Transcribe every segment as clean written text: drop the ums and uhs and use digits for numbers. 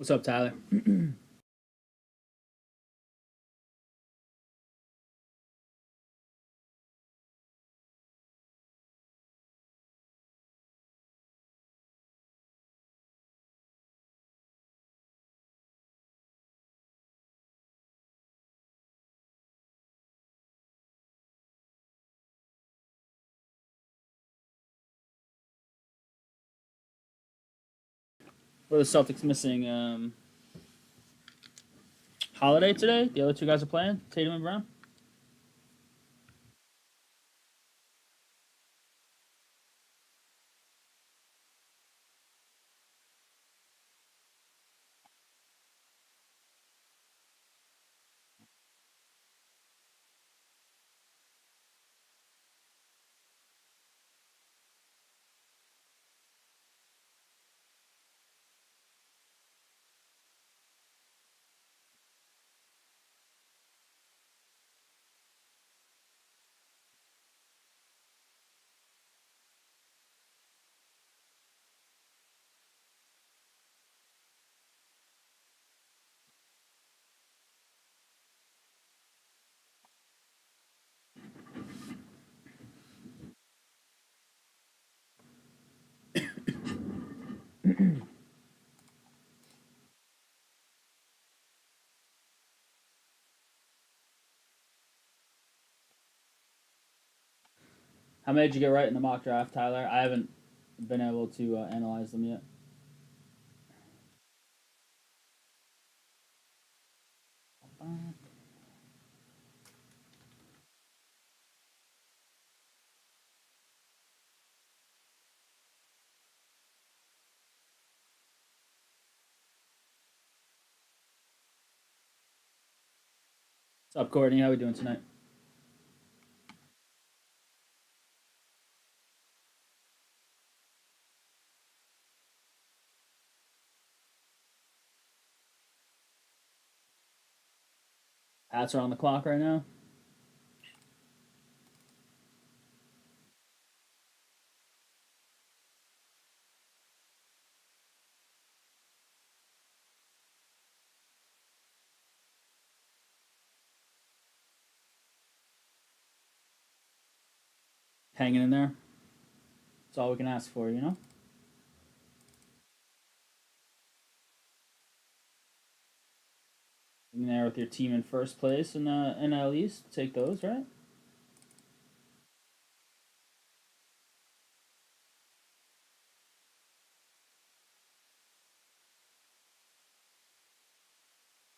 What's up, Tyler? Were the Celtics missing Holiday today? The other two guys are playing, Tatum and Brown. How many did you get right in the mock draft, Tyler? I haven't been able to analyze them yet. What's up, Courtney? How we doing tonight? Hats are on the clock right now. Hanging in there. That's all we can ask for, you know? In there with your team in first place in the NL East. Take those, right?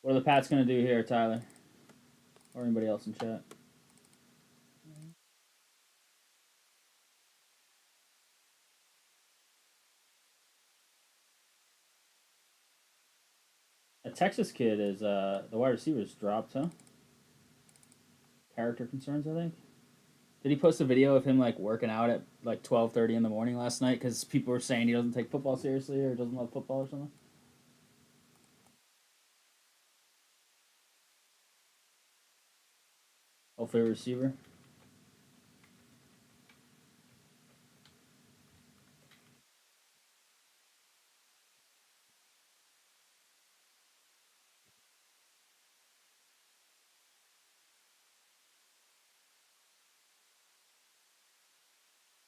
What are the Pats going to do here, Tyler? Or anybody else in chat? A Texas kid is the wide receivers dropped, huh? Character concerns, I think. Did he post a video of him like working out at like 12:30 in the morning last night because people were saying he doesn't take football seriously or doesn't love football or something? Hopefully, a receiver.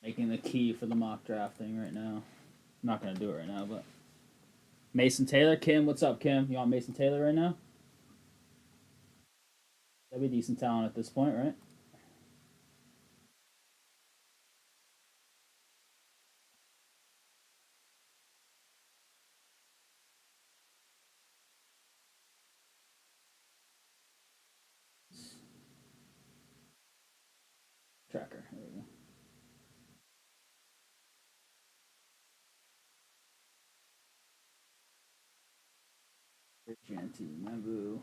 Making the key for the mock draft thing right now. I'm not gonna do it right now, but Mason Taylor, Kim, what's up, Kim? You want Mason Taylor right now? That'd be decent talent at this point, right? Tracker. There we go. Janty, Mabu.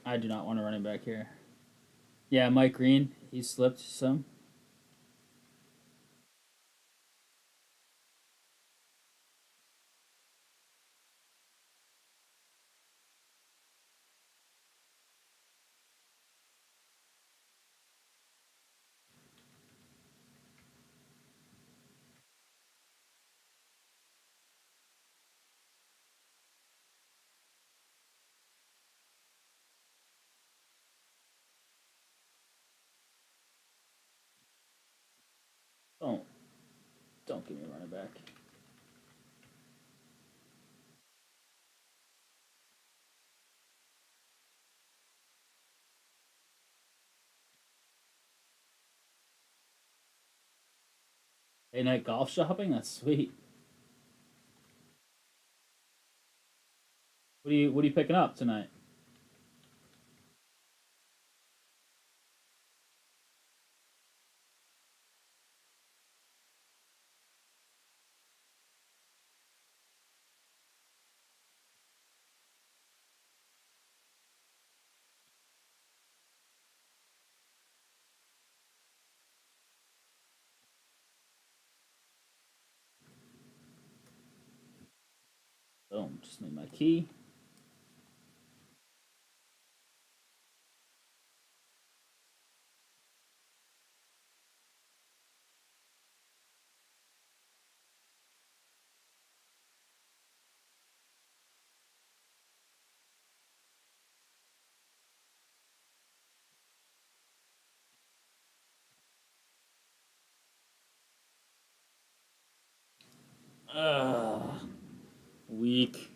I do not want a running back here. Yeah, Mike Green, he slipped some. Don't don't give me a running back. Day night golf shopping. That's sweet. What are you picking up tonight? Boom. Just need my key. Ugh. Weak.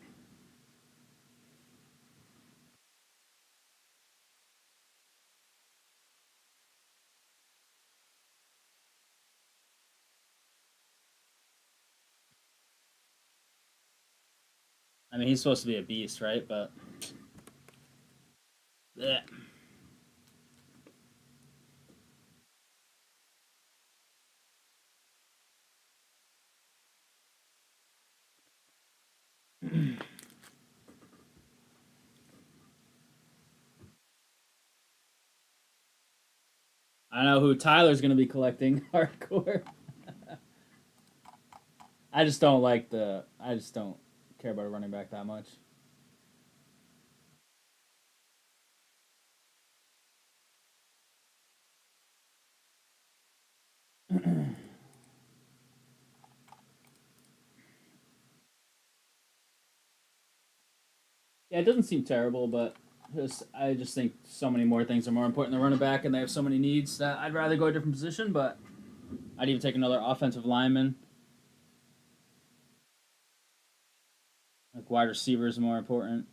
I mean, he's supposed to be a beast, right? But bleh. I know who Tyler's gonna be collecting hardcore. I just don't like the. I just don't care about a running back that much. Yeah, it doesn't seem terrible, but I just think so many more things are more important than running back, and they have so many needs that I'd rather go a different position. But I'd even take another offensive lineman. Like wide receiver is more important.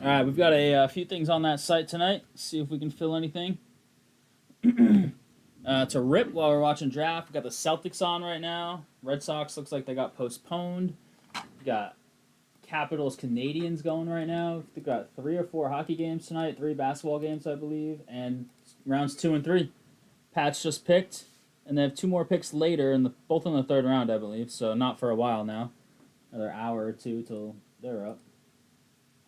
All right, we've got a few things on that site tonight. See if we can fill anything. To rip while we're watching draft, we got the Celtics on right now. Red Sox looks like they got postponed. We got Capitals Canadians going right now. They've got 3 or 4 hockey games tonight, 3 basketball games, I believe, and rounds 2 and 3. Pats just picked, and they have 2 more picks later, in the both in the third round, I believe. So not for a while now, another hour or two till they're up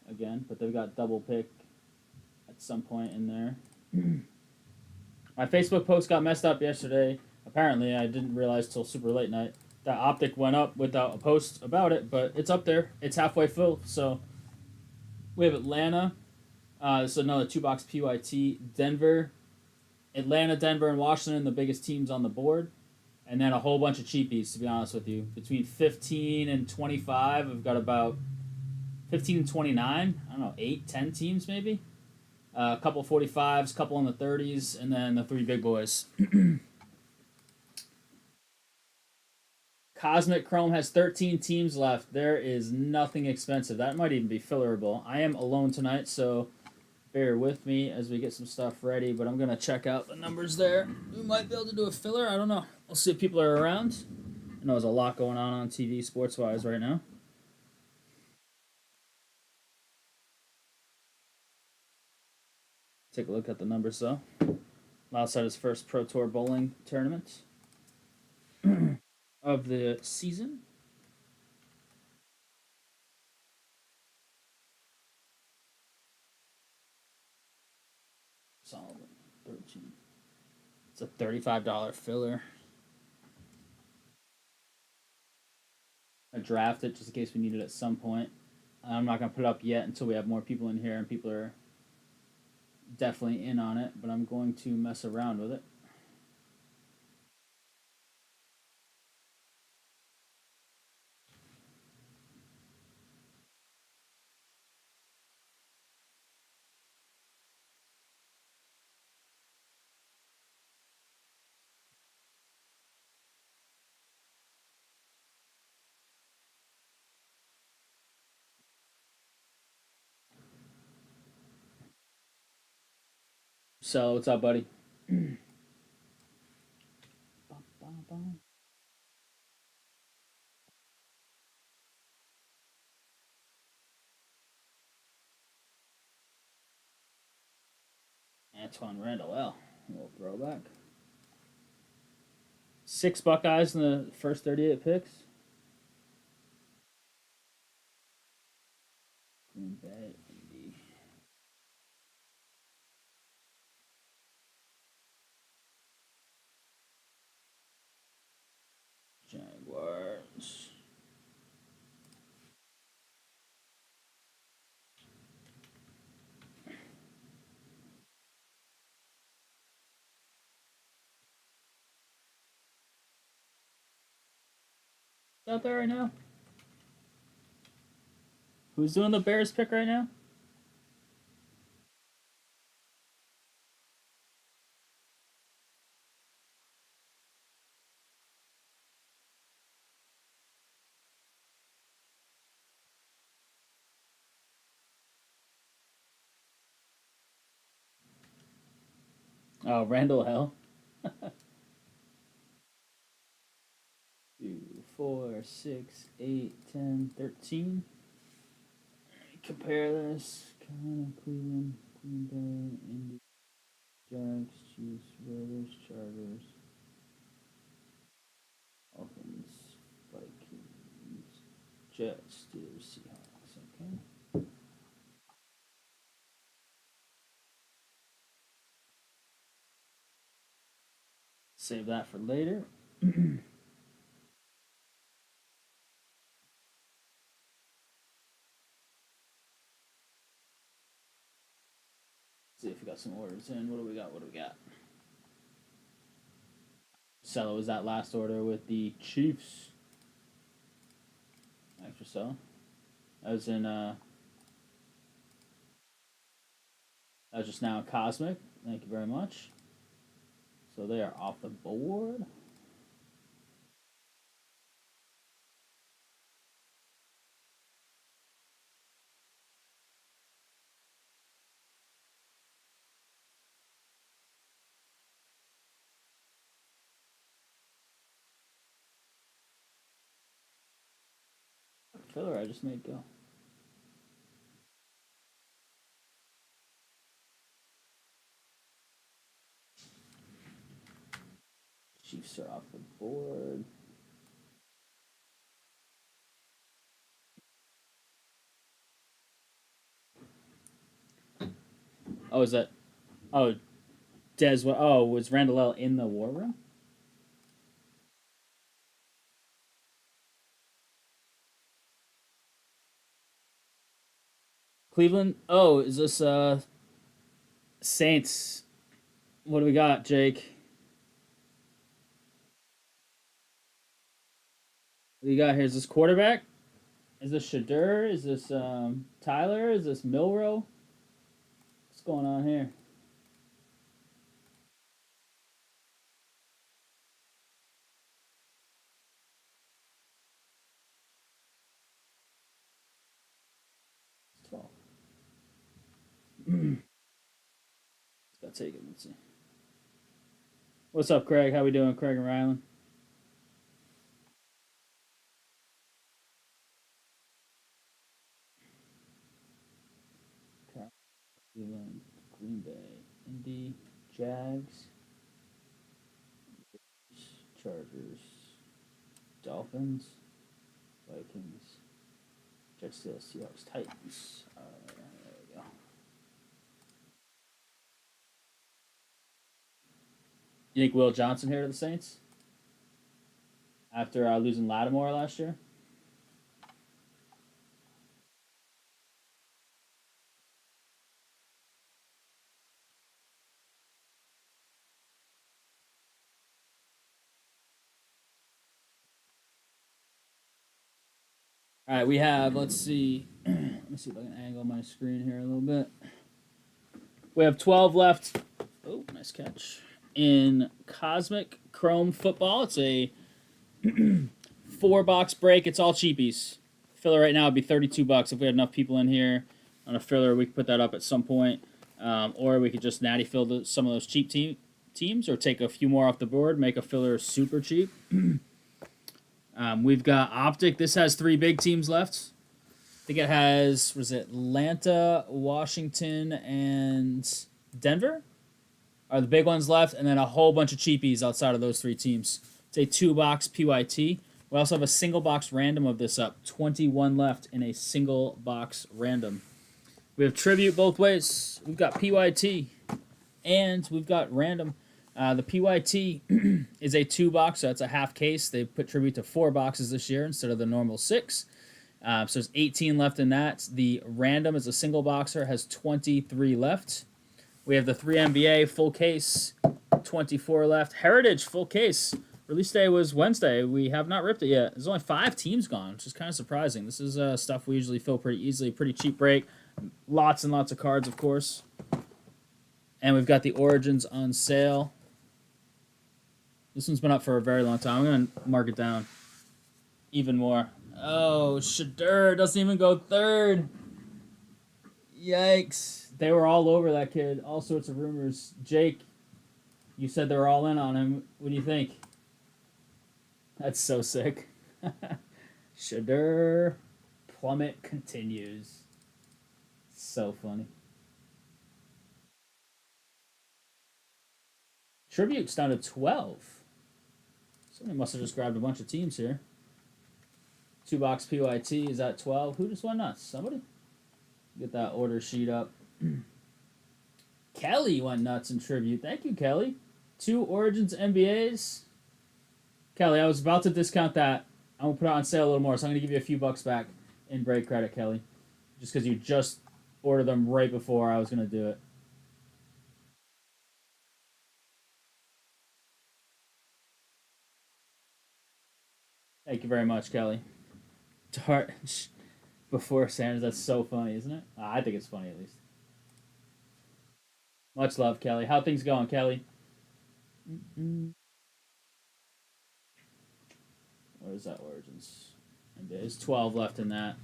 again. But they've got double pick at some point in there. My Facebook post got messed up yesterday. Apparently, I didn't realize till super late night that Optic went up without a post about it, but it's up there. It's halfway filled. So we have Atlanta. So another 2 box PYT. Denver, Atlanta, Denver, and Washington, the biggest teams on the board. And then a whole bunch of cheapies, to be honest with you. Between 15 and 25, we've got about 15 and 29. I don't know, 8, 10 teams maybe. A couple 45s, couple in the 30s, and then the 3 big boys. Cosmic Chrome has 13 teams left. There is nothing expensive. That might even be fillerable. I am alone tonight, so Bear with me as we get some stuff ready, but I'm gonna check out the numbers there. We might be able to do a filler. I don't know. We'll see if people are around. I know there's a lot going on TV sports wise right now. Take a look at the numbers though. Laos had his first Pro Tour bowling tournament of the season. Solid 13. It's a $35 filler. I draft it just in case we need it at some point. I'm not gonna put it up yet until we have more people in here and people are definitely in on it, but I'm going to mess around with it. So, what's up, buddy? Antoine Randall, a little throwback. 6 Buckeyes in the first 38 picks. Green Bay, Indy. Jaguars. Out there right now? Who's doing the Bears pick right now? Oh, Randall Hell. 2, 4, 6, 8, 10, 13. Compare this. Carolina, Cleveland, Green Bay, Indy, Jags, Chiefs, Raiders, Chargers, Dolphins, Vikings, Jets, Steelers, Seahawks. Okay. Save that for later. See if we got some orders in. What do we got? What do we got? So was that last order with the Chiefs? Extra sell. As in that was just now Cosmic. Thank you very much. So they are off the board. Filler I just made go. Chiefs are off the board. Oh, is that? Oh, Des. Oh, was Randall L in the war room? Cleveland. Oh, is this Saints? What do we got, Jake? What do you got here? Is this quarterback? Is this Shadur? Is this Tyler? Is this Milrow? What's going on here? It's 12. take it. Let's see. What's up, Craig? How we doing, Craig and Rylan? Cleveland, Green Bay, Indy, Jags, Chargers, Dolphins, Vikings, Jets, Steelers, Seahawks, Titans. There we go. You think Will Johnson here to the Saints after losing Lattimore last year? All right, we have. Let's see. Let me see if I can angle my screen here a little bit. We have 12 left. Oh, nice catch. In Cosmic Chrome Football, it's a 4-box break. It's all cheapies. Filler right now would be $32. If we had enough people in here on a filler, we could put that up at some point. Or we could just natty fill some of those cheap teams, or take a few more off the board, make a filler super cheap. We've got Optic. This has 3 big teams left. I think it has, was it Atlanta, Washington, and Denver are the big ones left, and then a whole bunch of cheapies outside of those 3 teams. It's a 2-box PYT. We also have a single box random of this up. 21 left in a single box random. We have tribute both ways. We've got PYT and we've got random. The PYT is a 2-box, so it's a half case. They put tribute to 4 boxes this year instead of the normal 6. So there's 18 left in that. The random is a single boxer, has 23 left. We have the 3 NBA full case, 24 left. Heritage full case. Release day was Wednesday. We have not ripped it yet. There's only 5 teams gone, which is kind of surprising. This is stuff we usually fill pretty easily. Pretty cheap break. Lots and lots of cards, of course. And we've got the Origins on sale. This one's been up for a very long time. I'm going to mark it down even more. Oh, Shadur doesn't even go 3rd. Yikes. They were all over that kid. All sorts of rumors. Jake, you said they were all in on him. What do you think? That's so sick. Shadur plummet continues. So funny. Tribute's down to 12. Somebody must have just grabbed a bunch of teams here. 2-box PYT is at 12. Who just went nuts? Somebody? Get that order sheet up. Kelly went nuts in tribute. Thank you, Kelly. 2 Origins NBAs. Kelly, I was about to discount that. I'm going to put it on sale a little more, so I'm going to give you a few bucks back in break credit, Kelly. Just because you just ordered them right before I was going to do it. Thank you very much, Kelly. Dart before Sanders. That's so funny, isn't it? I think it's funny, at least. Much love, Kelly. How things going, Kelly? Where is that Origins? And there's 12 left in that.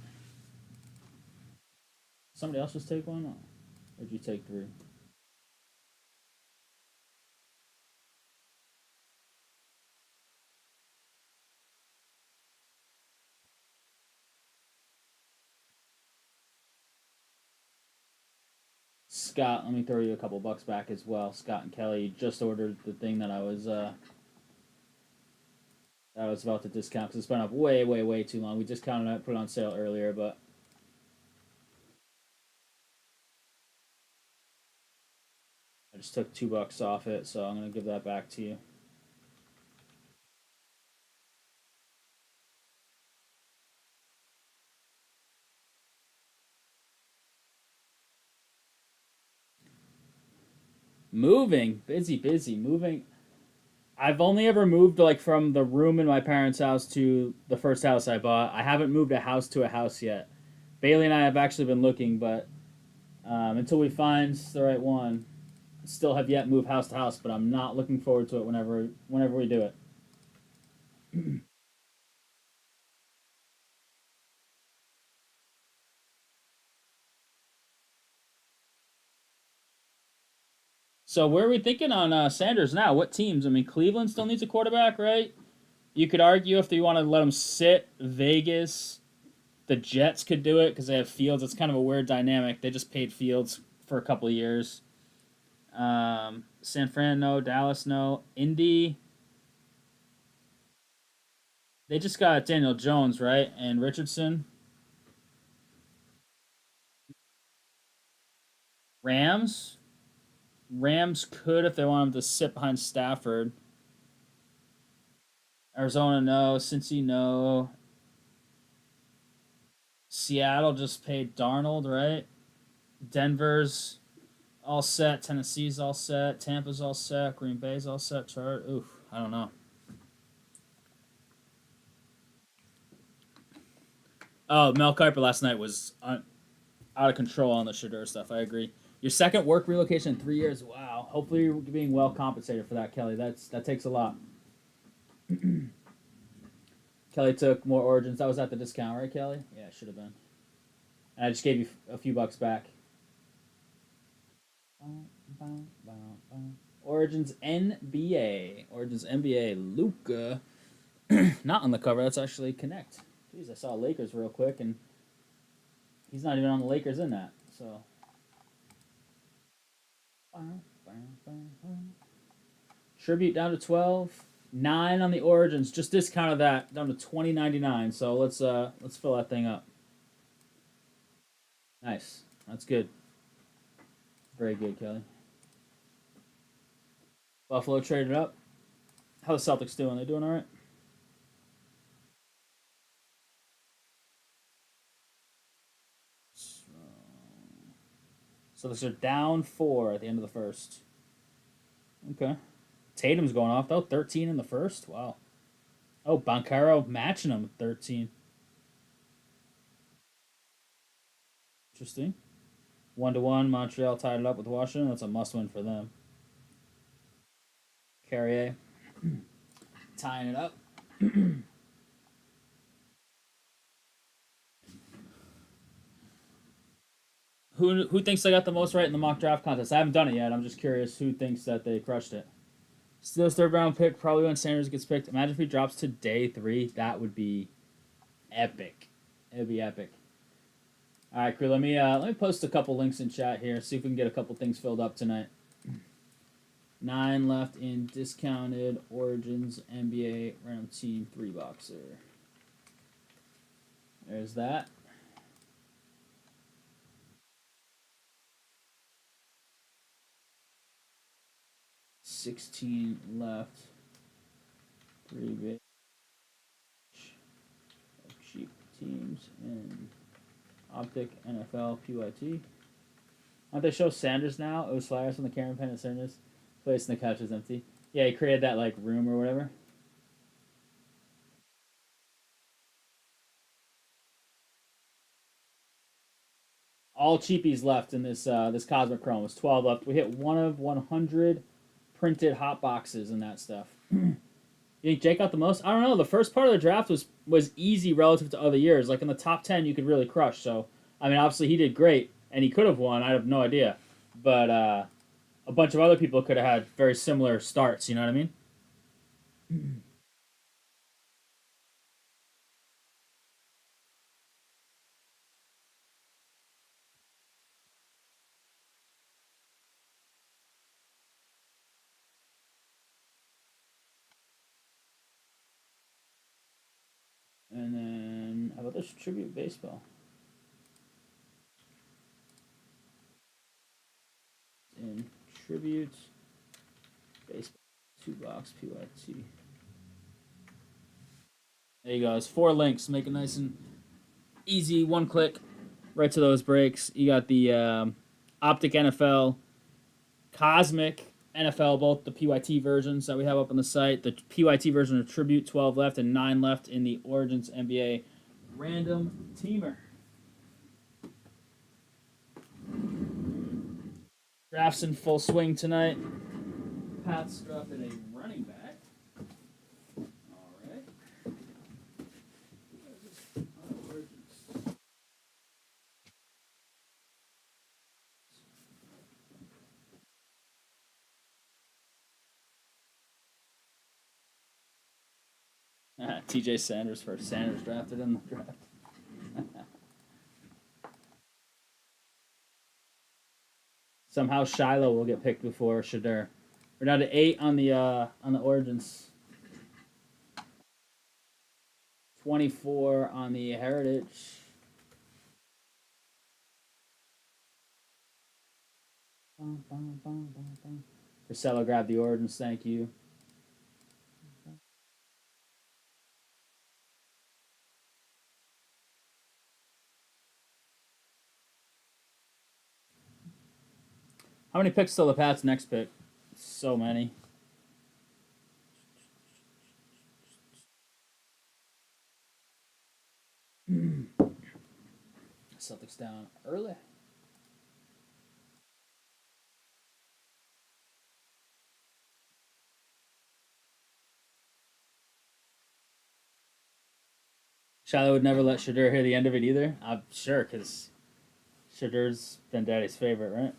Somebody else just take one? Or did you take 3? Scott, let me throw you a couple bucks back as well. Scott and Kelly just ordered the thing that I was about to discount because it's been up way, way, way too long. We discounted it, put it on sale earlier, but I just took $2 off it, so I'm gonna give that back to you. Moving, busy, moving. I've only ever moved like from the room in my parents' house to the first house I bought. I haven't moved a house to a house yet. Bailey and I have actually been looking, but until we find the right one, still have yet moved house to house. But I'm not looking forward to it whenever we do it. So where are we thinking on Sanders now? What teams? I mean, Cleveland still needs a quarterback, right? You could argue if they want to let him sit. Vegas, the Jets could do it because they have Fields. It's kind of a weird dynamic. They just paid Fields for a couple of years. San Fran, no. Dallas, no. Indy, they just got Daniel Jones, right? And Richardson. Rams. Rams could if they want him to sit behind Stafford. Arizona, no. Cincy, no. Seattle just paid Darnold, right? Denver's all set. Tennessee's all set. Tampa's all set. Green Bay's all set. Oof, I don't know. Oh, Mel Kiper last night was out of control on the Shador stuff. I agree. Your second work relocation in 3 years. Wow. Hopefully you're being well compensated for that, Kelly. That takes a lot. Kelly took more Origins. That was at the discount, right, Kelly? Yeah, it should have been. And I just gave you a few bucks back. Origins NBA. Origins NBA. Luca. Not on the cover. That's actually Connect. Jeez, I saw Lakers real quick, and he's not even on the Lakers in that. So. Tribute down to 12. 9 on the Origins. Just discounted that down to $20.99. So let's fill that thing up. Nice. That's good. Very good, Kelly. Buffalo traded up. How the Celtics doing? They doing all right? So they're down 4 at the end of the first. Okay. Tatum's going off though. 13 in the first. Wow. Oh, Bancaro matching him 13. Interesting. 1-1. Montreal tied it up with Washington. That's a must-win for them. Carrier tying it up. Who thinks they got the most right in the mock draft contest? I haven't done it yet. I'm just curious who thinks that they crushed it. Steelers third round pick, probably when Sanders gets picked. Imagine if he drops to day 3. That would be epic. It would be epic. All right, crew. Let me post a couple links in chat here. See if we can get a couple things filled up tonight. 9 left in discounted Origins NBA random team 3-boxer. There's that. $16 left. 3 big cheap teams in Optic NFL PYT. Aren't they show Sanders now? It was flyers from the camera pen and Sanders. Place and the couch is empty. Yeah, he created that like room or whatever. All cheapies left in this Cosmic Chrome. It's 12 left. We hit 1 of 100 printed hot boxes and that stuff. You think Jake got the most? I don't know. The first part of the draft was easy relative to other years. Like in the top 10, you could really crush. So I mean, obviously he did great, and he could have won. I have no idea, but a bunch of other people could have had very similar starts. You know what I mean? And then how about this tribute baseball? In tribute baseball 2-box PYT. There you go. It's 4 links. Make it nice and easy. 1 click right to those breaks. You got the Optic NFL, Cosmic NFL, both the PYT versions that we have up on the site. The PYT version of Tribute, 12 left and 9 left in the Origins NBA Random Teamer. Drafts in full swing tonight. Pat's drafted a running back. All right. TJ Sanders first. Sanders drafted in the draft. Somehow Shiloh will get picked before Shadur. We're down to 8 on the Origins. 24 on the Heritage. Priscilla grabbed the Origins. Thank you. How many picks till the Pats' next pick? So many. Celtics down early. Shiloh would never let Shadur hear the end of it either. I'm sure, because Shadur's been Daddy's favorite, right?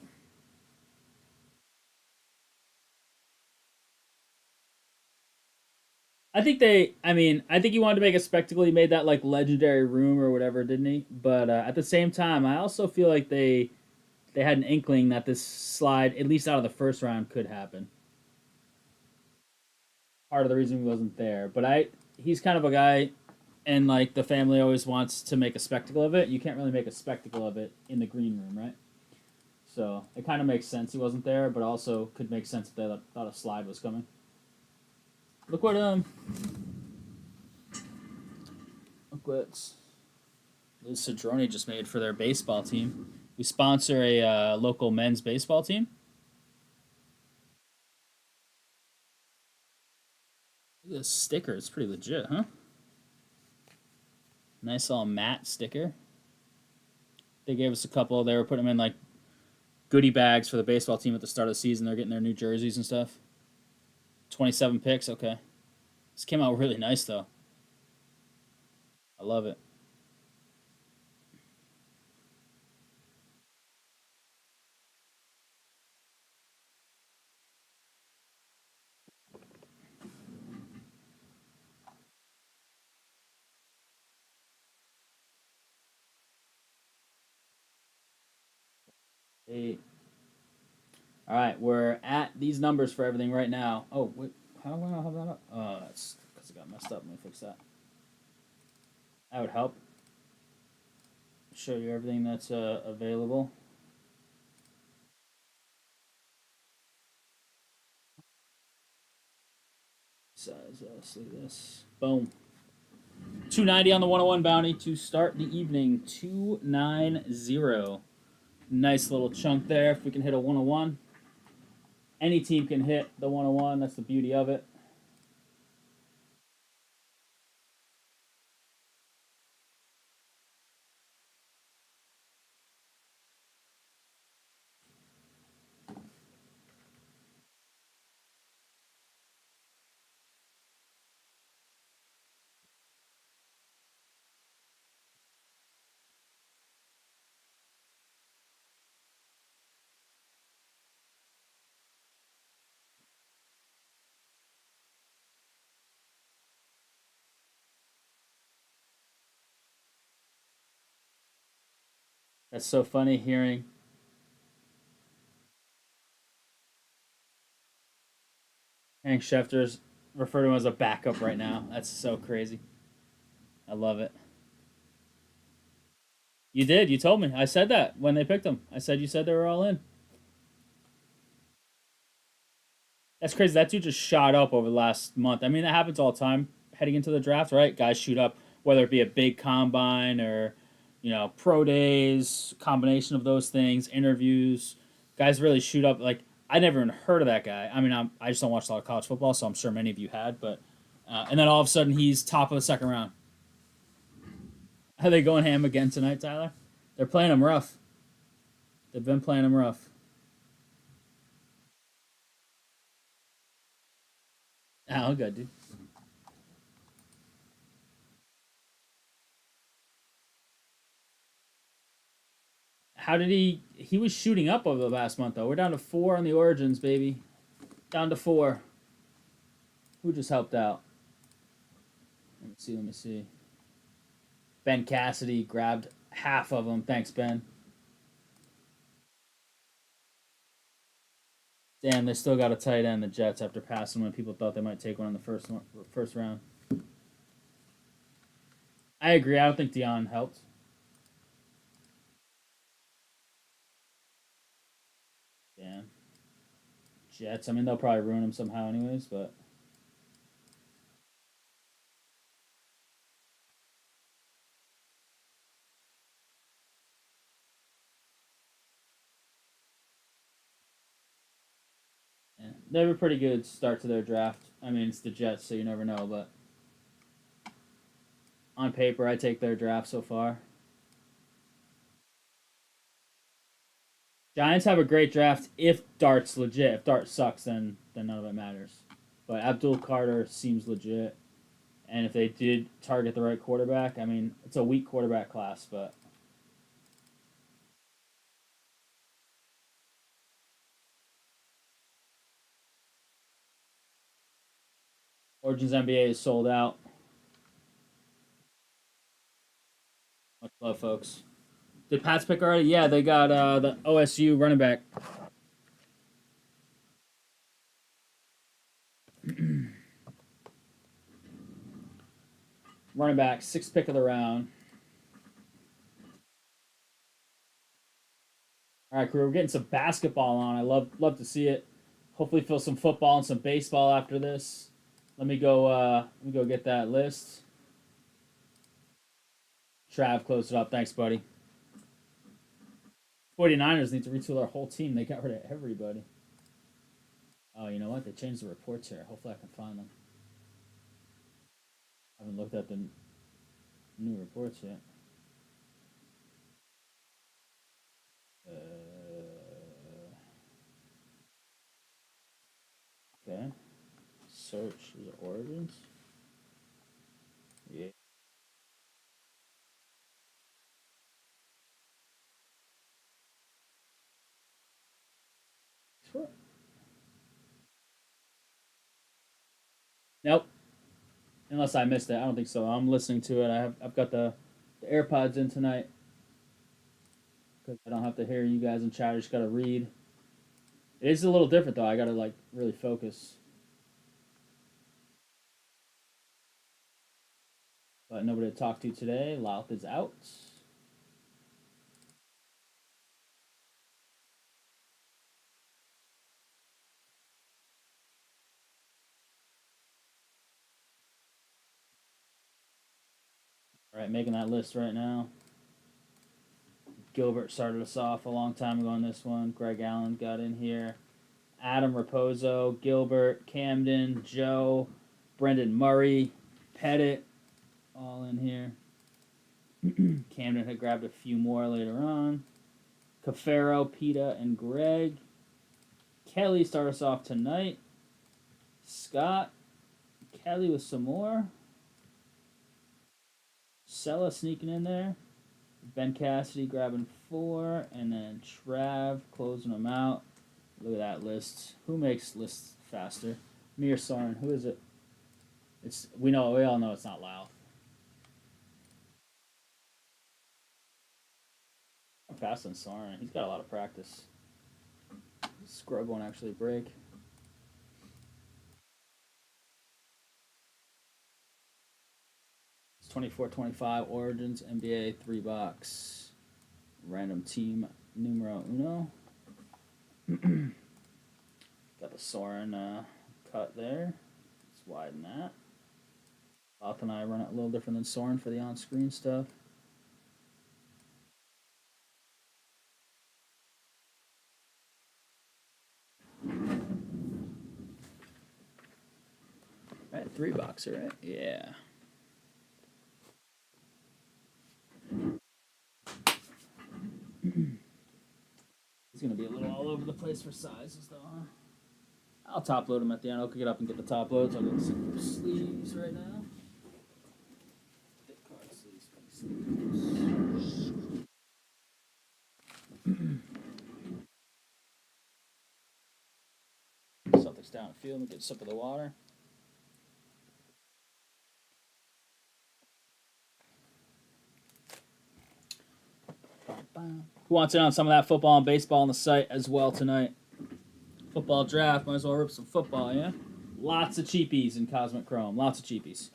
I think they. I mean, I think he wanted to make a spectacle. He made that like legendary room or whatever, didn't he? But at the same time, I also feel like they had an inkling that this slide, at least out of the first round, could happen. Part of the reason he wasn't there, but he's kind of a guy, and like the family always wants to make a spectacle of it. You can't really make a spectacle of it in the green room, right? So it kind of makes sense he wasn't there, but also could make sense if they thought a slide was coming. Look what Liz Cedrone just made for their baseball team. We sponsor a local men's baseball team. Look at this sticker. It's pretty legit, huh? Nice little matte sticker. They gave us a couple. They were putting them in like goodie bags for the baseball team at the start of the season. They're getting their new jerseys and stuff. 27 picks. Okay. This came out really nice, though. I love it. Hey. All right, we're at these numbers for everything right now. Oh, wait. How do I not have that up? Oh, that's because it got messed up. Let me fix that. That would help. Show you everything that's available. Size, let's look at this. Boom. 290 on the 101 bounty to start the evening. 290. Nice little chunk there. If we can hit a 101. Any team can hit the 101. That's the beauty of it. That's so funny hearing Hank Schefter's refer to him as a backup right now. That's so crazy. I love it. You did. You told me. I said that when they picked him. I said you said they were all in. That's crazy. That dude just shot up over the last month. I mean, that happens all the time heading into the draft, right? Guys shoot up, whether it be a big combine or, pro days, combination of those things, interviews. Guys really shoot up. Like, I never even heard of that guy. I mean, I just don't watch a lot of college football, so I'm sure many of you had. But and then all of a sudden, he's top of the second round. Are they going ham again tonight, Tyler? They're playing him rough. They've been playing him rough. Oh, good, dude. How did he? He was shooting up over the last month, though. We're down to 4 on the Origins, baby. Down to 4. Who just helped out? Let me see. Ben Cassidy grabbed half of them. Thanks, Ben. Damn, they still got a tight end, the Jets, after passing when people thought they might take one in the first round. I agree. I don't think Dion helped. Damn. Jets. I mean, they'll probably ruin him somehow, anyways. But yeah, they have a pretty good start to their draft. I mean, it's the Jets, so you never know. But on paper, I take their draft so far. Giants have a great draft if Dart's legit. If Dart sucks, then none of it matters. But Abdul Carter seems legit, and if they did target the right quarterback, I mean, it's a weak quarterback class, but Origins NBA is sold out. Much love, folks. Did Pats pick already? Yeah, they got the OSU running back. Running back, sixth pick of the round. All right, crew, we're getting some basketball on. I love to see it. Hopefully, feel some football and some baseball after this. Let me go get that list. Trav closed it up. Thanks, buddy. 49ers need to retool their whole team. They got rid of everybody. Oh, you know what? They changed the reports here. Hopefully, I can find them. I haven't looked at the new reports yet. Okay. Search the origins. Yeah. Nope. Unless I missed it, I don't think so. I'm listening to it. I've got the AirPods in tonight because I don't have to hear you guys in chat. I just gotta read. It is a little different though. I gotta like really focus. But nobody to talk to today. Louth is out. All right, making that list right now. Gilbert started us off a long time ago on this one. Greg Allen got in here. Adam Raposo, Gilbert, Camden, Joe, Brendan Murray, Pettit, all in here. Camden had grabbed a few more later on. Cafaro, Peta, and Greg. Kelly started us off tonight. Scott, Kelly with some more. Sella sneaking in there. Ben Cassidy grabbing 4, and then Trav closing them out. Look at that list. Who makes lists faster? Me or Soren? Who is it? We all know it's not Louth. I'm faster than Soren. He's got a lot of practice. Scrub won't actually break. It's 24-25 Origins NBA 3-box. Random team numero uno. Got the Soren cut there. Let's widen that. Louth and I run it a little different than Soren for the on-screen stuff. Right, 3-boxer, right? Yeah. He's gonna be a little all over the place for sizes, though, huh? I'll top load him at the end. I'll get up and get the top loads. I'll get some sleeves right now. Thick card sleeves, sleeves. Celtics down field and get a sip of the water. Who wants in on some of that football and baseball on the site as well tonight? Football draft. Might as well rip some football, yeah? Lots of cheapies in Cosmic Chrome. Lots of cheapies.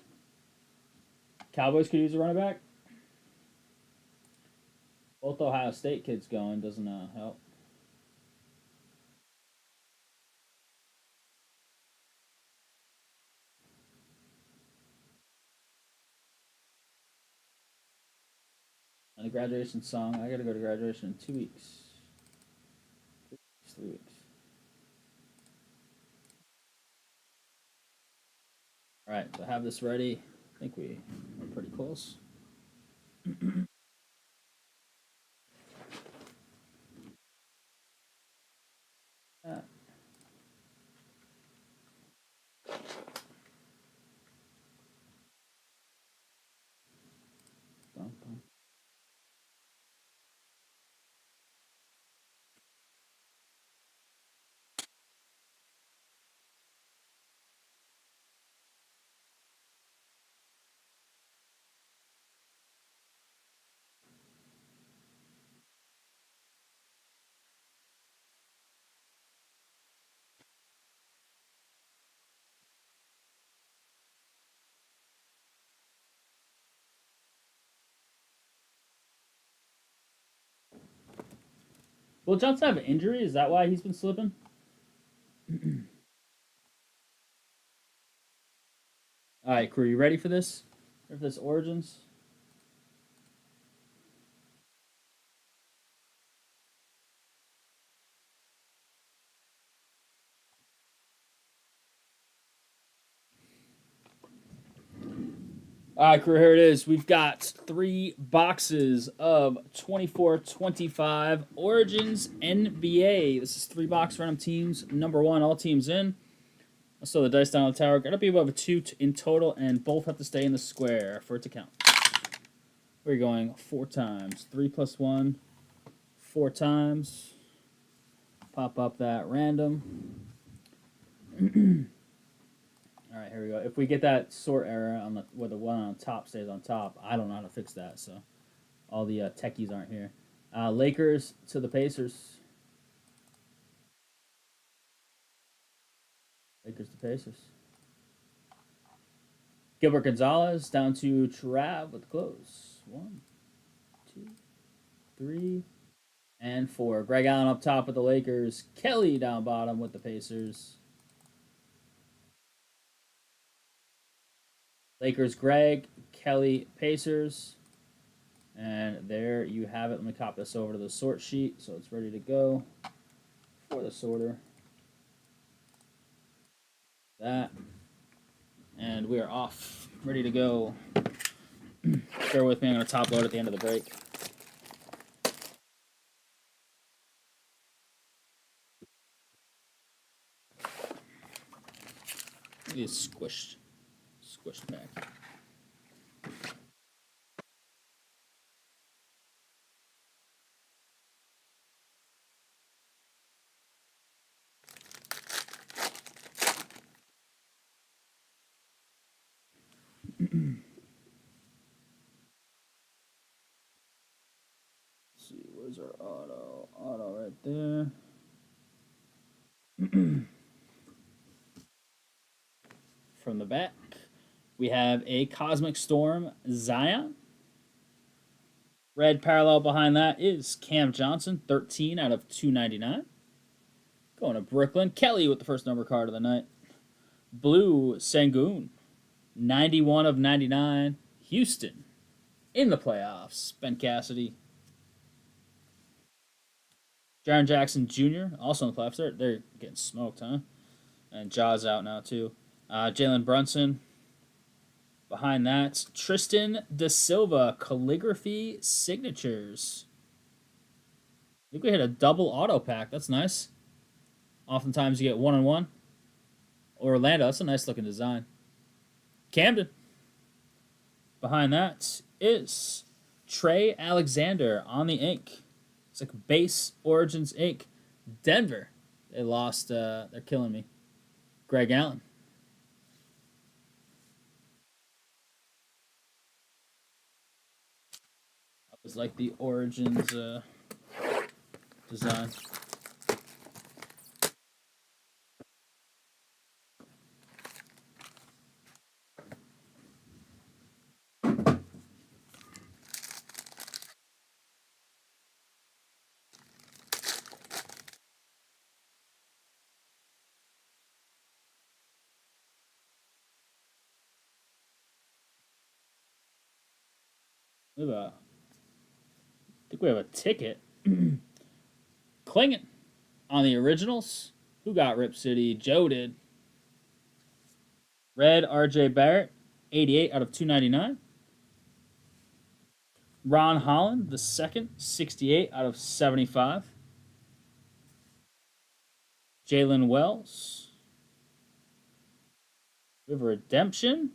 Cowboys could use a running back. Both Ohio State kids going doesn't help. And a graduation song. I gotta go to graduation in 2 weeks. 3 weeks. Alright, so I have this ready. I think we are pretty close. Will Johnson have an injury? Is that why he's been slipping? Alright, crew, you ready for this? Ready for this Origins? All right, crew, here it is. We've got 3 boxes of 24-25 Origins NBA. This is 3-box random teams. Number 1, all teams in. Let's throw the dice down on the tower. Got to be above a 2 in total, and both have to stay in the square for it to count. We're going 4 times. 3 plus 1, 4 times. Pop up that random. All right, here we go. If we get that sort error on the where the one on top stays on top, I don't know how to fix that. So all the techies aren't here. Lakers to the Pacers. Lakers to Pacers. Gilbert Gonzalez down to Trav with the close. 1, 2, 3, and 4. Greg Allen up top with the Lakers. Kelly down bottom with the Pacers. Lakers, Greg, Kelly, Pacers. And there you have it. Let me copy this over to the sort sheet so it's ready to go for the sorter. That. And we are off. Ready to go. Bear with me. I'm going to top load at the end of the break. It is squished. Squished back. Let's see, where's our auto? Auto right there. From the back, we have a Cosmic Storm Zion. Red parallel behind that is Cam Johnson, 13 out of 299. Going to Brooklyn. Kelly with the first number card of the night. Blue Sengun, 91 of 99. Houston in the playoffs. Ben Cassidy. Jaren Jackson Jr. also in the playoffs. They're getting smoked, huh? And Jaws out now, too. Jalen Brunson. Behind that, Tristan Da Silva, Calligraphy Signatures. I think we hit a double auto pack. That's nice. Oftentimes you get 1-on-1. Orlando, that's a nice looking design. Camden. Behind that is Trey Alexander on the ink. It's like base Origins ink. Denver. They lost. They're killing me. Greg Allen. That was like the Origins design. I think we have a ticket. Clinging on the originals. Who got Rip City? Joe did. Red RJ Barrett, 88 out of 299. Ron Holland, the second, 68 out of 75. Jalen Wells. We have a redemption.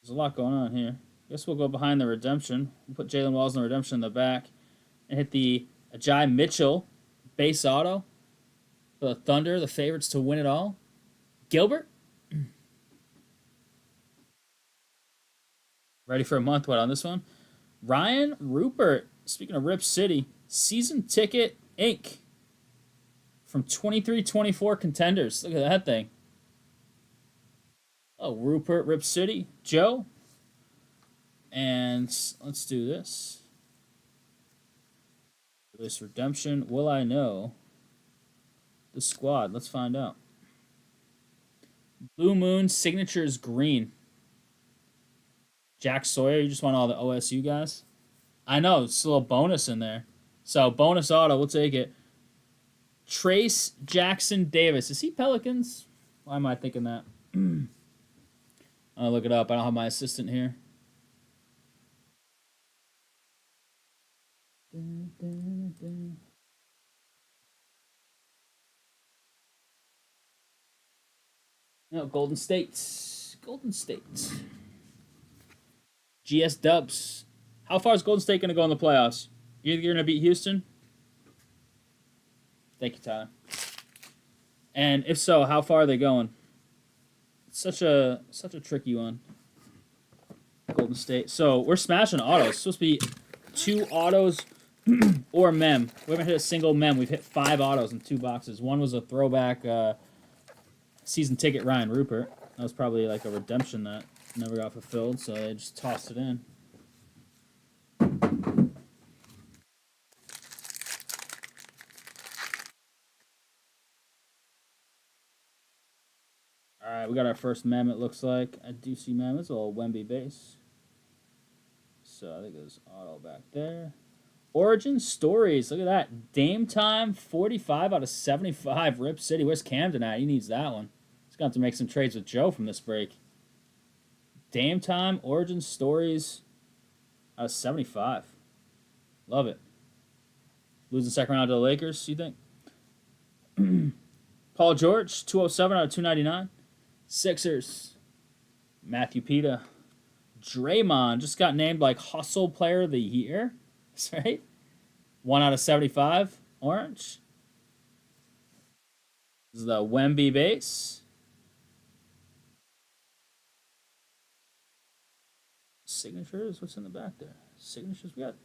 There's a lot going on here. Guess we'll go behind the redemption. We'll put Jalen Wells in the redemption in the back. And hit the Ajay Mitchell base auto for the Thunder, the favorites to win it all. Gilbert. Ready for a month what on this one? Ryan Rupert. Speaking of Rip City, season ticket Inc. from 23-24 contenders. Look at that thing. Oh, Rupert, Rip City, Joe. And let's do this. This redemption. Will I know the squad? Let's find out. Blue Moon Signatures Green. Jack Sawyer, you just want all the OSU guys? I know, it's a little bonus in there. So, bonus auto, we'll take it. Trace Jackson Davis. Is he Pelicans? Why am I thinking that? I'll look it up. I don't have my assistant here. No, Golden State. Golden State. GS Dubs. How far is Golden State going to go in the playoffs? You think you're going to beat Houston? Thank you, Tyler. And if so, how far are they going? It's such a tricky one. Golden State. So we're smashing autos. It's supposed to be 2 autos or mem. We haven't hit a single mem. We've hit 5 autos in 2 boxes. One was a throwback season ticket Ryan Rupert. That was probably like a redemption that never got fulfilled, so they just tossed it in. All right, we got our first mem, it looks like. I do see mem. It's a little Wemby base. So I think there's auto back there. Origin Stories. Look at that. Dame Time, 45 out of 75. Rip City. Where's Camden at? He needs that one. He's going to have to make some trades with Joe from this break. Dame Time, Origin Stories out of 75. Love it. Losing second round to the Lakers, you think? Paul George, 207 out of 299. Sixers. Matthew Peta. Draymond just got named like Hustle Player of the Year. That's right. 1 out of 75. Orange. This is the Wemby base. Signatures. What's in the back there? Signatures. We got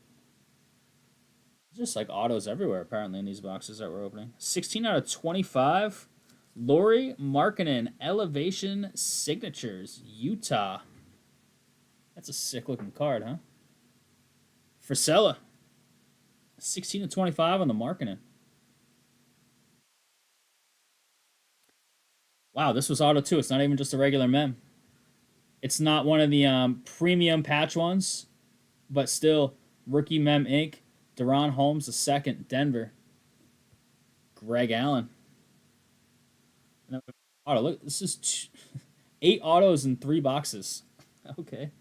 just like autos everywhere apparently in these boxes that we're opening. 16 out of 25. Lauri Markkanen. Elevation Signatures. Utah. That's a sick looking card, huh? Frisella. 16 to 25 on the Markkanen. Wow, this was auto too. It's not even just a regular mem. It's not one of the premium patch ones, but still rookie mem Inc. Deron Holmes the second, Denver. Greg Allen. Auto, look, this is 8 autos in 3 boxes. Okay.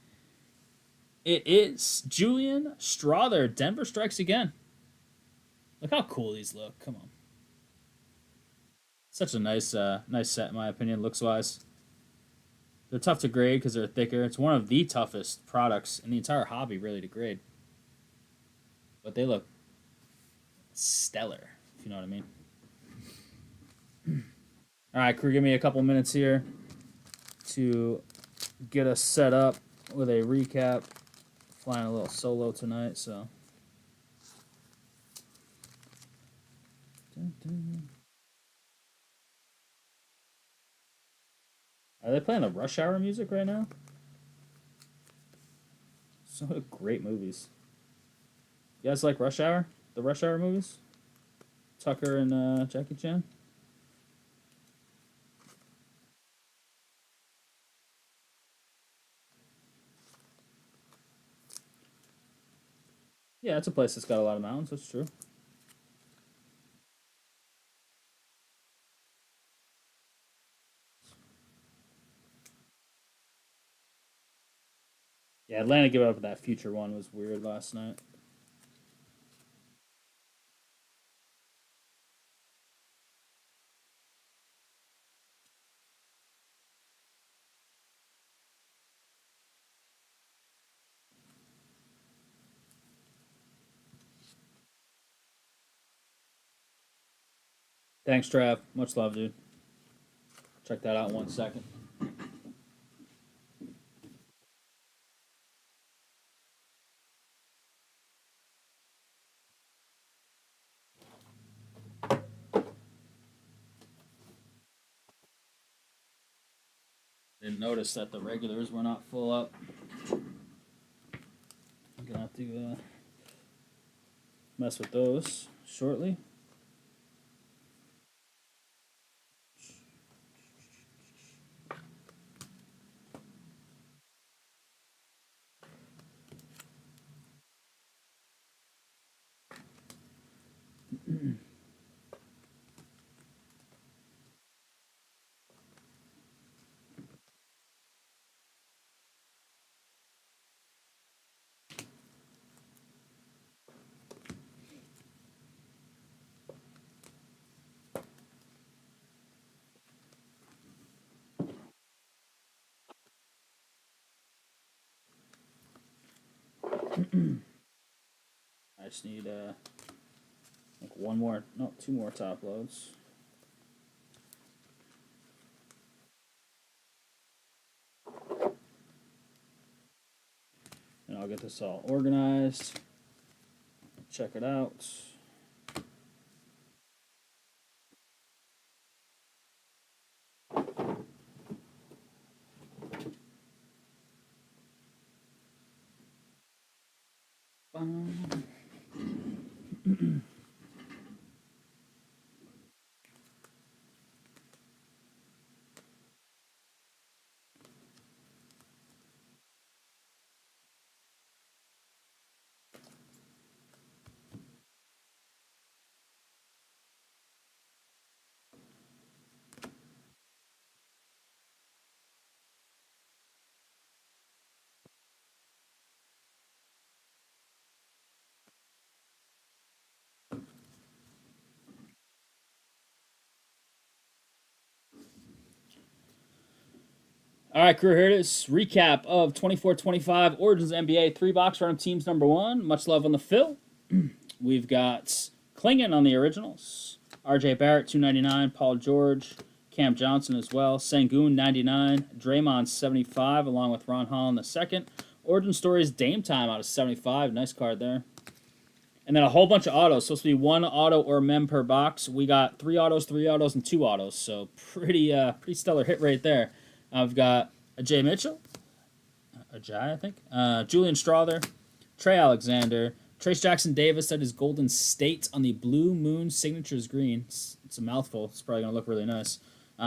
It is Julian Strother. Denver strikes again. Look how cool these look. Come on. Such a nice nice set, in my opinion, looks-wise. They're tough to grade because they're thicker. It's one of the toughest products in the entire hobby, really, to grade. But they look stellar, if you know what I mean. All right, crew, give me a couple minutes here to get us set up with a recap. Flying a little solo tonight, so Are they playing the Rush Hour music right now? So great movies. You guys like Rush Hour? The Rush Hour movies? Tucker and Jackie Chan? Yeah, it's a place that's got a lot of mountains. That's true. Yeah, Atlanta gave up that future one was weird last night. Thanks, Trav. Much love, dude. Check that out in 1 second. Didn't notice that the regulars were not full up. I'm gonna have to mess with those shortly. I just need like one more, no, two more top loads. And I'll get this all organized. Check it out. All right, crew, here it is. Recap of 24-25 Origins NBA 3-box random teams number 1. Much love on the fill. We've got Klingon on the originals. RJ Barrett, 299. Paul George. Cam Johnson as well. Sengun, 99. Draymond, 75, along with Ron Holland the second. Origin Stories Dame Time out of 75. Nice card there. And then a whole bunch of autos. Supposed to be 1 auto or mem per box. We got 3 autos, 3 autos, and 2 autos. So pretty stellar hit right there. I've got a Jay Mitchell, a Jai, I think, Julian Strother, Trey Alexander, Trace Jackson Davis. That is Golden State on the Blue Moon Signatures green. It's a mouthful. It's probably going to look really nice.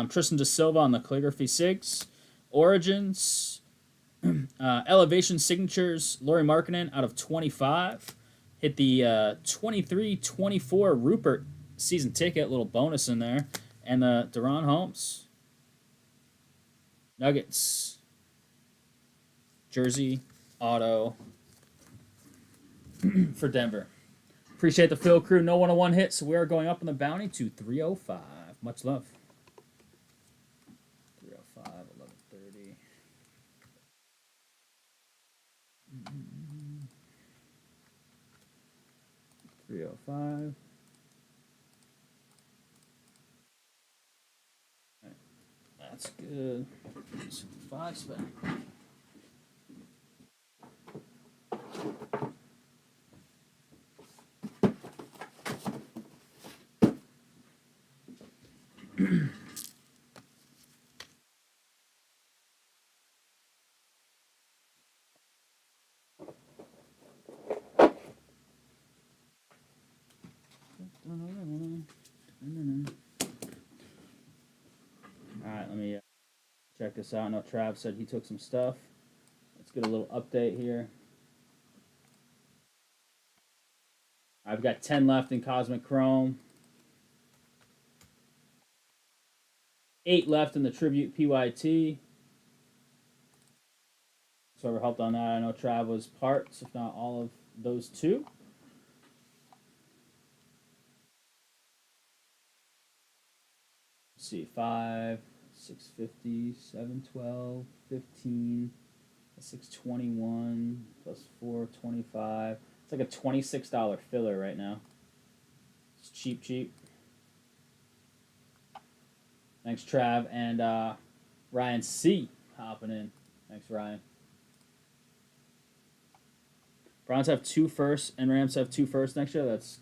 Tristan Da Silva on the Calligraphy Sigs. Origins, Elevation Signatures, Lauri Markkanen out of 25. Hit the 23-24 Rupert season ticket, little bonus in there. And the Deron Holmes. Nuggets, jersey, auto for Denver. Appreciate the fill, crew. No 101 hit, so we are going up on the bounty to 305. Much love. 305, 1130. 305. That's good. 5 spin. check this out. I know Trav said he took some stuff. Let's get a little update here. I've got 10 left in Cosmic Chrome. 8 left in the Tribute PYT. So whoever helped on that, I know Trav was parts, if not all of those two. Let's see, 5, 650, 712, 15, 621, plus 425. It's like a $26 filler right now. It's cheap, cheap. Thanks, Trav. And Ryan C. hopping in. Thanks, Ryan. Browns have 2 firsts and Rams have 2 firsts next year. That's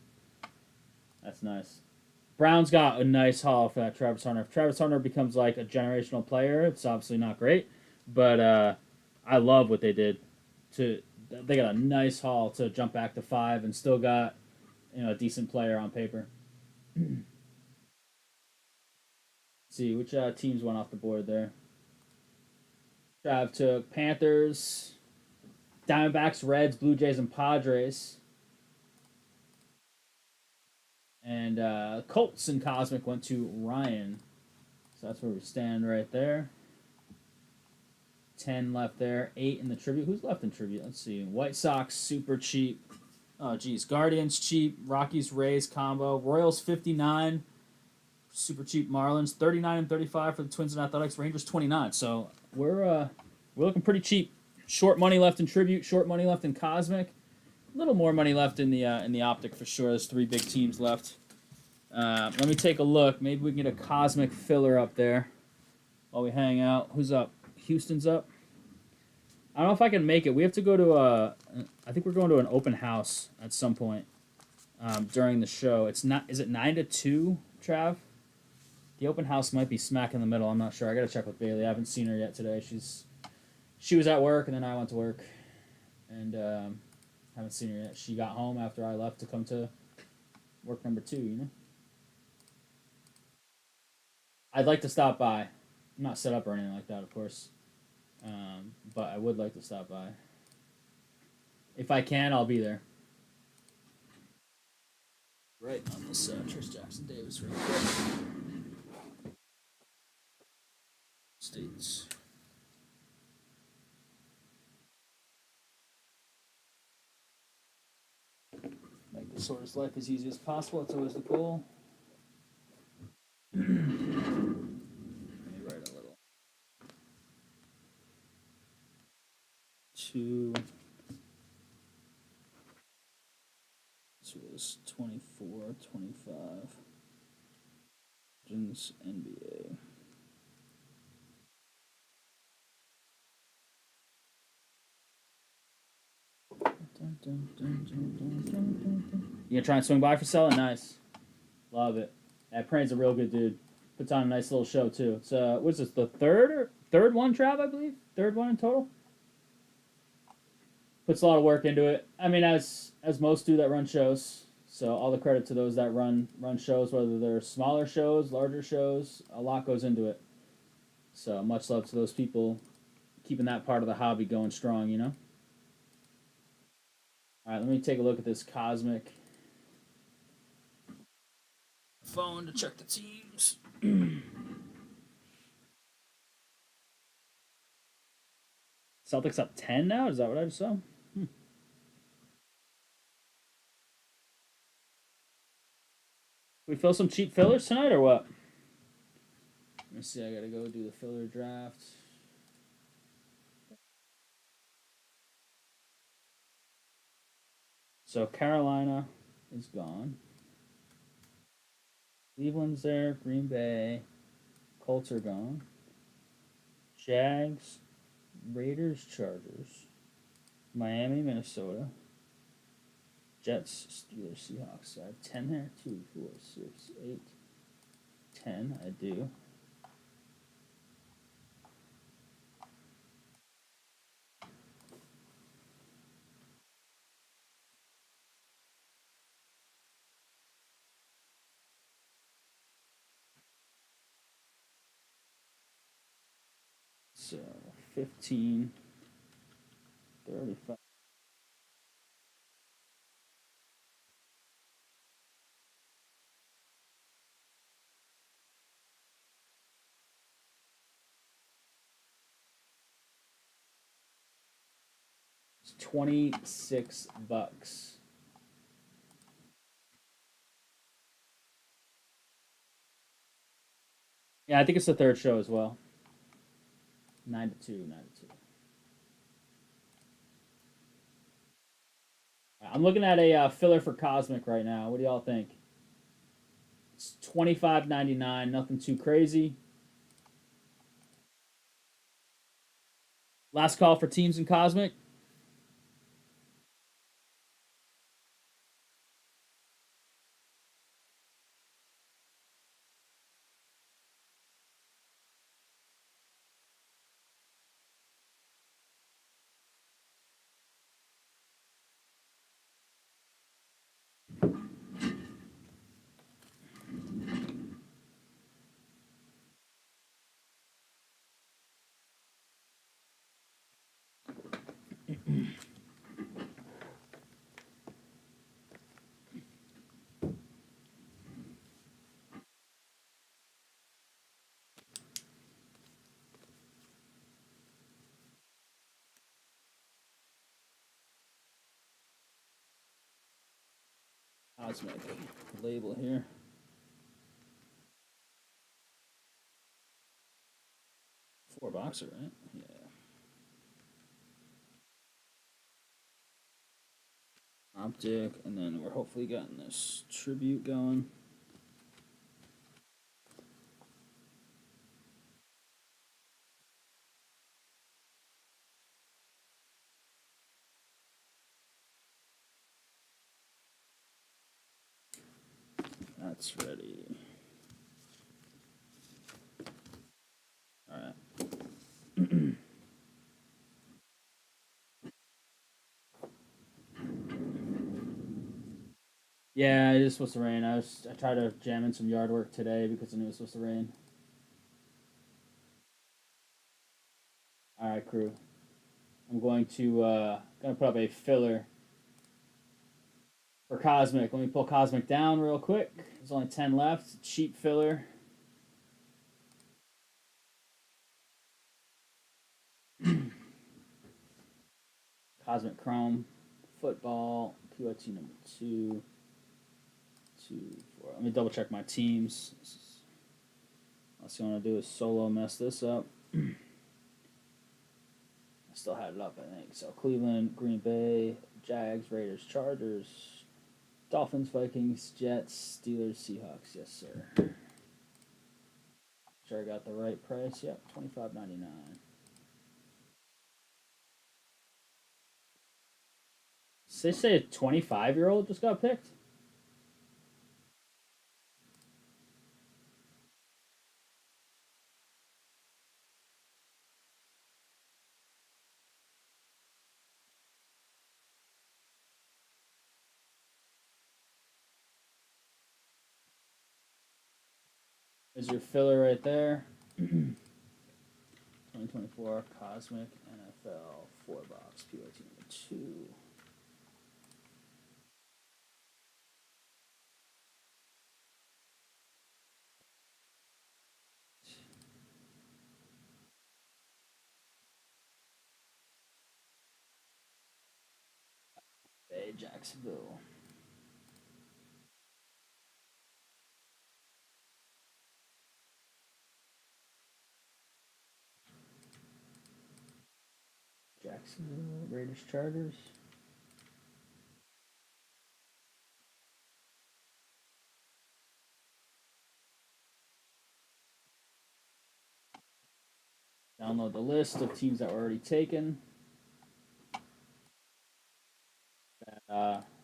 nice. Browns got a nice haul for that Travis Hunter. If Travis Hunter becomes like a generational player, it's obviously not great. But I love what they did. They got a nice haul to jump back to 5 and still got a decent player on paper. Let's see which teams went off the board there. Trav took Panthers, Diamondbacks, Reds, Blue Jays, and Padres. And Colts and Cosmic went to Ryan. So that's where we stand right there. 10 left there. 8 in the Tribute. Who's left in Tribute? Let's see. White Sox, super cheap. Oh, geez. Guardians, cheap. Rockies, Rays, combo. Royals, 59. Super cheap. Marlins, 39 and 35 for the Twins and Athletics. Rangers, 29. So we're looking pretty cheap. Short money left in Tribute. Short money left in Cosmic. A little more money left in the Optic for sure. There's 3 big teams left. Let me take a look. Maybe we can get a Cosmic filler up there while we hang out. Who's up? Houston's up. I don't know if I can make it. We have to go to I think we're going to an open house at some point during the show. It's not. Is it 9 to 2, Trav? The open house might be smack in the middle. I'm not sure. I gotta check with Bailey. I haven't seen her yet today. She was at work and then I went to work, and haven't seen her yet. She got home after I left to come to work number 2. I'd like to stop by. I'm not set up or anything like that, of course. But I would like to stop by. If I can, I'll be there. Right on this Tris Jackson Davis right there. States. Make the sorter's life as easy as possible. That's always the goal. Let me write a little. 2. This was 24, 25. Legends NBA. You gonna try and swing by for selling? Nice. Love it. That Prane's a real good dude. Puts on a nice little show too. It's what's this, the third one, Trav, I believe? Third one in total? Puts a lot of work into it. I mean, as most do that run shows. So all the credit to those that run shows, whether they're smaller shows, larger shows, a lot goes into it. So much love to those people keeping that part of the hobby going strong, All right, let me take a look at this Cosmic phone to check the teams. Celtics up 10 now? Is that what I just saw? We fill some cheap fillers tonight or what? Let me see. I gotta go do the filler draft. So Carolina is gone. Cleveland's there. Green Bay. Colts are gone. Jags. Raiders. Chargers. Miami. Minnesota. Jets. Steelers. Seahawks. I have 10 there. 2, 4, 6, 8, 10. I do. So 15, 35. It's $26. Yeah, I think it's the third show as well. 9 to 2, 9 to 2. I'm looking at a filler for Cosmic right now. What do y'all think? It's $25.99. Nothing too crazy. Last call for teams in Cosmic. Cosmic label here. Four boxer, right? Yeah. Optic, and then we're hopefully getting this tribute going. That's ready. All right. Yeah, it is supposed to rain. I tried to jam in some yard work today because I knew it was supposed to rain. All right, crew. I'm going to gonna put up a filler for Cosmic. Let me pull Cosmic down real quick. There's only 10 left. Cheap filler. Cosmic Chrome, football, PYT number 2, 2, 4. Let me double check my teams. Last thing I want to do is solo mess this up. I still had it up, I think. So Cleveland, Green Bay, Jags, Raiders, Chargers, Dolphins, Vikings, Jets, Steelers, Seahawks. Yes, sir. Sure, I got the right price. Yep, $25.99. So they say a 25-year-old just got picked. There's your filler right there. 2024 Cosmic NFL 4-box PYT number 2. Bay, Jacksonville. Jacksonville, Raiders, Chargers. Download the list of teams that were already taken.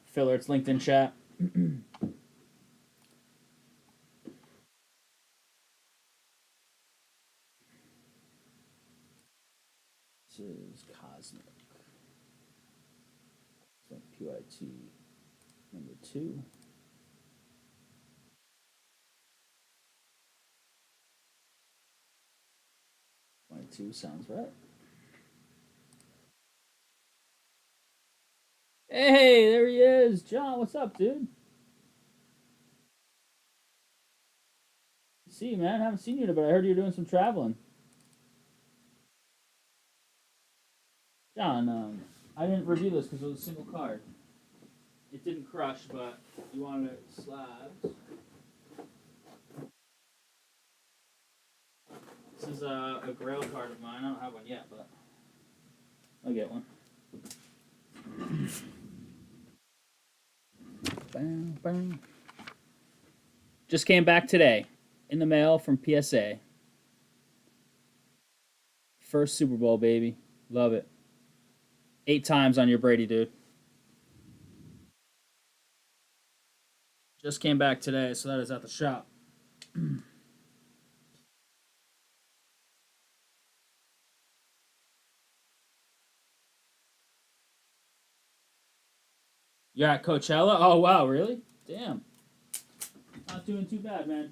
Filler, it's linked in chat. This is Cosmic. PYT number 2. 2 sounds right. Hey, there he is. John, what's up, dude? See you, man. Haven't seen you in a bit. I heard you were doing some traveling. John, I didn't review this because it was a single card. It didn't crush, but you wanted it slabs. This is a grail card of mine. I don't have one yet, but I'll get one. Bam, bam. Just came back today in the mail from PSA. First Super Bowl, baby. Love it. 8 times on your Brady, dude. Just came back today, so that is at the shop. You're at Coachella? Oh, wow, really? Damn. Not doing too bad, man.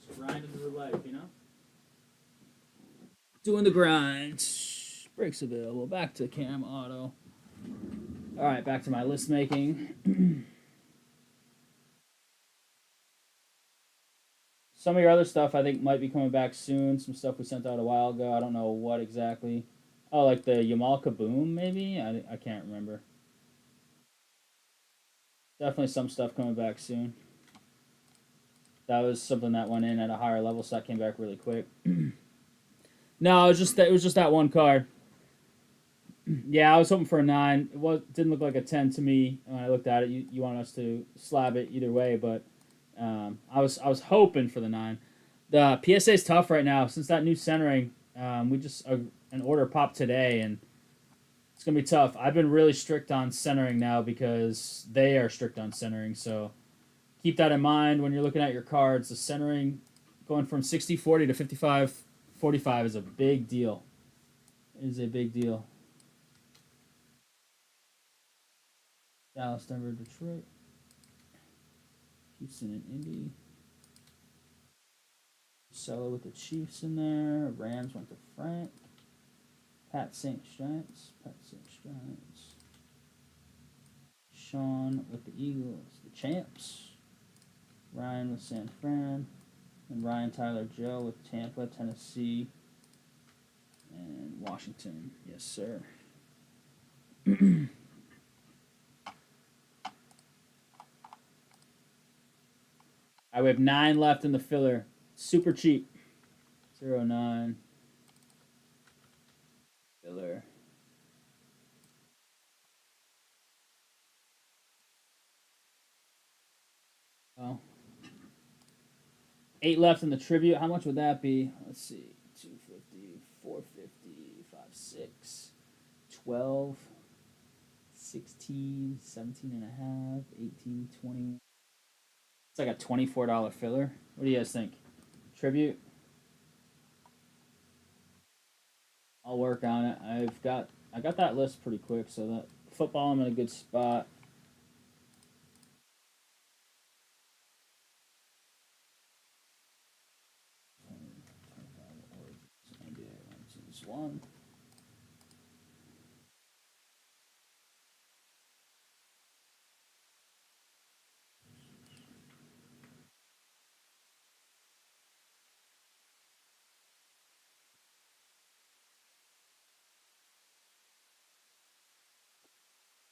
Just grinding through life, you know? Doing the grind. Brakes available. Back to Cam Auto. All right, back to my list making. Some of your other stuff I think might be coming back soon. Some stuff we sent out a while ago. I don't know what exactly. Oh, like the Yamal Kaboom, maybe? I can't remember. Definitely some stuff coming back soon. That was something that went in at a higher level, so that came back really quick. No, it was just that one card. Yeah, I was hoping for a 9. Didn't look like a 10 to me when I looked at it. You wanted us to slab it either way, but I was hoping for the 9. The PSA is tough right now since that new centering. We just an order popped today, and it's gonna be tough. I've been really strict on centering now because they are strict on centering. So keep that in mind when you're looking at your cards. The centering going from 60-40 to 55-45 is a big deal. It is a big deal. Dallas, Denver, Detroit, Houston, and Indy. Sella with the Chiefs in there. Rams went to Frank. Pat St. Giants. Sean with the Eagles. The Champs. Ryan with San Fran. And Ryan Tyler Joe with Tampa, Tennessee, and Washington. Yes, sir. We have 9 left in the filler. Super cheap. 09. Filler. Oh. 8 left in the tribute. How much would that be? Let's see. 250, 450, 5, 6, 12, 16, 17 and a half, 18, 20. It's like a $24 filler. What do you guys think? Tribute? I'll work on it. I got that list pretty quick, so that football I'm in a good spot. One.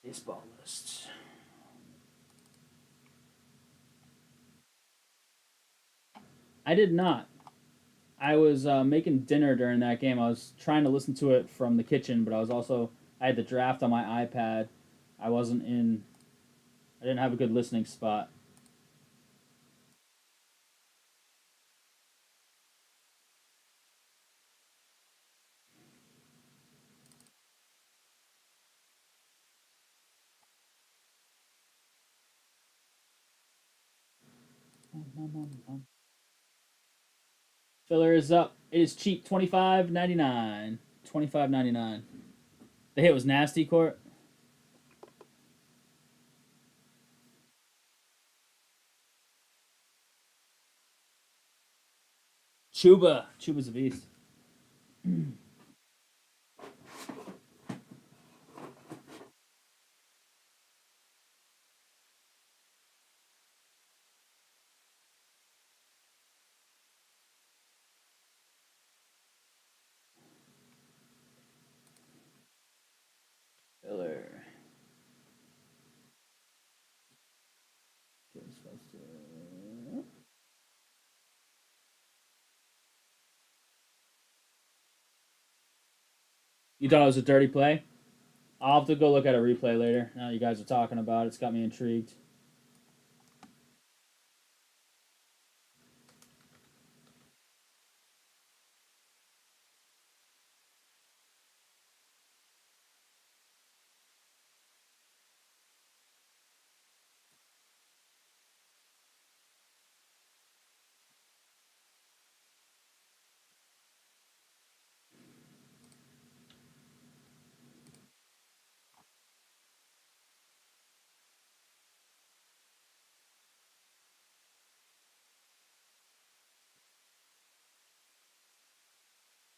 Baseball list. I did not. I was making dinner during that game. I was trying to listen to it from the kitchen, but I had the draft on my iPad. I wasn't in. I didn't have a good listening spot. Filler is up. It is cheap. $25.99. $25.99. The hit was nasty, Court. Chuba's a beast. Filler. You thought it was a dirty play? I'll have to go look at a replay later. Now you guys are talking about it. It's got me intrigued.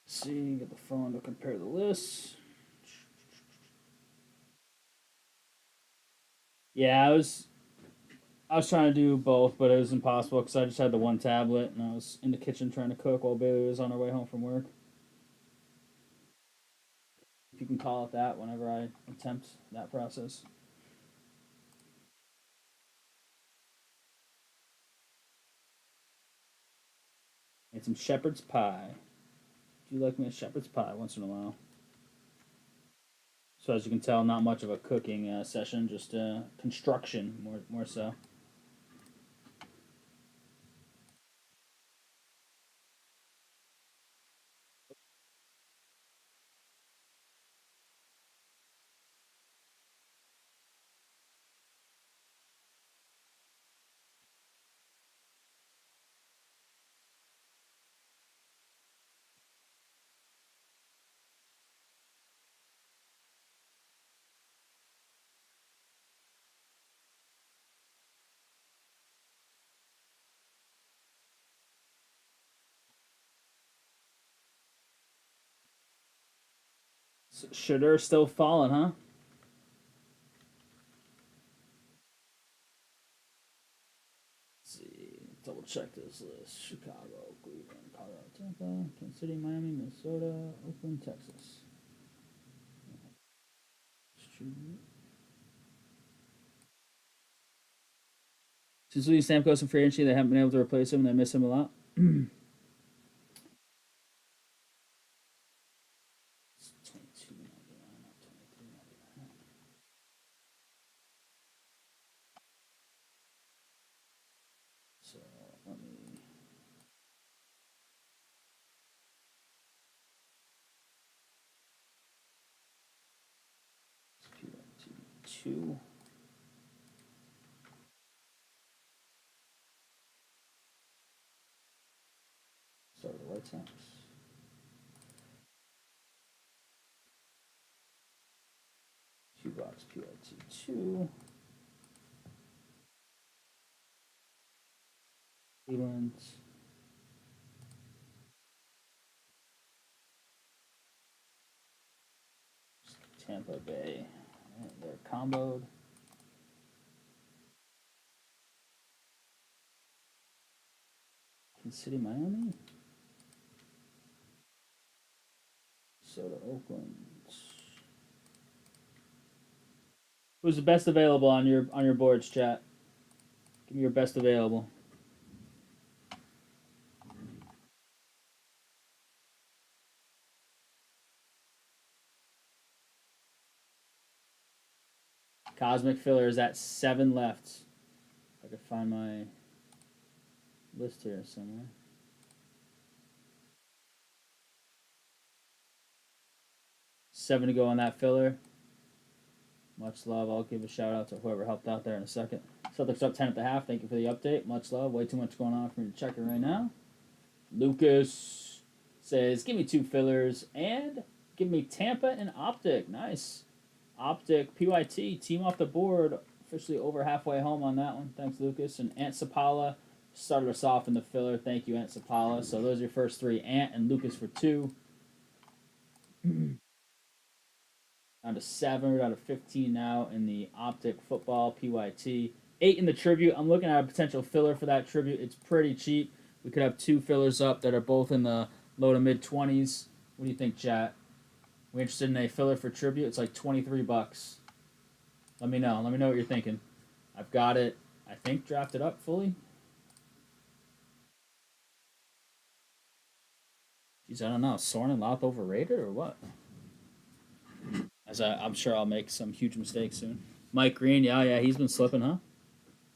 Let's see, get the phone to compare the lists. Yeah, I was trying to do both, but it was impossible because I just had the one tablet and I was in the kitchen trying to cook while Bailey was on her way home from work. If you can call it that, whenever I attempt that process. Made some shepherd's pie. Do you like me a shepherd's pie once in a while? So as you can tell, not much of a cooking session, just construction more so. Shooter still falling, huh? Let's see. Double check this list. Chicago, Cleveland, Colorado, Tampa, Kansas City, Miami, Minnesota, Oakland, Texas. Since Louis Stamkos and free agency, they haven't been able to replace him. They miss him a lot. 22.99, not 23.99. So let me. Two. Start with the White Sox. Box PIT2. Cleveland. Tampa Bay. And they're comboed. Kansas City, Miami. Minnesota, Oakland. Who's the best available on your boards, chat? Give me your best available. Cosmic Filler is at 7 left. If I could find my list here somewhere. 7 to go on that filler. Much love. I'll give a shout out to whoever helped out there in a second. Celtics up 10 at the half. Thank you for the update. Much love. Way too much going on for me to check it right now. Lucas says, give me 2 fillers and give me Tampa and Optic. Nice. Optic, PYT, team off the board. Officially over halfway home on that one. Thanks, Lucas. And Ant Sapala Started us off in the filler. Thank you, Ant Sapala. So those are your first three. Ant and Lucas for 2. Down to 7. We're down to 15 now in the Optic football PYT. 8 in the tribute. I'm looking at a potential filler for that tribute. It's pretty cheap. We could have 2 fillers up that are both in the low to mid 20s. What do you think, chat? We interested in a filler for tribute? It's like $23. Let me know. Let me know what you're thinking. I've got it, I think, drafted up fully. Jeez, I don't know. Soren and Loth overrated or what? I'm sure I'll make some huge mistakes soon. Mike Green, yeah, he's been slipping, huh?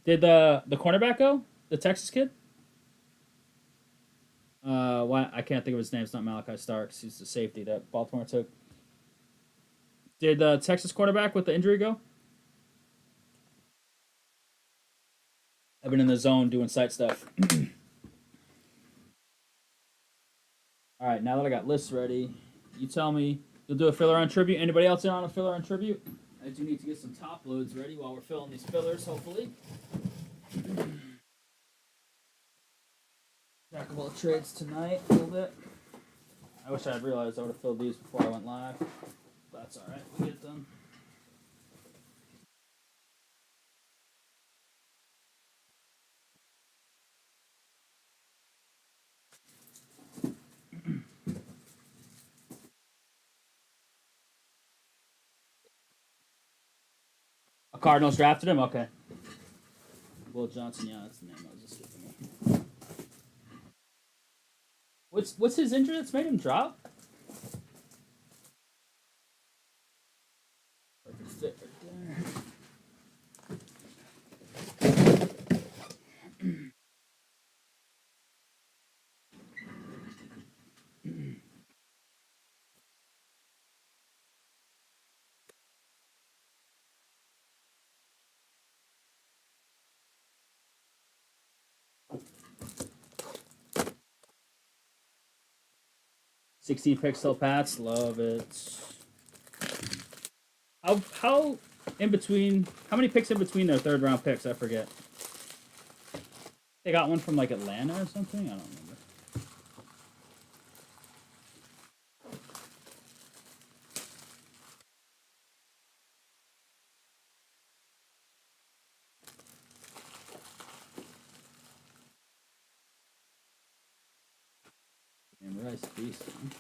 Did the cornerback go? The Texas kid? Why I can't think of his name. It's not Malachi Starks. He's the safety that Baltimore took. Did the Texas quarterback with the injury go? I've been in the zone doing site stuff. All right, now that I got lists ready, you tell me you'll do a filler on tribute. Anybody else in on a filler on tribute? I do need to get some top loads ready while we're filling these fillers, hopefully. Talk about trades tonight a little bit. I wish I had realized I would have filled these before I went live. That's alright, we'll get it done. Cardinals drafted him? Okay. Will Johnson, yeah, that's the name I was just looking at. What's his injury that's made him drop? Perfect fit right there. 16 pixel Pats, love it. How in between? How many picks in between their third round picks? I forget. They got one from like Atlanta or something. I don't remember. Damn, Rice beast. Man.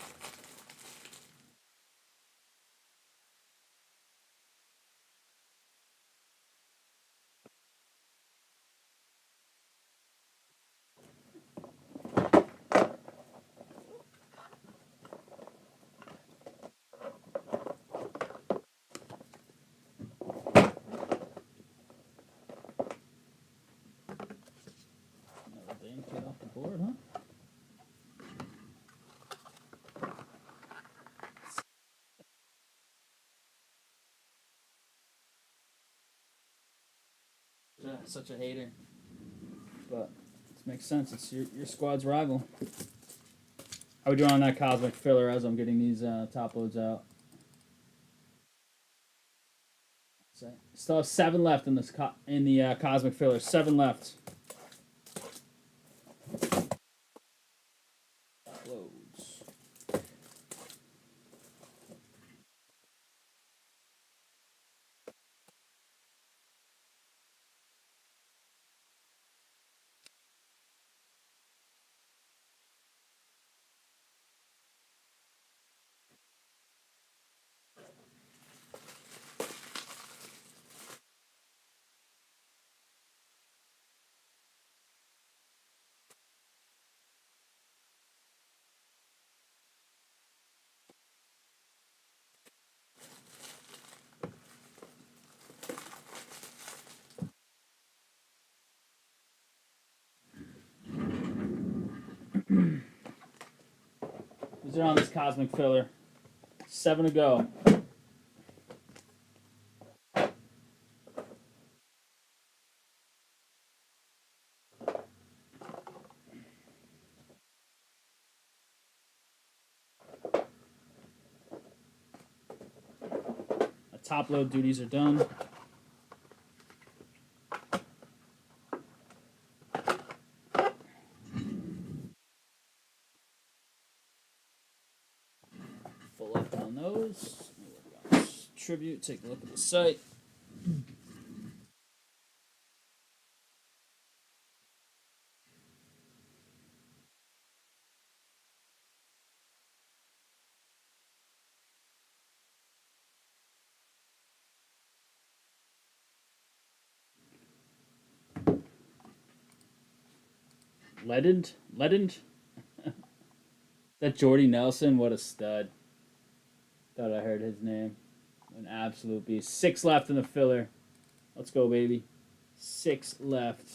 Another damn kid off the board, huh? Such a hater. But it makes sense. It's your squad's rival. How we doing on that cosmic filler as I'm getting these top loads out? Still have 7 left in this in the cosmic filler. 7 left. Top loads. Who's on this cosmic filler? 7 to go. The top load duties are done. full left on those. Let me work on this tribute. Take a look at the site. Leaded. That Jordy Nelson, what a stud. Thought I heard his name. An absolute beast. 6 left in the filler. Let's go, baby. 6 left.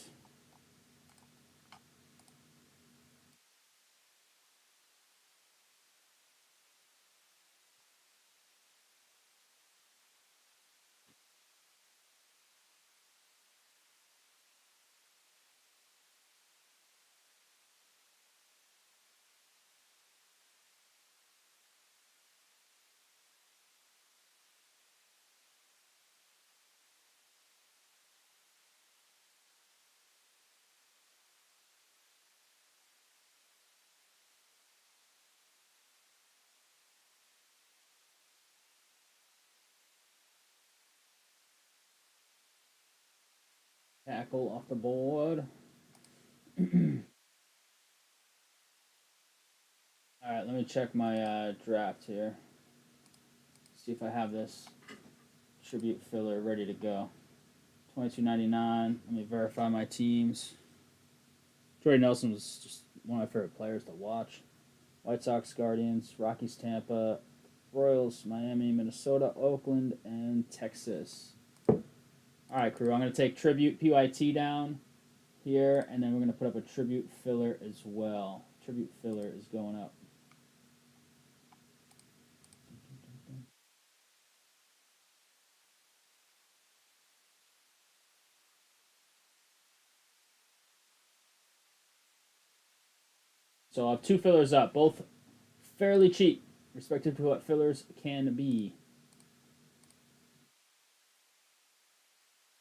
Tackle off the board. All right, let me check my draft here. See if I have this tribute filler ready to go. $22.99. Let me verify my teams. Jordy Nelson was just one of my favorite players to watch. White Sox, Guardians, Rockies, Tampa, Royals, Miami, Minnesota, Oakland, and Texas. All right, crew. I'm going to take tribute PYT down here, and then we're going to put up a tribute filler as well. Tribute filler is going up. So I'll have 2 fillers up, both fairly cheap, respective to what fillers can be.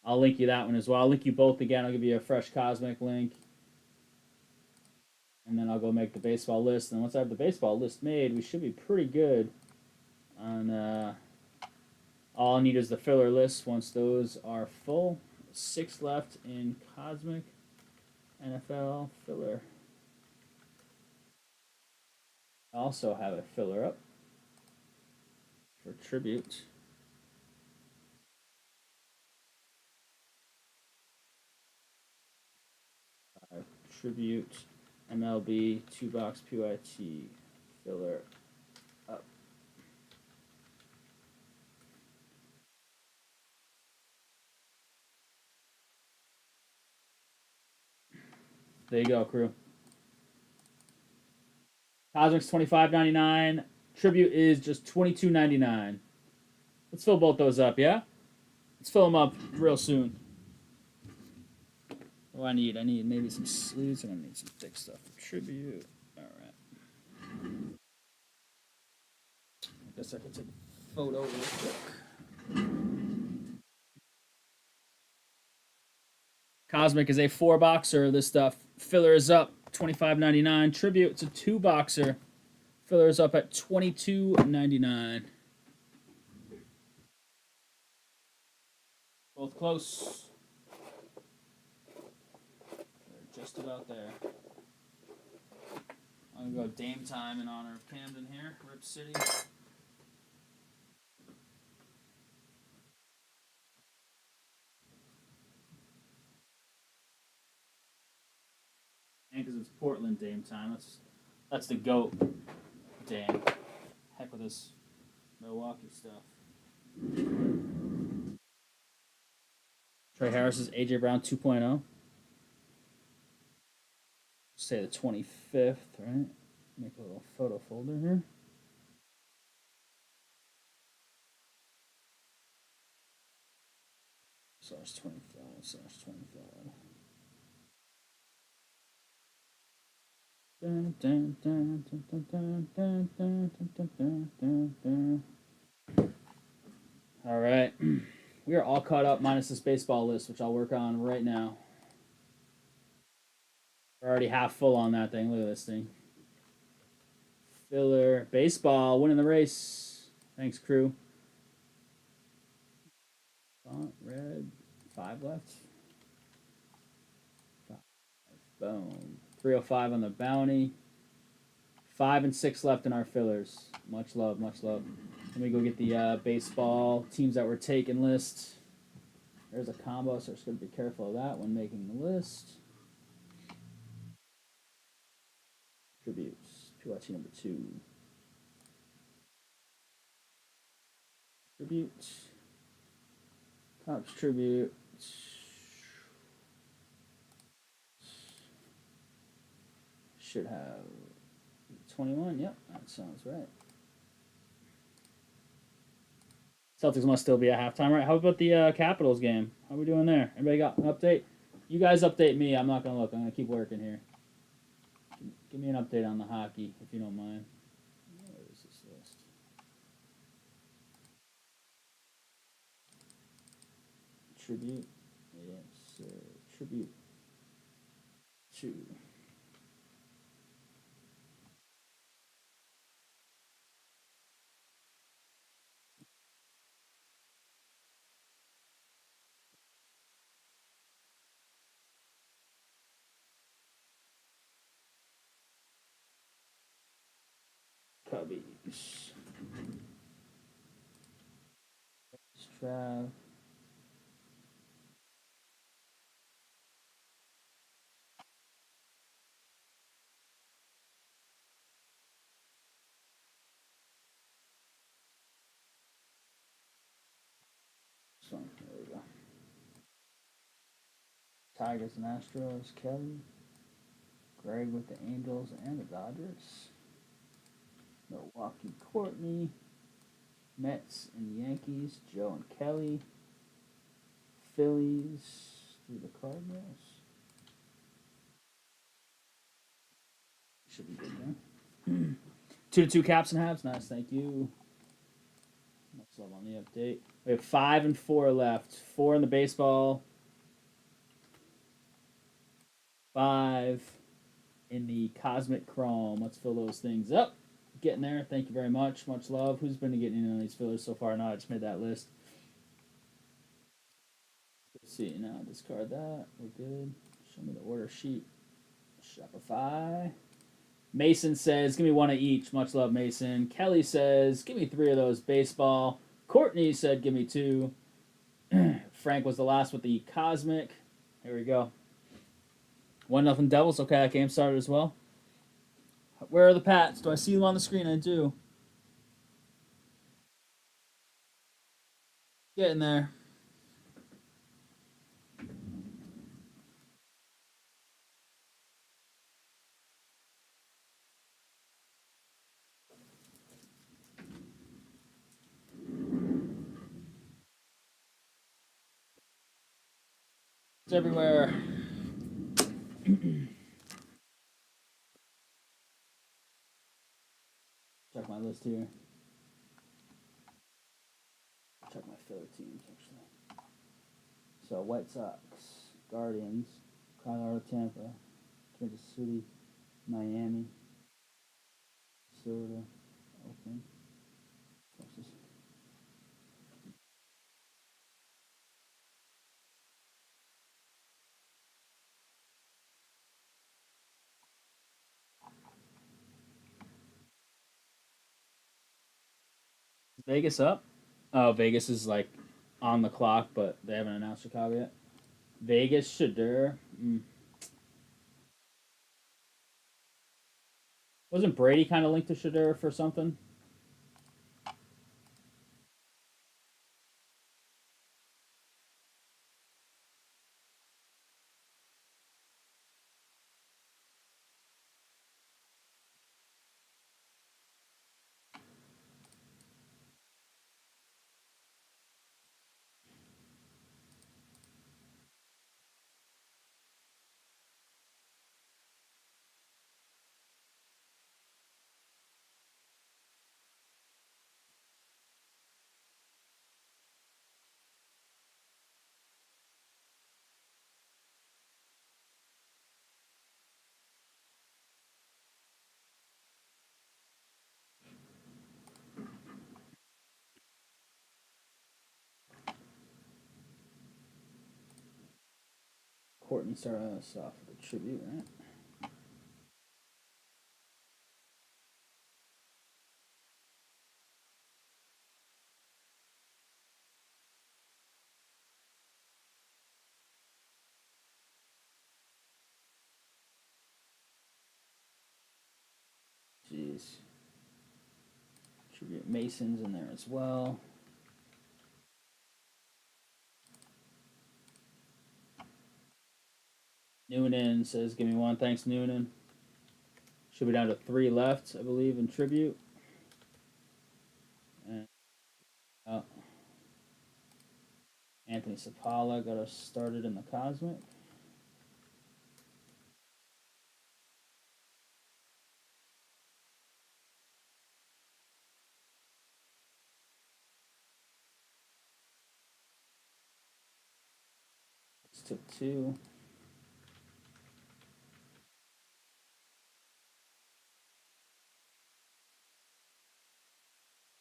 I'll link you that one as well. I'll link you both again. I'll give you a fresh Cosmic link. And then I'll go make the baseball list. And once I have the baseball list made, we should be pretty good on all I need is the filler list once those are full. 6 left in Cosmic NFL filler. I also have a filler up for tribute. Tribute MLB 2-box PYT filler up. There you go, crew. Cosmic's $25.99. Tribute is just $22.99. Let's fill both those up, yeah? Let's fill them up real soon. What do I need? I need maybe some sleeves. I'm going to need some thick stuff for tribute. All right. I guess I could take a photo real quick. Cosmic is a 4-boxer. This stuff filler is up $25.99. Tribute, it's a 2-boxer. Filler is up at $22.99. Both close. They're just about there. I'm going to go Dame time in honor of Camden here. Rip City. And because it's Portland Dame time. That's the GOAT Dame. Heck with this Milwaukee stuff. Trey Harris is AJ Brown 2.0. Say the 25th, right? Make a little photo folder here. /25/25. Dun, dun, dun, dun, dun, dun, dun, dun, dun, dun, dun, dun. All right. We are all caught up minus this baseball list, which I'll work on right now. We're already half full on that thing. Look at this thing. Filler. Baseball. Winning the race. Thanks, crew. Font. Red. 5 left. 5. Boom. 305 on the bounty. 5 and 6 left in our fillers. Much love, much love. Let me go get the baseball teams that were taken list. There's a combo, so just going to be careful of that when making the list. Tributes. PYT number 2. Tribute. Topps tribute. Should have 21. Yep, that sounds right. Celtics must still be at halftime, right? How about the Capitals game? How are we doing there? Anybody got an update? You guys update me. I'm not going to look. I'm going to keep working here. Give me an update on the hockey, if you don't mind. Where is this list? Tribute. Yes, sir. Tribute 2. Cubbies. Trav. So, there we go. Tigers and Astros. Kelly. Greg with the Angels and the Dodgers. Milwaukee, Courtney. Mets and Yankees. Joe and Kelly. Phillies through the Cardinals. Should be good there. 2-2 caps and halves. Nice, thank you. Much love on the update. We have 5 and 4 left. 4 in the baseball. 5 in the Cosmic Chrome. Let's fill those things up. Getting there. Thank you very much. Much love. Who's been getting in on these fillers so far? No, I just made that list. Let's see. Now discard that. We're good. Show me the order sheet. Shopify. Mason says, give me 1 of each. Much love, Mason. Kelly says, give me 3 of those baseball. Courtney said, give me 2. Frank was the last with the Cosmic. Here we go. 1-0 Devils. Okay, that game started as well. Where are the Pats? Do I see them on the screen? I do. Getting there. It's everywhere. Check my list here. Check my filler teams, actually. So, White Sox, Guardians, Colorado, Tampa, Kansas City, Miami, Minnesota, Oakland, Texas. Is Vegas up? Oh, Vegas is like on the clock, but they haven't announced Chicago yet. Vegas, Shadur. Wasn't Brady kind of linked to Shadur for something? Courtney start us off with a tribute, right? Jeez. Tribute Mason's in there as well. Noonan says, give me one. Thanks, Noonan. Should be down to 3 left, I believe, in tribute. And Anthony Sapala got us started in the Cosmic. This took 2.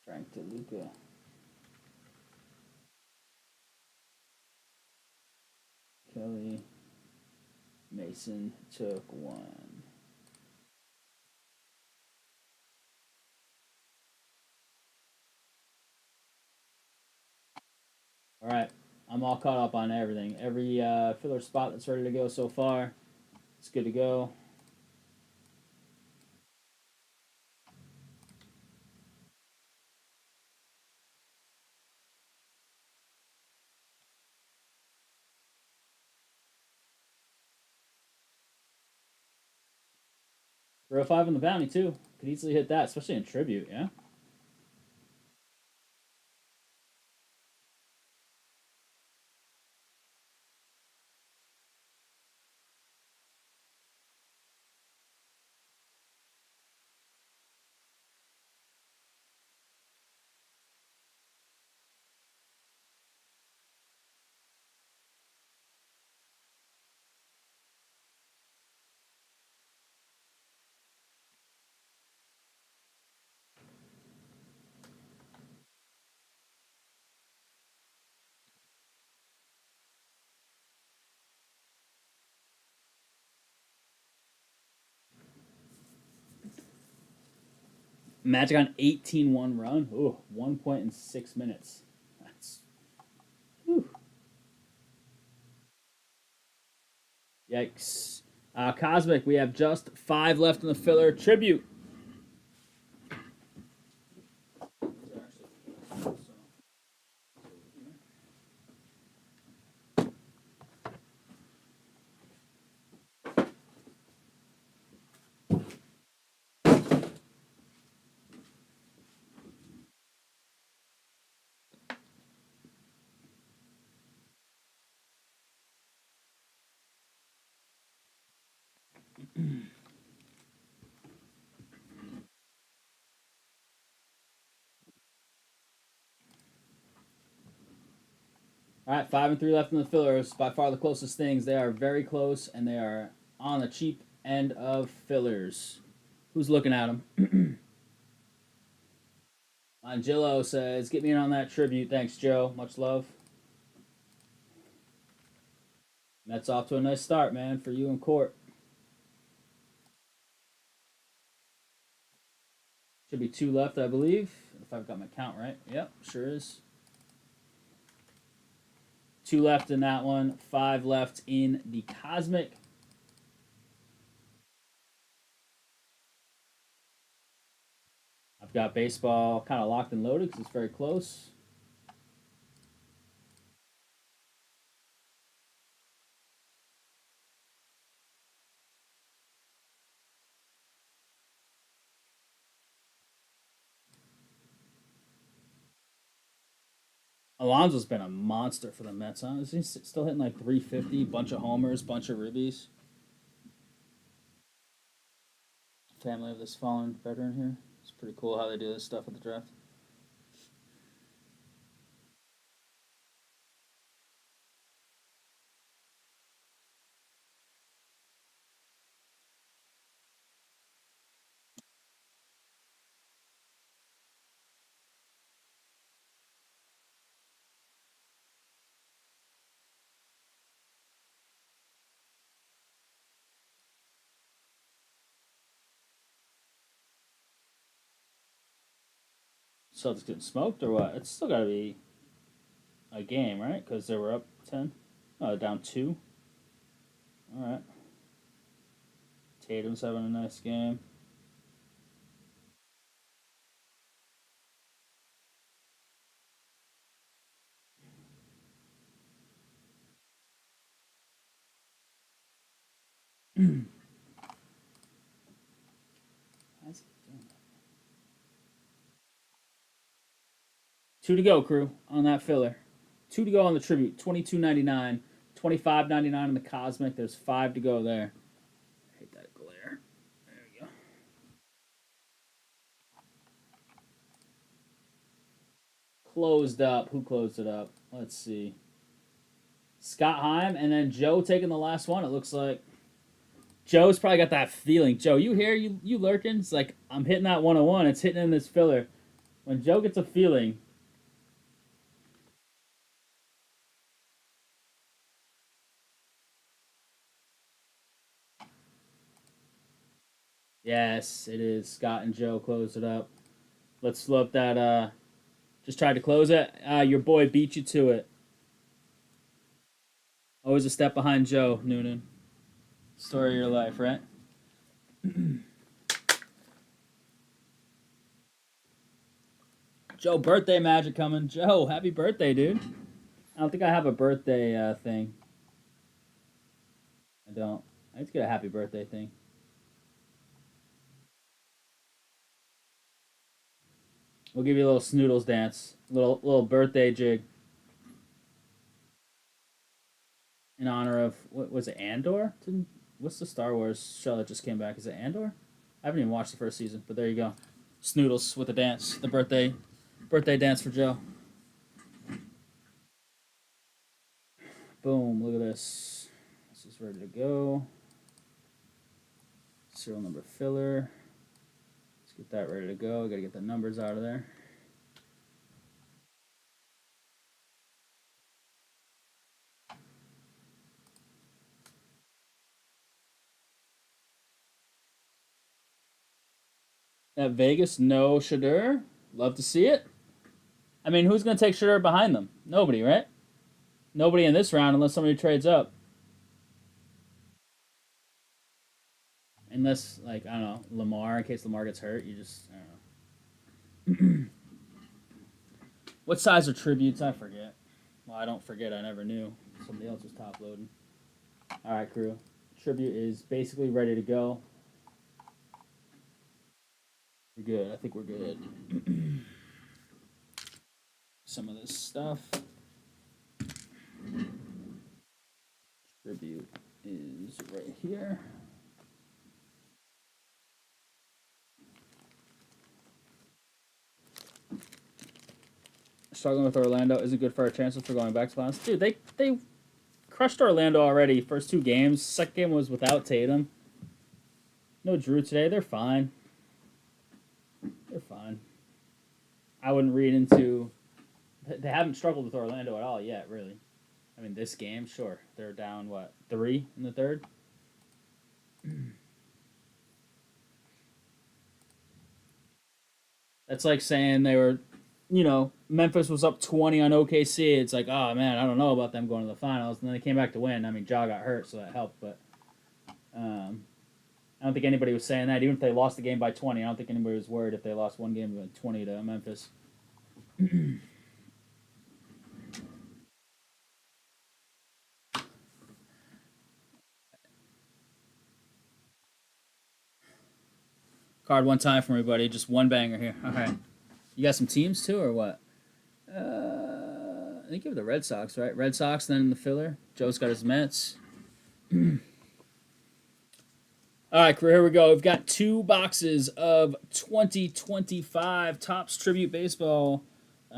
Frank DeLuca. Kelly. Mason took 1. All right. I'm all caught up on everything. Every filler spot that's ready to go so far. It's good to go. Row 5 on the bounty, too. Could easily hit that, especially in tribute, yeah? Magic on 18-1 run. Ooh, 1 point in 6 minutes. That's. Whew. Yikes. Cosmic, we have just 5 left in the filler. Tribute. All right, 5 and 3 left in the fillers. By far the closest things. They are very close, and they are on the cheap end of fillers. Who's looking at them? Angelo says, get me in on that tribute. Thanks, Joe. Much love. And that's off to a nice start, man, for you and Court. Should be 2 left, I believe, if I've got my count right. Yep, sure is. 2 left in that one. 5 left in the Cosmic. I've got baseball kind of locked and loaded because it's very close. Alonso's been a monster for the Mets, huh? Is he still hitting like 350? Bunch of homers, bunch of ribbies. Family of this fallen veteran here. It's pretty cool how they do this stuff at the draft. Celtics getting smoked or what? It's still got to be a game, right? Because they were up 10. Oh, down 2. All right. Tatum's having a nice game. How's he doing that? 2 to go, crew, on that filler. 2 to go on the tribute. 22.99, 25.99 on the Cosmic. There's 5 to go there. I hate that glare. There we go. Closed up. Who closed it up? Let's see. Scott Heim and then Joe taking the last one. It looks like Joe's probably got that feeling. Joe, you here? You lurking? It's like I'm hitting that 101. It's hitting in this filler. When Joe gets a feeling. Yes, it is. Scott and Joe closed it up. Let's flip that. Just tried to close it. Your boy beat you to it. Always a step behind Joe, Noonan. Story of your life, right? Joe, birthday magic coming. Joe, happy birthday, dude. I don't think I have a birthday thing. I don't. I need to get a happy birthday thing. We'll give you a little snoodles dance. Little birthday jig. In honor of, what was it, Andor? What's the Star Wars show that just came back? Is it Andor? I haven't even watched the first season, but there you go. Snoodles with the dance. The birthday dance for Joe. Boom, look at this. This is ready to go. Serial number filler. Let's get that ready to go. Gotta get the numbers out of there. At Vegas, no Shadur. Love to see it. I mean, who's going to take Shadur behind them? Nobody, right? Nobody in this round unless somebody trades up. Unless, like, I don't know, Lamar, in case Lamar gets hurt. You just, I don't know. What size are tributes? I forget. Well, I don't forget. I never knew. Somebody else was top loading. All right, crew. Tribute is basically ready to go. We're good. I think we're good. Some of this stuff. Tribute is right here. Struggling with Orlando isn't good for our chances for going back to finals. Dude, they crushed Orlando already. First 2 games. Second game was without Tatum. No Drew today. They're fine. They're fine. I wouldn't read into. They haven't struggled with Orlando at all yet, really. I mean, this game, sure. They're down, what, 3 in the third? That's like saying they were, Memphis was up 20 on OKC. It's like, oh, man, I don't know about them going to the finals. And then they came back to win. I mean, Ja got hurt, so that helped. But I don't think anybody was saying that. Even if they lost the game by 20, I don't think anybody was worried if they lost one game by 20 to Memphis. Card one time for me, buddy. Just one banger here. All right. You got some teams, too, or what? I think you have the Red Sox, right? Red Sox, then in the filler. Joe's got his Mets. All right, crew, here we go. We've got 2 boxes of 2025 Topps Tribute Baseball.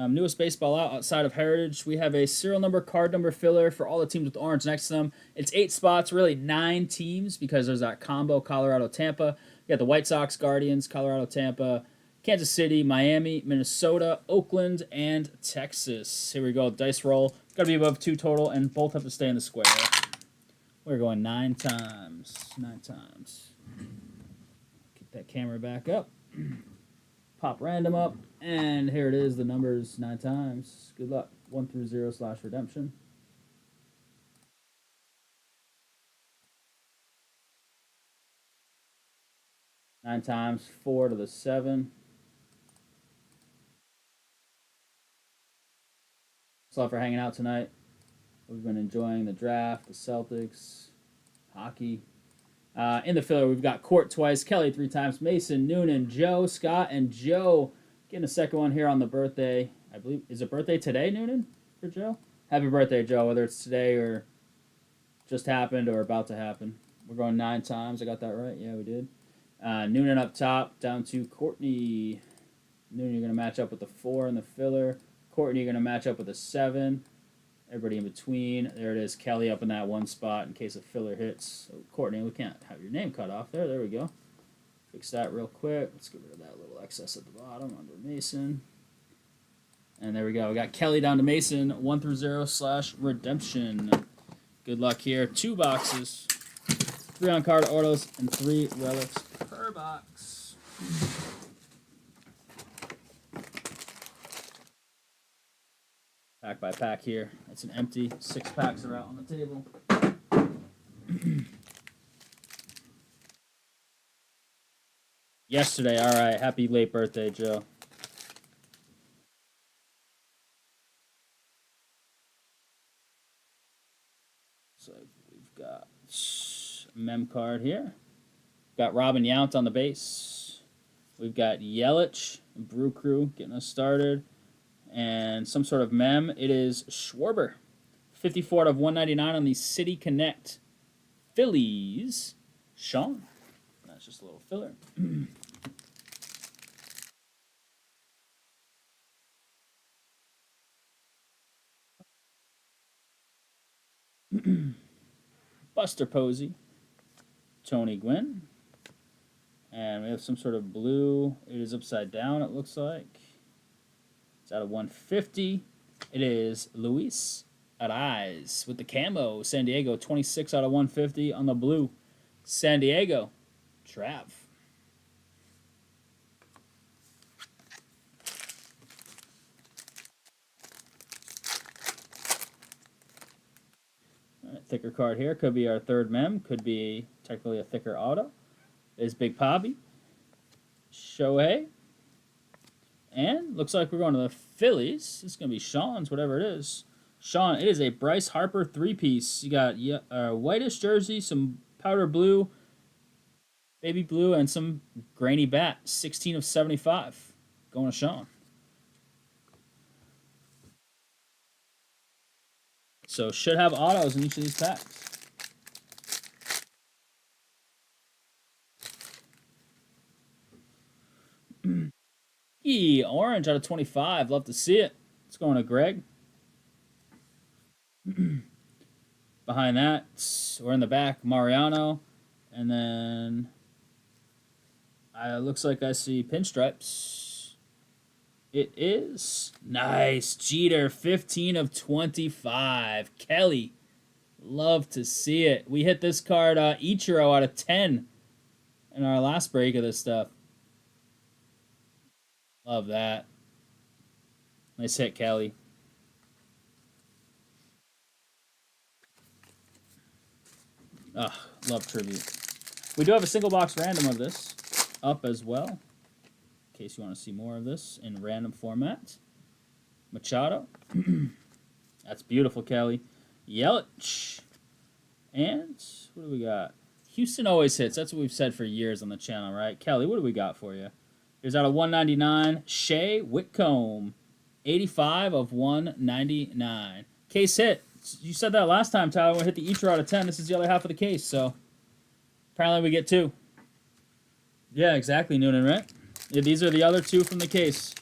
Newest baseball outside of Heritage. We have a serial number, card number filler for all the teams with orange next to them. It's 8 spots, really 9 teams because there's that combo Colorado, Tampa. You got the White Sox, Guardians, Colorado, Tampa, Kansas City, Miami, Minnesota, Oakland, and Texas. Here we go. Dice roll. Got to be above 2 total, and both have to stay in the square. We're going 9 times. 9 times. Get that camera back up. pop random up. And here it is, the numbers 9 times. Good luck. 1 through 0/redemption. 9 times, 4 to the 7. Thanks a lot for hanging out tonight. We've been enjoying the draft, the Celtics, hockey. In the filler, we've got Court twice, Kelly 3 times, Mason, Noonan, Joe, Scott, and Joe. Getting a second one here on the birthday. I believe, is it birthday today, Noonan, for Joe? Happy birthday, Joe, whether it's today or just happened or about to happen. We're going 9 times. I got that right? Yeah, we did. Noonan up top, down to Courtney. Noonan, you're going to match up with the 4 in the filler. Courtney, you're going to match up with a 7. Everybody in between. There it is, Kelly up in that one spot in case a filler hits. So, Courtney, we can't have your name cut off there. There we go. Fix that real quick. Let's get rid of that little excess at the bottom under Mason. And there we go. We got Kelly down to Mason, 1 through 0/redemption. Good luck here. 2 boxes. 3 on card autos and 3 relics per box. Pack by pack here. It's an empty. 6 packs are out on the table. Yesterday, all right. Happy late birthday, Joe. So we've got a mem card here. We've got Robin Yount on the base. We've got Yelich, Brew Crew getting us started. And some sort of mem. It is Schwarber. 54 out of 199 on the City Connect Phillies. Sean. That's just a little filler. Buster Posey. Tony Gwynn. And we have some sort of blue. It is upside down, it looks like. It's out of 150. It is Luis Ariz with the camo. San Diego, 26 out of 150 on the blue. San Diego. Trav. All right, thicker card here. Could be our third mem. Could be technically a thicker auto. Is Big Poppy. Shohei. And looks like we're going to the Phillies. This is going to be Sean's, whatever it is. Sean, it is a Bryce Harper 3-piece. You got a whitish jersey, some powder blue, baby blue, and some grainy bat. 16 of 75. Going to Sean. So should have autos in each of these packs. Orange out of 25. Love to see it. It's going to Greg. Behind that, we're in the back, Mariano. And then looks like I see pinstripes. It is nice. Jeter, 15 of 25. Kelly, love to see it. We hit this card Ichiro out of 10 in our last break of this stuff. Love that. Nice hit, Kelly. Ugh, love tribute. We do have a single box random of this up as well, in case you want to see more of this in random format. Machado. That's beautiful, Kelly. Yelich. And what do we got? Houston always hits. That's what we've said for years on the channel, right? Kelly, what do we got for you? Here's out of 199, Shea Whitcomb. 85 of 199. Case hit. You said that last time, Tyler. We hit the Ichiro out of 10. This is the other half of the case, so apparently we get 2. Yeah, exactly, Noonan, right? Yeah, these are the other 2 from the case.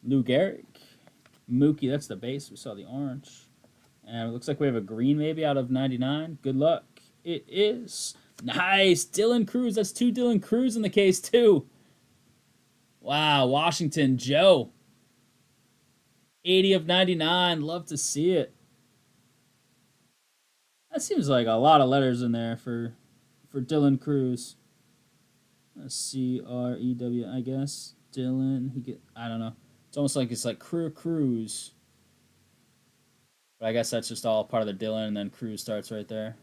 Lou Gehrig. Mookie, that's the base. We saw the orange. And it looks like we have a green maybe out of 99. Good luck. It is nice. Dylan Cruz. That's 2 Dylan Cruz in the case, too. Wow. Washington Joe. 80 of 99. Love to see it. That seems like a lot of letters in there for for Dylan Cruz. Crew, I guess. Dylan. I don't know. It's almost like it's like Cruz. But I guess that's just all part of the Dylan, and then Cruz starts right there.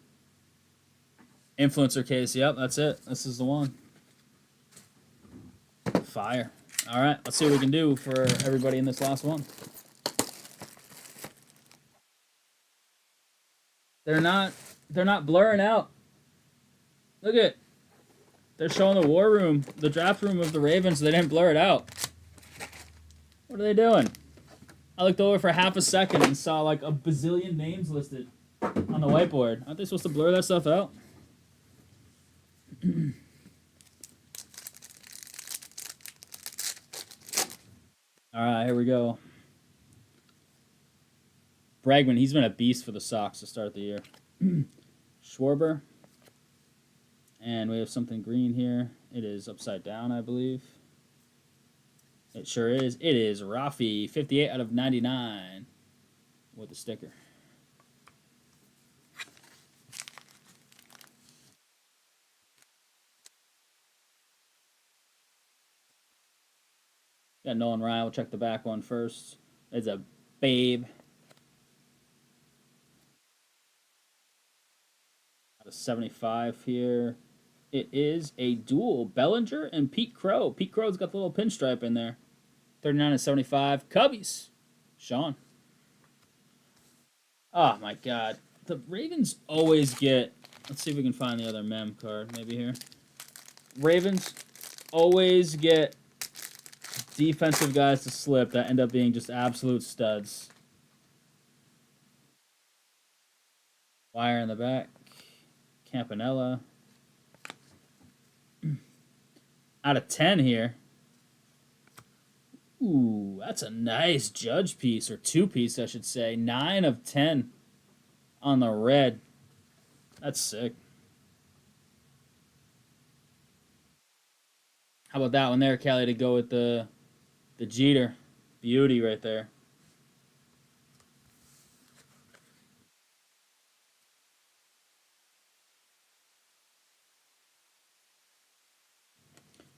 Influencer case. Yep, that's it. This is the one. Fire. All right, let's see what we can do for everybody in this last one. They're not blurring out. Look at, they're showing the war room, the draft room of the Ravens. They didn't blur it out. What are they doing? I looked over for half a second and saw like a bazillion names listed on the whiteboard. Aren't they supposed to blur that stuff out? All right, here we go. Bregman, he's been a beast for the Sox to start the year. Schwarber. And we have something green here. It is upside down, I believe. It sure is. It is Rafi, 58 out of 99 with a sticker. Got Nolan Ryan. We'll check the back one first. It's a babe. Out of 75 here. It is a dual. Bellinger and Pete Crow. Pete Crow's got the little pinstripe in there. 39 and 75. Cubbies. Sean. Oh, my God. The Ravens always get... Let's see if we can find the other mem card maybe here. Ravens always get defensive guys to slip that end up being just absolute studs. Wire in the back. Campanella. Out of 10 here. Ooh, that's a nice Judge piece, or two-piece, I should say. 9 of 10 on the red. That's sick. How about that one there, Callie, to go with the Jeter. Beauty right there.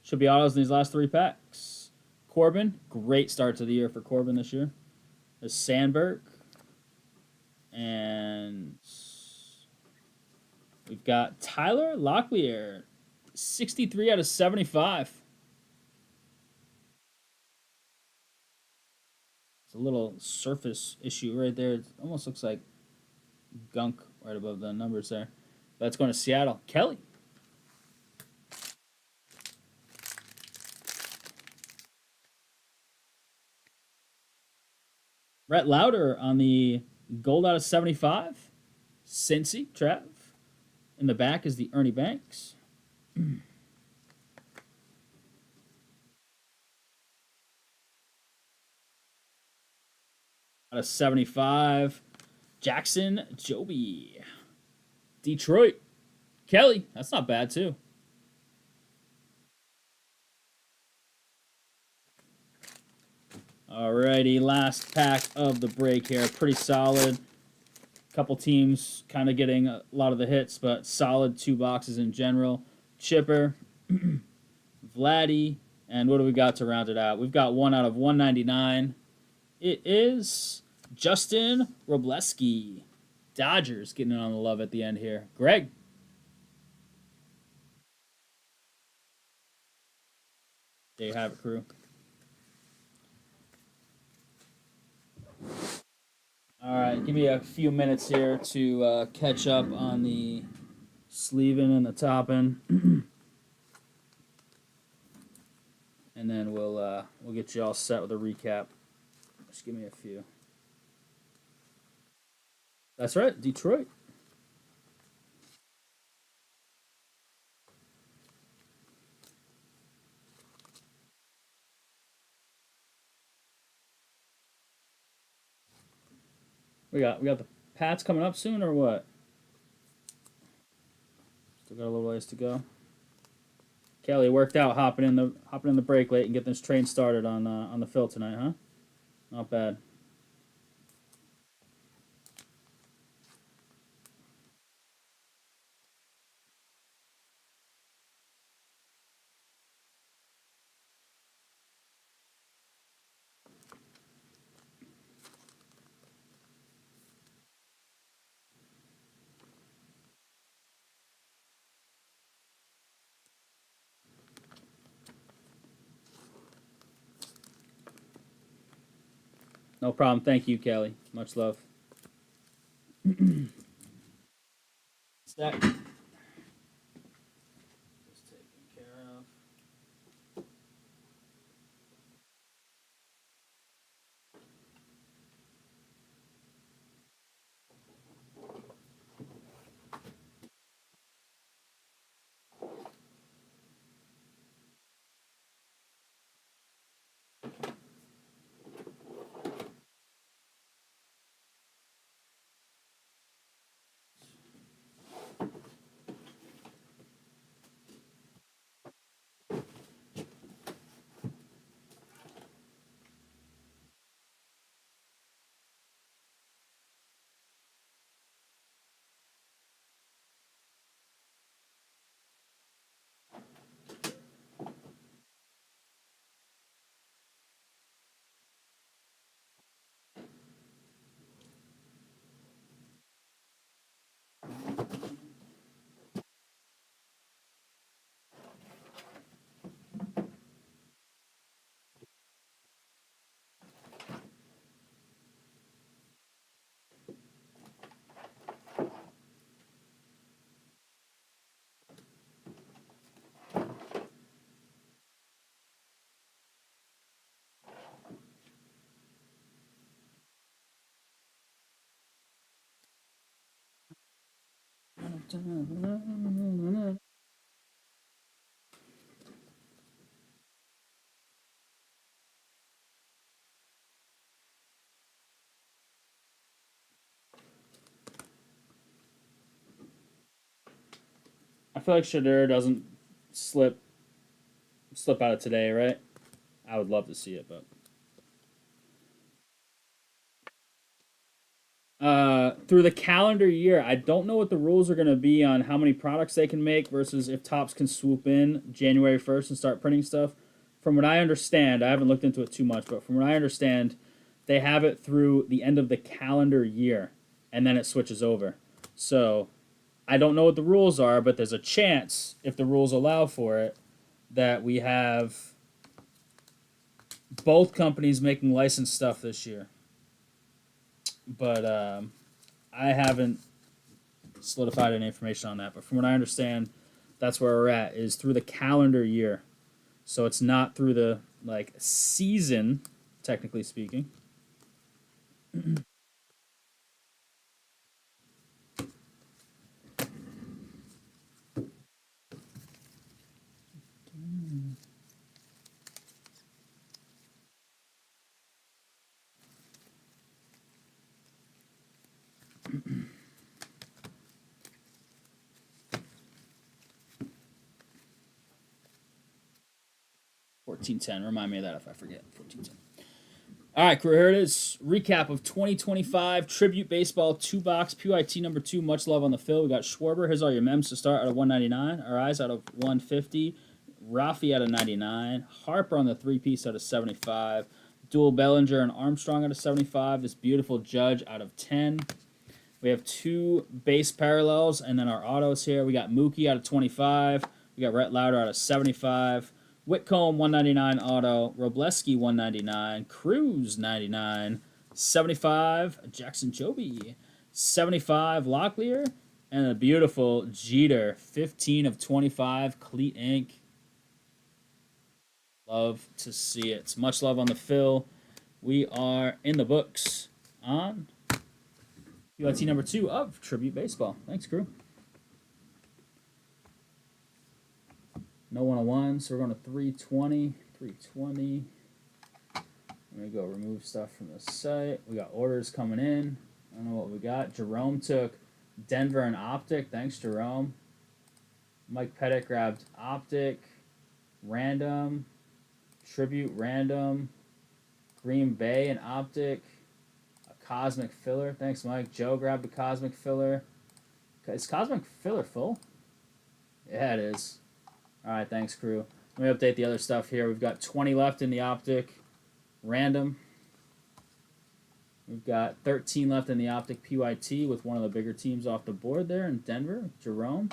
Should be autos in these last 3 packs. Corbin, great start to the year for Corbin this year. There's Sandberg. And we've got Tyler Locklear, 63 out of 75. It's a little surface issue right there. It almost looks like gunk right above the numbers there. But it's going to Seattle. Kelly. Brett Lauder on the gold out of 75. Cincy, Trav. In the back is the Ernie Banks. Out of 75. Jackson Joby. Detroit. Kelly. That's not bad, too. Alrighty, last pack of the break here. Pretty solid. Couple teams kind of getting a lot of the hits, but solid 2 boxes in general. Chipper, Vladdy, and what do we got to round it out? We've got 1 out of 199. It is Justin Robleski. Dodgers getting on the love at the end here. Greg. There you have it, crew. All right, give me a few minutes here to catch up on the sleeving and the topping, and then we'll get you all set with a recap. Just give me a few. That's right, Detroit. We got the Pats coming up soon, or what? Still got a little ways to go. Kelly worked out hopping in the break late and getting this train started on the fill tonight, huh? Not bad. No problem. Thank you, Kelly. Much love. Stack. Just taken care of. I feel like Shadur doesn't slip out of today, right? I would love to see it, but through the calendar year, I don't know what the rules are going to be on how many products they can make versus if Topps can swoop in January 1st and start printing stuff. From what I understand, I haven't looked into it too much, but from what I understand, they have it through the end of the calendar year and then it switches over. So I don't know what the rules are, but there's a chance, if the rules allow for it, that we have both companies making licensed stuff this year. But I haven't solidified any information on that. But from what I understand, that's where we're at, is through the calendar year. So it's not through the like season, technically speaking. 1410. Remind me of that if I forget. 1410. All right, crew, here it is. Recap of 2025 Tribute Baseball 2-box PYT number 2. Much love on the fill. We got Schwarber. Here's all your mems to start out of 199. Our eyes out of 150. Rafi out of 99. Harper on the 3-piece out of 75. Dual Bellinger and Armstrong out of 75. This beautiful Judge out of 10. We have 2 base parallels, and then our autos here. We got Mookie out of 25. We got Rhett Lauder out of 75. Whitcomb 199 auto. Robleski 199. Cruz 99. 75. Jackson Joby. 75. Locklear. And a beautiful Jeter 15 of 25. Cleat ink. Love to see it. Much love on the fill. We are in the books on UIT number 2 of Tribute Baseball. Thanks, crew. No 101, so we're going to 320. 320. Let me go remove stuff from the site. We got orders coming in. I don't know what we got. Jerome took Denver and Optic. Thanks, Jerome. Mike Pettit grabbed Optic. Random. Tribute random. Green Bay and Optic. A Cosmic Filler. Thanks, Mike. Joe grabbed the Cosmic Filler. Is Cosmic Filler full? Yeah, it is. All right, thanks, crew. Let me update the other stuff here. We've got 20 left in the Optic random. We've got 13 left in the Optic PYT with one of the bigger teams off the board there in Denver, Jerome.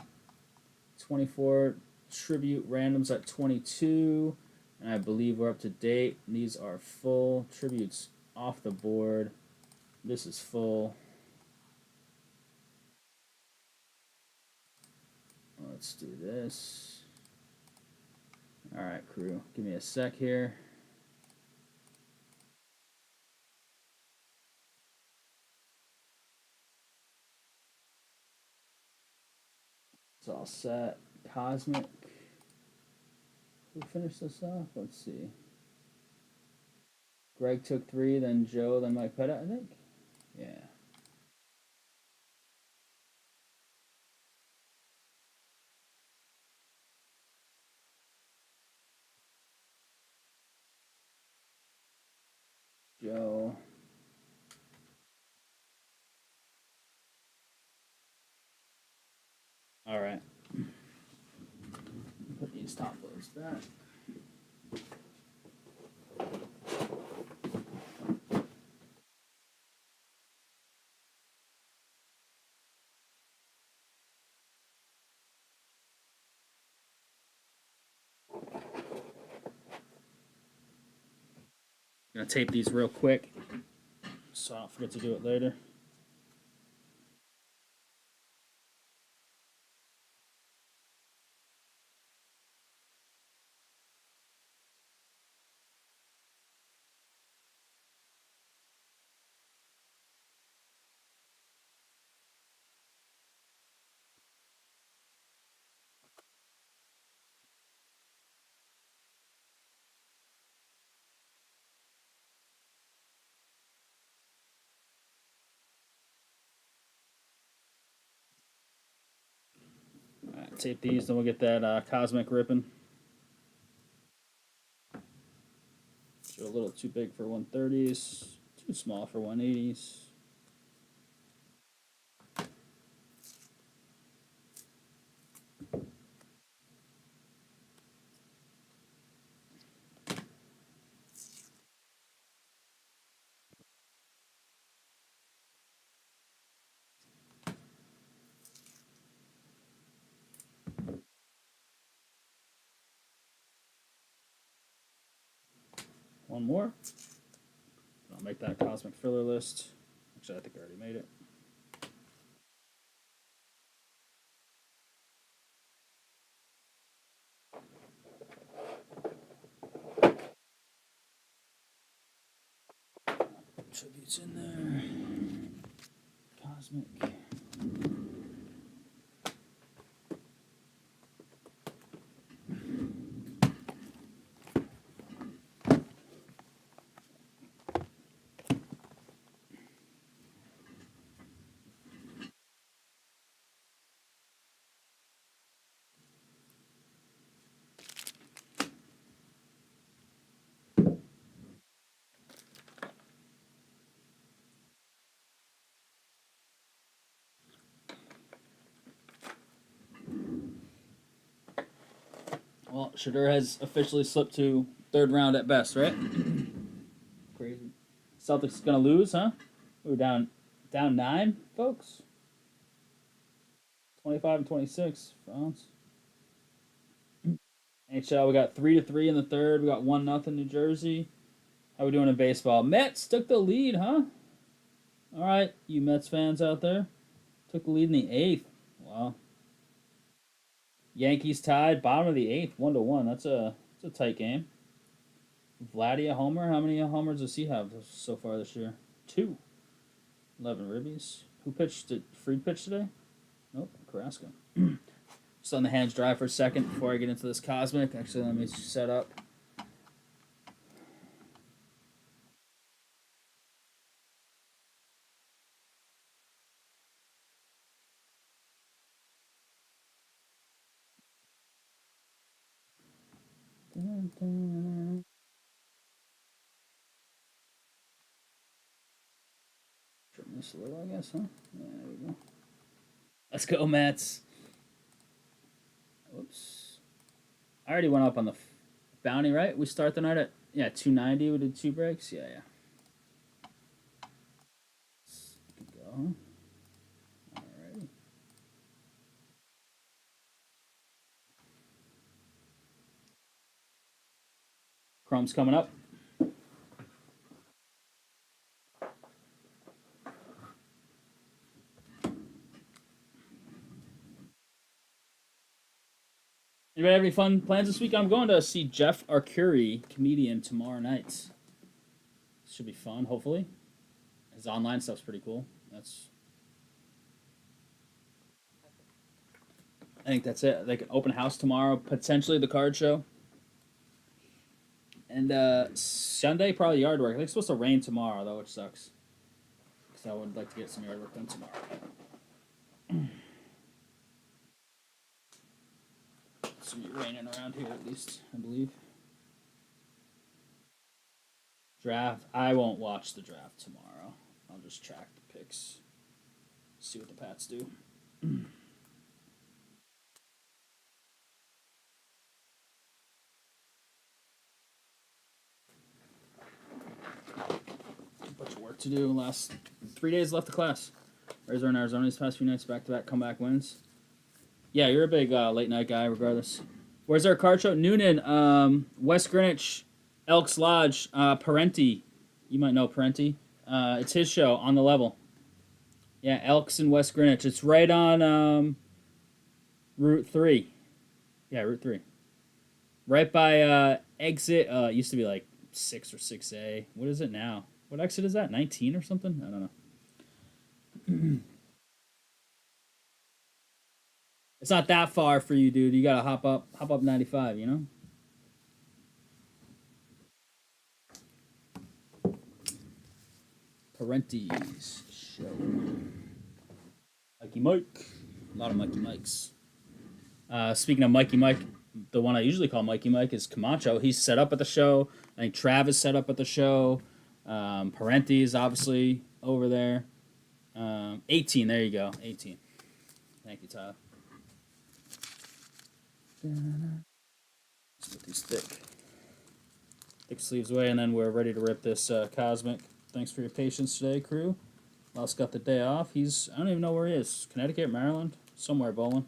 24 Tribute randoms at 22. And I believe we're up to date. These are full. Tributes off the board. This is full. Let's do this. All right, crew. Give me a sec here. It's all set. Cosmic. Who finished this off? Let's see. Greg took 3, then Joe, then Mike Pettit, I think. Yeah. Joe. All right. Put these top loads back. I'm gonna tape these real quick so I don't forget to do it later. All right, tape these, then we'll get that cosmic ripping. So a little too big for 130s, too small for 180s. One more. I'll make that cosmic filler list. Actually, I think I already made it. Tributes in there. Cosmic. Well, Shadur has officially slipped to 3rd round at best, right? Crazy. Celtics gonna lose, huh? We're down 9, folks. 25 and 26, France. NHL, we got 3-3 in the 3rd. We got 1-0 New Jersey. How we doing in baseball? Mets took the lead, huh? All right, you Mets fans out there, took the lead in the 8th. Wow. Yankees tied, bottom of the 8th, 1-1. That's a tight game. Vladdy a homer. How many homers does he have so far this year? 2. 11 ribbies. Who pitched? Did Fried pitch today? Nope, Carrasco. Just on the hands dry for a second before I get into this cosmic. Actually, let me set up. Trim this a little, I guess, huh? Yeah, there we go. Let's go, Mets. Oops. I already went up on the bounty, right? We start the night at 290. We did 2 breaks. Yeah. Go. Alrighty. Chrome's coming up. Anybody have any fun plans this week? I'm going to see Jeff Arcuri, comedian, tomorrow night. Should be fun, hopefully. His online stuff's pretty cool. I think that's it. Like an open house tomorrow, potentially the card show. And Sunday, probably yard work. I think it's supposed to rain tomorrow, though, which sucks. Because I would like to get some yard work done tomorrow. It's going to be raining around here, at least, I believe. Draft. I won't watch the draft tomorrow. I'll just track the picks. See what the Pats do. Bunch of work to do. Last 3 days left of class. Arizona and Arizona these past few nights, back-to-back comeback wins. Yeah, you're a big late-night guy, regardless. Where's our card show? Noonan, West Greenwich, Elks Lodge, Parenti. You might know Parenti. It's his show on the level. Yeah, Elks in West Greenwich. It's right on Route 3. Yeah, Route 3. Right by exit. It used to be like 6 or 6A. What is it now? What exit is that? 19 or something? I don't know. It's not that far for you, dude. You gotta hop up 95, you know? Parenti's show. Mikey Mike. A lot of Mikey Mikes. Speaking of Mikey Mike, the one I usually call Mikey Mike is Camacho. He's set up at the show. I think Travis set up at the show. Parenti's obviously over there. 18, there you go. 18. Thank you, Tyler. Let's put these thick sleeves away, and then we're ready to rip this Cosmic. Thanks for your patience today, crew. Mouse got the day off. I don't even know where he is. Connecticut, Maryland, somewhere bowling.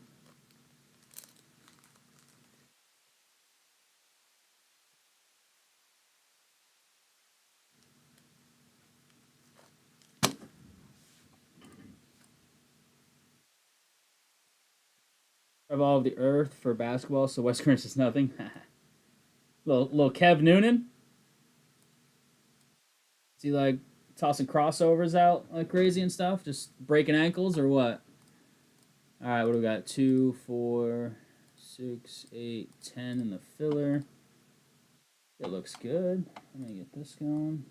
Revolve the earth for basketball, so West Greenwich is nothing. little Kev Noonan. Is he like tossing crossovers out like crazy and stuff? Just breaking ankles or what? All right, what do we got? 2, 4, 6, 8, 10 in the filler. It looks good. Let me get this going.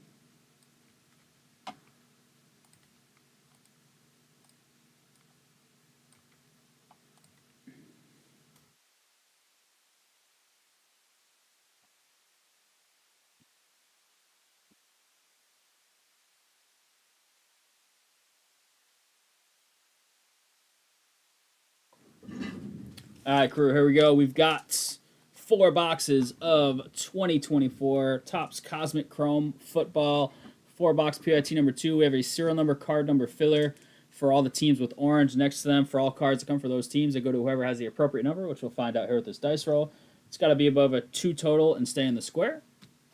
All right, crew, here we go. We've got 4 boxes of 2024 Topps Cosmic Chrome Football. 4-box PIT number 2. We have a serial number, card number filler for all the teams with orange next to them. For all cards that come for those teams, they go to whoever has the appropriate number, which we'll find out here with this dice roll. It's got to be above a 2 total and stay in the square.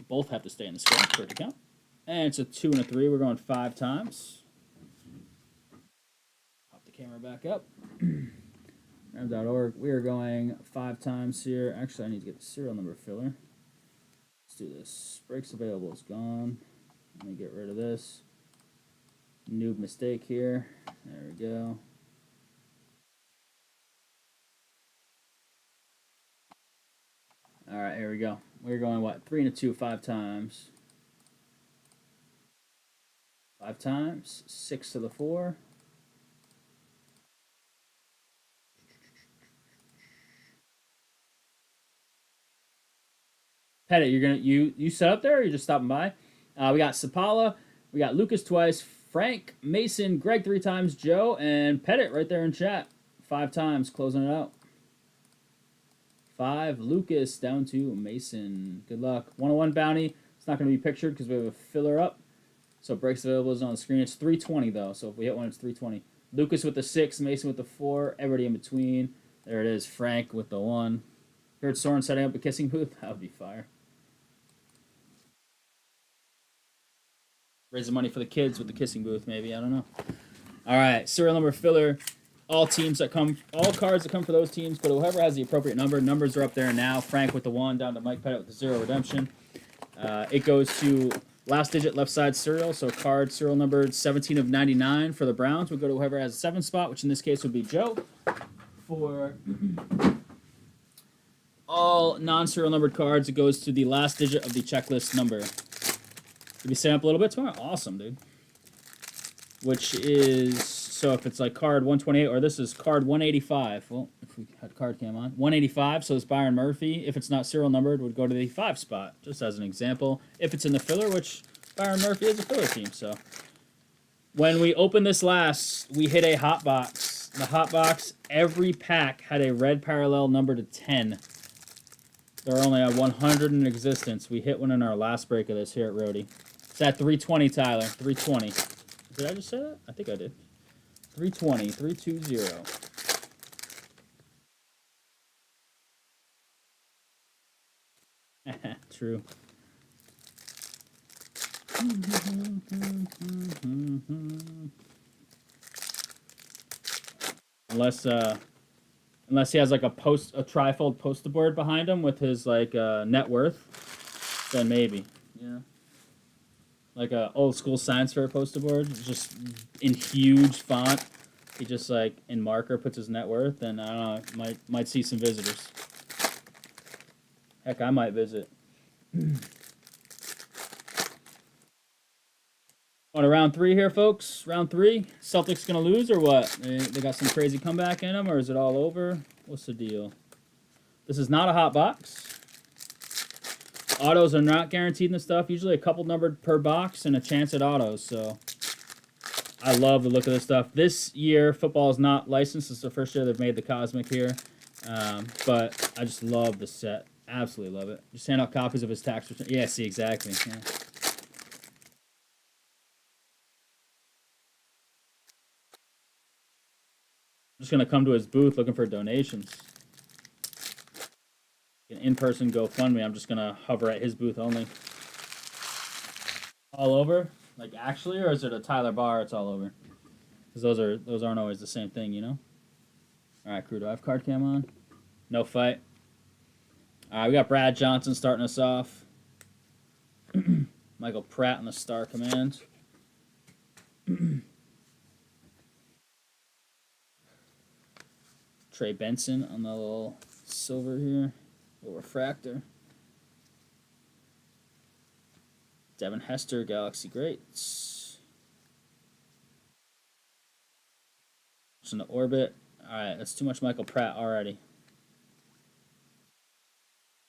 Both have to stay in the square for it to count. And it's a 2 and a 3. We're going 5 times. Pop the camera back up. Rams.org. We are going 5 times here. Actually, I need to get the serial number filler. Let's do this. Breaks available is gone. Let me get rid of this. Noob mistake here. There we go. All right, here we go. We're going, what, 3 and a 2, 5 times. 5 times. 6 to the 4. Pettit, you set up there or you just stopping by? We got Sapala, we got Lucas twice, Frank, Mason, Greg 3 times, Joe, and Pettit right there in chat. 5 times, closing it out. 5, Lucas down to Mason. Good luck. 101 bounty. It's not going to be pictured because we have a filler up. So breaks available is on the screen. It's 320 though, so if we hit one, it's 320. Lucas with the 6, Mason with the 4, everybody in between. There it is, Frank with the 1. Heard Soren setting up a kissing booth. That would be fire. Raise the money for the kids with the kissing booth, maybe. I don't know. All right, serial number filler. all cards that come for those teams, but whoever has the appropriate number. Numbers are up there now. Frank with the 1, down to Mike Pettit with the 0 redemption. It goes to last digit left side serial, so card serial number 17 of 99 for the Browns. We'll go to whoever has a 7 spot, which in this case would be Joe. For all non-serial numbered cards, it goes to the last digit of the checklist number. Did we stay up a little bit tomorrow? Awesome, dude. Which is, so if it's like card 128, or this is card 185. Well, if we had card cam on. 185, so it's Byron Murphy. If it's not serial numbered, would go to the 5 spot, just as an example. If it's in the filler, which Byron Murphy is a filler team, so. When we opened this last, we hit a hot box. The hot box, every pack had a red parallel number to 10. There are only 100 in existence. We hit one in our last break of this here at Rhody. It's at 320, Tyler. 320. Did I just say that? I think I did. 320. 320. True. Unless he has like a trifold poster board behind him with his like net worth, then maybe. Yeah. Like a old school science fair poster board, just in huge font. He just like in marker puts his net worth, and I don't know, might see some visitors. Heck, I might visit. On to round 3 here, folks. Round 3. Celtics gonna lose or what? They got some crazy comeback in them, or is it all over? What's the deal? This is not a hot box. Autos are not guaranteed in this stuff. Usually a couple numbered per box and a chance at autos. So I love the look of this stuff. This year, football is not licensed. It's the first year they've made the Cosmic here. But I just love the set. Absolutely love it. Just hand out copies of his tax return. Yeah, see, exactly. Yeah. I'm just going to come to his booth looking for donations. An in-person GoFundMe. I'm just going to hover at his booth only. All over? Like actually, or is it a Tyler Barr it's all over? Because those aren't always the same thing, you know? All right, crew, do I have card cam on? No fight. All right, we got Brad Johnson starting us off. Michael Pratt on the Star Command. Trey Benson on the little silver here. Little refractor. Devin Hester, Galaxy Greats. It's in the orbit. Alright, that's too much Michael Pratt already.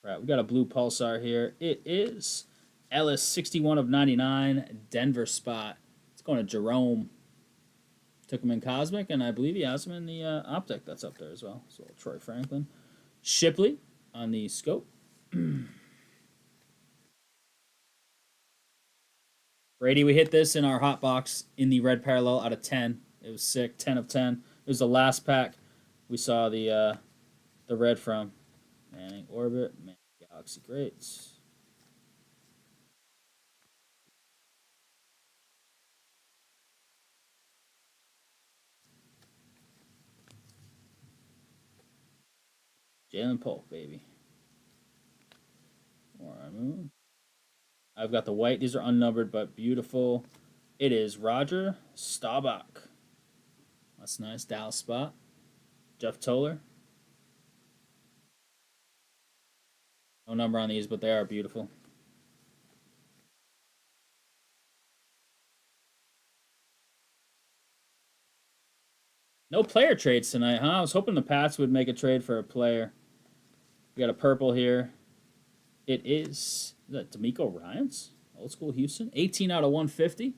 Right, we got a blue pulsar here. It is Ellis, 61 of 99, Denver spot. It's going to Jerome. Took him in Cosmic, and I believe he has him in the Optic that's up there as well. So Troy Franklin. Shipley on the scope. Brady, we hit this in our hot box in the red parallel out of 10. It was sick, 10 of 10. It was the last pack we saw the red from. Manning Orbit, Manning Galaxy Greats. Jalen Polk, baby. I've got the white. These are unnumbered, but beautiful. It is Roger Staubach. That's nice. Dallas spot. Jeff Toller. No number on these, but they are beautiful. No player trades tonight, huh? I was hoping the Pats would make a trade for a player. We got a purple here. It is that D'Amico Ryans? Old school Houston. 18 out of 150.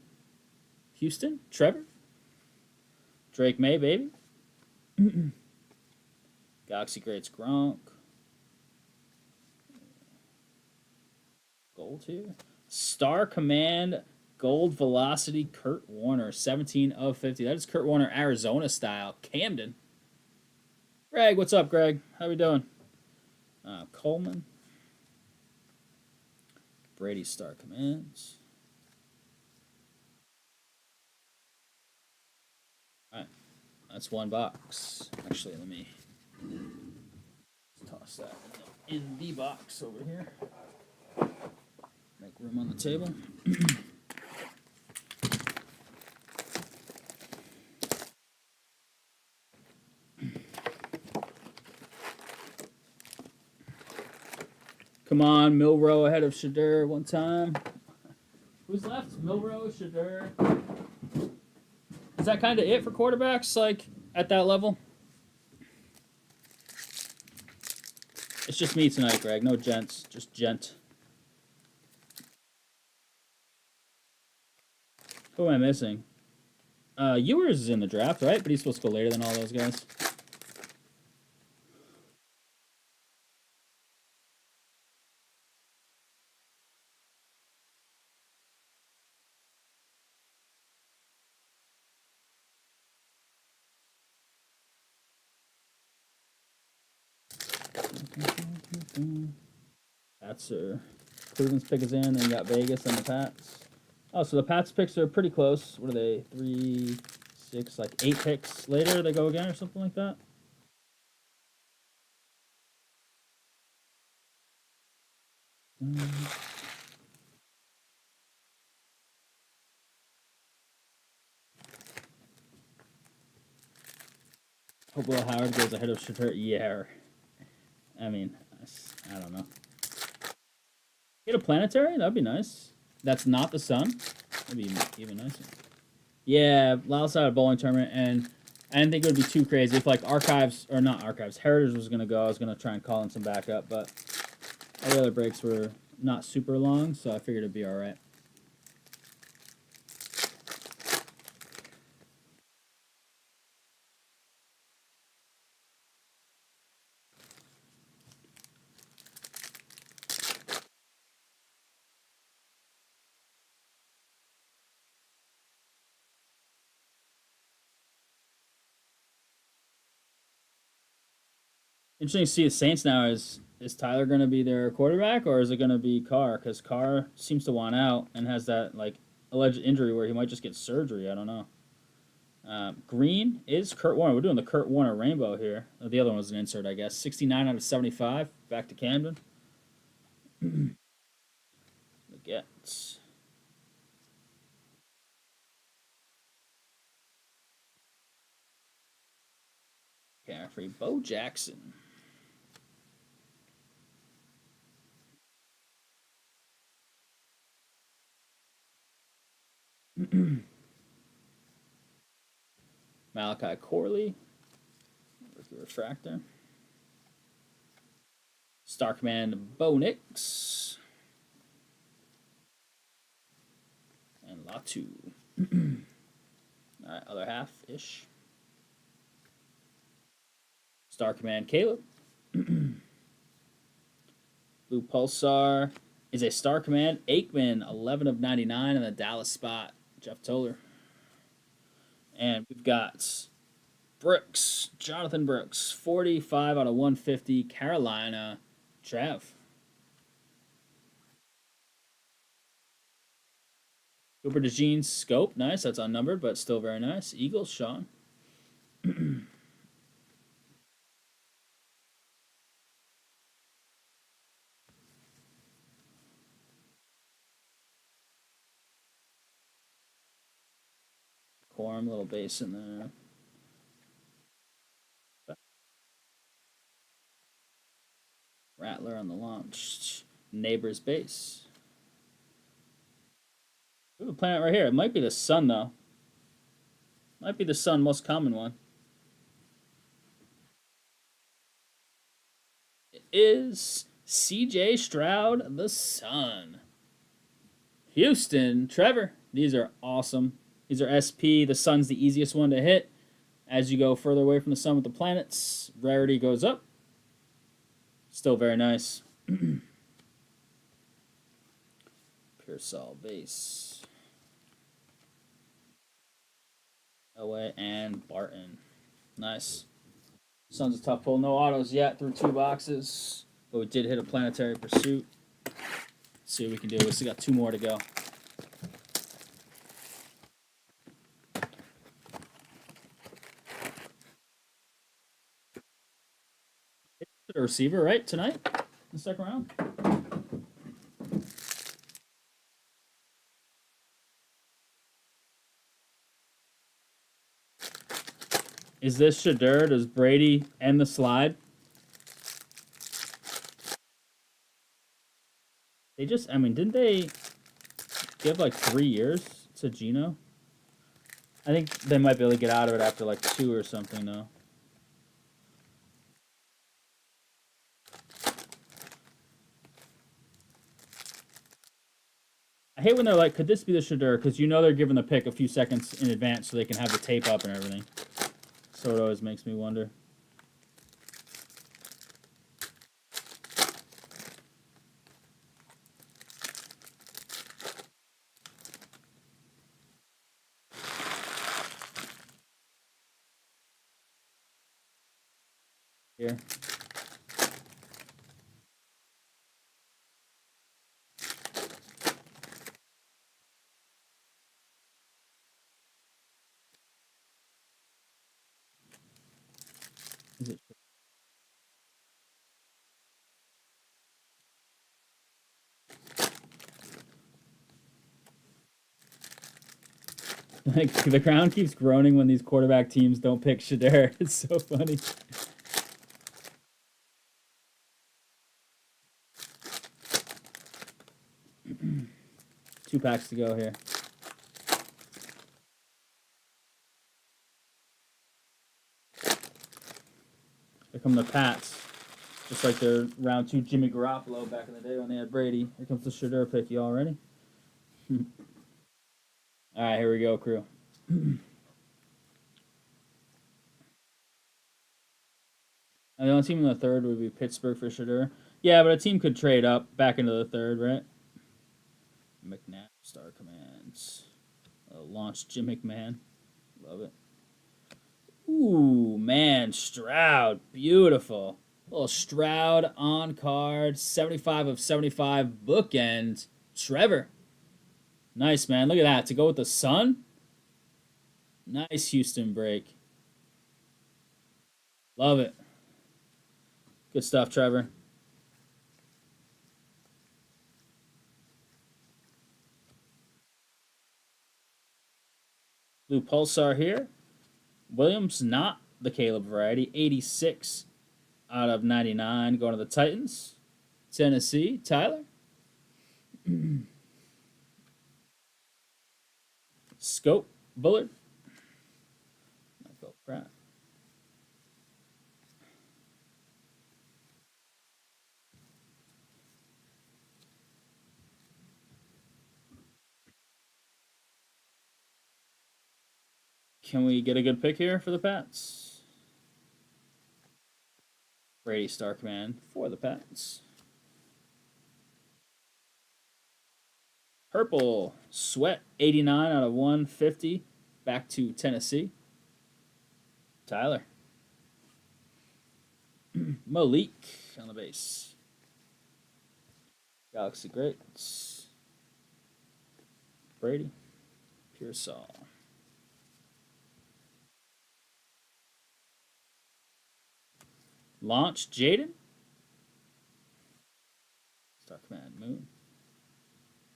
Houston. Trevor. Drake May, baby. Galaxy Greats Gronk. Gold here. Star Command Gold Velocity Kurt Warner. 17 of 50. That is Kurt Warner Arizona style. Camden. Greg, what's up, Greg? How we doing? Coleman. Brady Star Commands. All That's one box. Actually, let me toss that in the box over here. Make room on the table. Come on, Milrow ahead of Shadur one time. Who's left? Milrow, Shadur. Is that kind of it for quarterbacks, like, at that level? It's just me tonight, Greg. No gents. Just gent. Who am I missing? Ewers is in the draft, right? But he's supposed to go later than all those guys. Pats are... Cleveland's pick is in, then you got Vegas and the Pats. Oh, so the Pats picks are pretty close. What are they? 3, 6, like 8 picks later they go again or something like that? Hope Will Howard goes ahead of Shatur. Yeah. I mean, I don't know. Get a planetary? That'd be nice. That's not the sun. That'd be even nicer. Yeah, last out of bowling tournament, and I didn't think it would be too crazy if like archives or not archives, Heritage was gonna go. I was gonna try and call in some backup, but all the other breaks were not super long, so I figured it'd be all right. Interesting to see the Saints now. Is Tyler going to be their quarterback or is it going to be Carr? Because Carr seems to want out and has that like alleged injury where he might just get surgery. I don't know. Green is Kurt Warner. We're doing the Kurt Warner rainbow here. Oh, the other one was an insert, I guess. 69 out of 75. Back to Camden. Legets. Carefree. Bo Jackson. Malachi Corley. Rookie refractor. Star Command Bo Nix. And Latu. Alright, other half-ish. Star Command Caleb. Blue Pulsar is a Star Command Aikman, 11 of 99 in the Dallas spot. Jeff Toller. And we've got Brooks, Jonathan Brooks, 45 out of 150, Carolina, Trev. Cooper DeJean Scope, nice. That's unnumbered, but still very nice. Eagles, Sean. Quorum, little base in there. Rattler on the launch. Neighbor's base. We have a planet right here. It might be the sun, though. Might be the sun, most common one. It is CJ Stroud, the sun. Houston, Trevor. These are awesome. These are SP. The sun's the easiest one to hit. As you go further away from the sun with the planets, rarity goes up. Still very nice. Pearsall base. Elway and Barton. Nice. Sun's a tough pull. No autos yet through 2 boxes. But we did hit a planetary pursuit. Let's see what we can do. We still got 2 more to go. a receiver, right, tonight in the second round. Is this Shadur? Does Brady end the slide? They just, I mean, didn't they give like 3 years to Geno? I think they might be able to get out of it after like 2 or something, though. I hate when they're like, could this be the Shadur? Because you know they're giving the pick a few seconds in advance so they can have the tape up and everything. So it always makes me wonder. Here. Is it? Like, the crowd keeps groaning when these quarterback teams don't pick Shadur. It's so funny. 2 packs to go here. Here come the Pats. Just like their round 2 Jimmy Garoppolo back in the day when they had Brady. Here comes the Shadur pick. You all ready? All right, here we go, crew. And the only team in the third would be Pittsburgh for Shadur. Yeah, but a team could trade up back into the third, right? McNabb, star commands. Launch Jim McMahon. Love it. Ooh, man, Stroud. Beautiful. Little Stroud on card. 75 of 75 bookend. Trevor. Nice, man. Look at that. To go with the sun. Nice Houston break. Love it. Good stuff, Trevor. Blue Pulsar here. Williams, not the Caleb variety. 86 out of 99 going to the Titans. Tennessee, Tyler. Scope, Bullard. Michael Pratt. Can we get a good pick here for the Pats? Brady Star Command for the Pats. Purple, Sweat, 89 out of 150. Back to Tennessee. Tyler. Malik on the base. Galaxy Greats. Brady. Pearsall. Launch Jaden. Star Command Moon.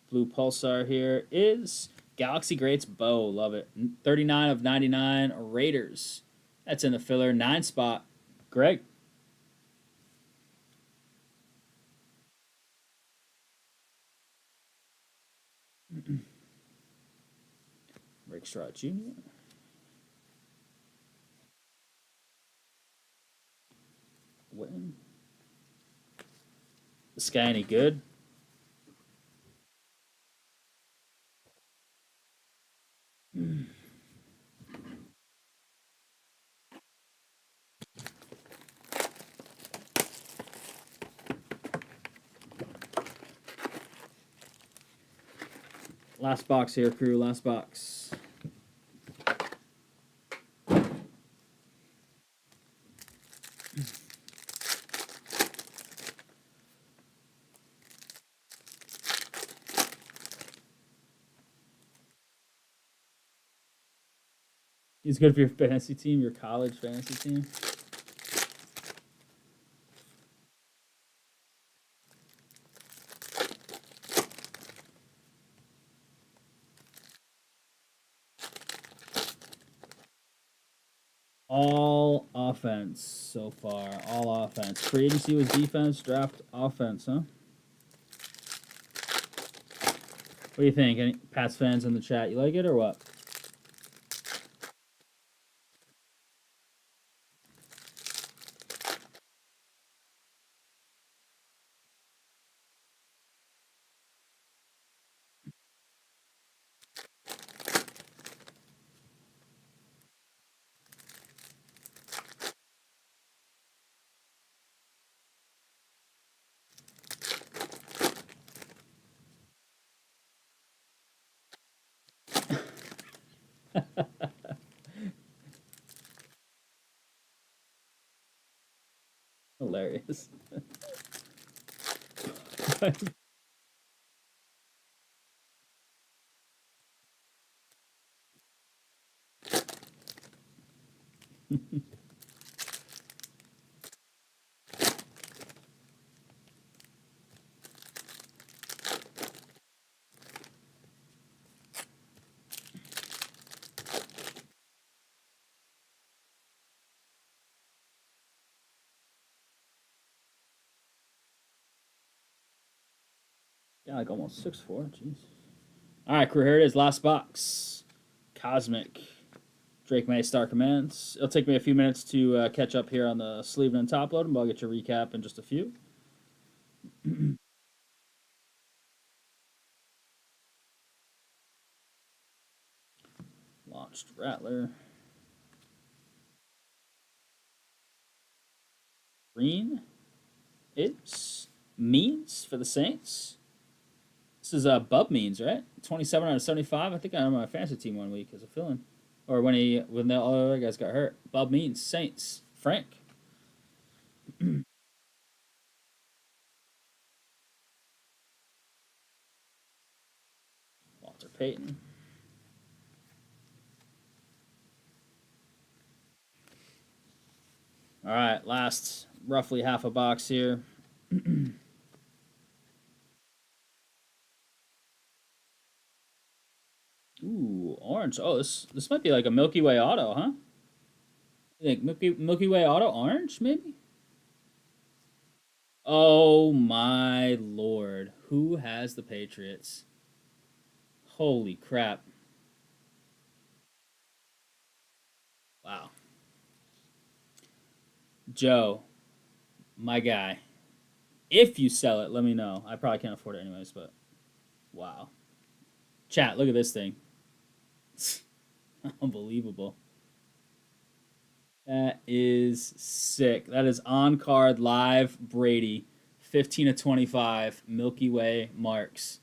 Blue Pulsar here is Galaxy Greats Bo. Love it. 39 of 99 Raiders. That's in the filler. 9 spot. Greg. Rick Stroud Jr. Win. This guy any good? Last box here, crew. Last box. He's good for your fantasy team, your college fantasy team. All offense so far. All offense. Free agency was defense. Draft offense, huh? What do you think? Any Pats fans in the chat, you like it or what? Hilarious. Yeah, like almost 6'4". Jeez. All right, crew. Here it is. Last box. Cosmic. Drake May Star Commands. It'll take me a few minutes to catch up here on the sleeve and top load, but I'll get your recap in just a few. Launched Rattler. Green. It's Means for the Saints. This is Bub Means, right? 27 out of 75. I think I remember my fantasy team 1 week as a fill-in. Or when the other guys got hurt. Bub Means, Saints. Frank. Walter Payton. All right, last roughly half a box here. Ooh, orange. Oh, this might be like a Milky Way auto, huh? You think Milky Way auto orange, maybe? Oh my lord. Who has the Patriots? Holy crap. Wow. Joe, my guy. If you sell it, let me know. I probably can't afford it anyways, but wow. Chat, look at this thing. Unbelievable. That is sick. That is on card live Brady. 15 of 25 Milky Way marks.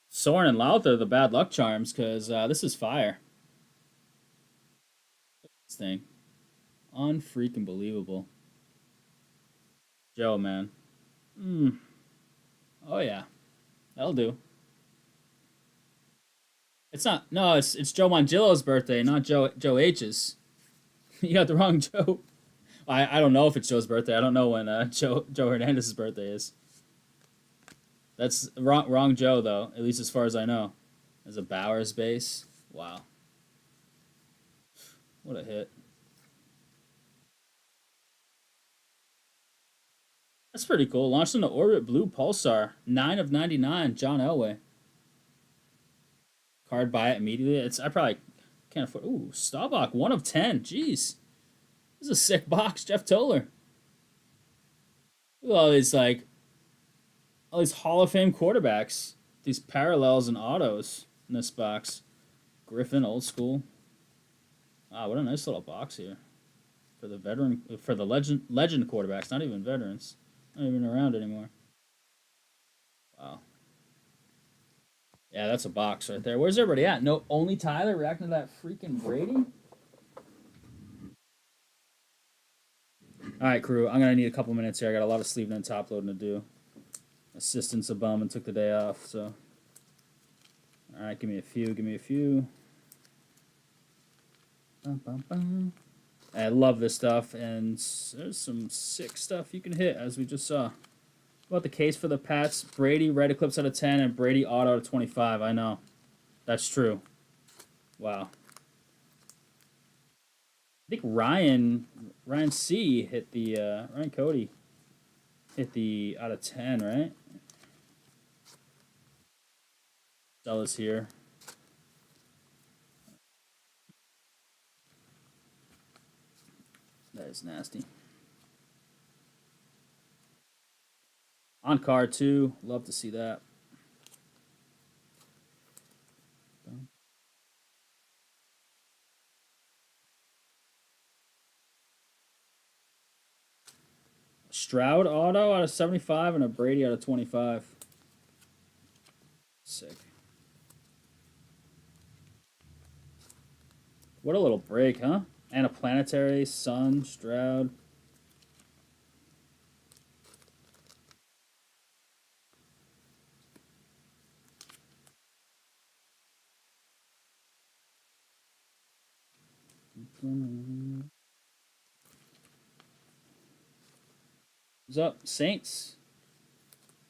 Soren and Lowther, the bad luck charms, because this is fire. This thing. Unfreaking believable. Joe, man. Oh, yeah. That'll do. It's not. No, it's Joe Mangillo's birthday, not Joe H's. You got the wrong Joe. I don't know if it's Joe's birthday. I don't know when Joe Hernandez's birthday is. That's wrong Joe though. At least as far as I know. As a Bowers base, wow, what a hit. That's pretty cool. Launched into orbit, blue pulsar, 9 of 99. John Elway. Card buy it immediately. I probably can't afford. Ooh, Staubach, 1 of 10. Jeez, this is a sick box. Jeff Toller. Look at all these Hall of Fame quarterbacks. These parallels and autos in this box. Griffin, old school. Wow, what a nice little box here for the legend quarterbacks. Not even veterans. Not even around anymore. Wow. Yeah, that's a box right there. Where's everybody at? No, only Tyler reacting to that freaking Brady. All right, crew. I'm gonna need a couple minutes here. I got a lot of sleeving and top loading to do. Assistant's a bum and took the day off. So, all right, give me a few. Give me a few. Bum, bum, bum. I love this stuff, and there's some sick stuff you can hit, as we just saw. About the case for the Pats, Brady red eclipse out of 10 and Brady auto out of 25. I know, that's true. Wow. think Ryan C hit the Ryan Cody hit the out of 10, right? Stella's here. That is nasty. On card too. Love to see that. Stroud auto out of 75 and a Brady out of 25. Sick. What a little break, huh? And a planetary, Sun, Stroud. What's up, Saints?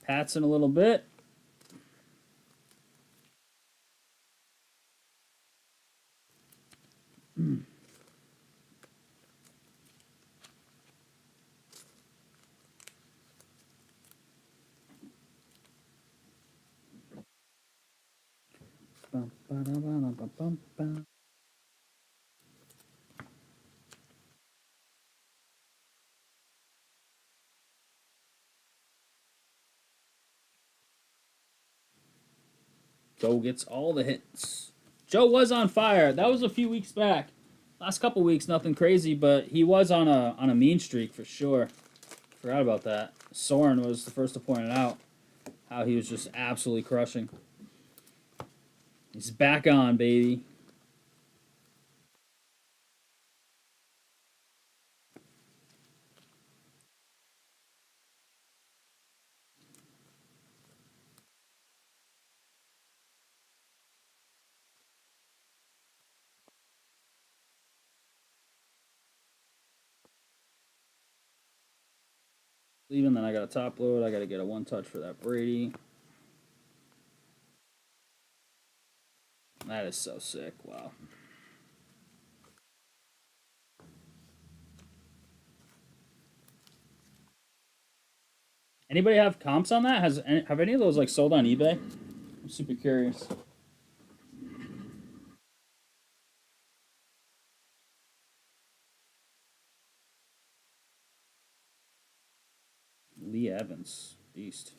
Pats in a little bit. Joe gets all the hits. Joe was on fire. That was a few weeks back. Last couple weeks, nothing crazy, but he was on a mean streak for sure. Forgot about that. Soren was the first to point it out. How he was just absolutely crushing. He's back on, baby. Leaving, then I got a top load. I got to get a one touch for that Brady. That is so sick. Wow. Anybody have comps on that? Have any of those like sold on eBay? I'm super curious. Lee Evans, beast.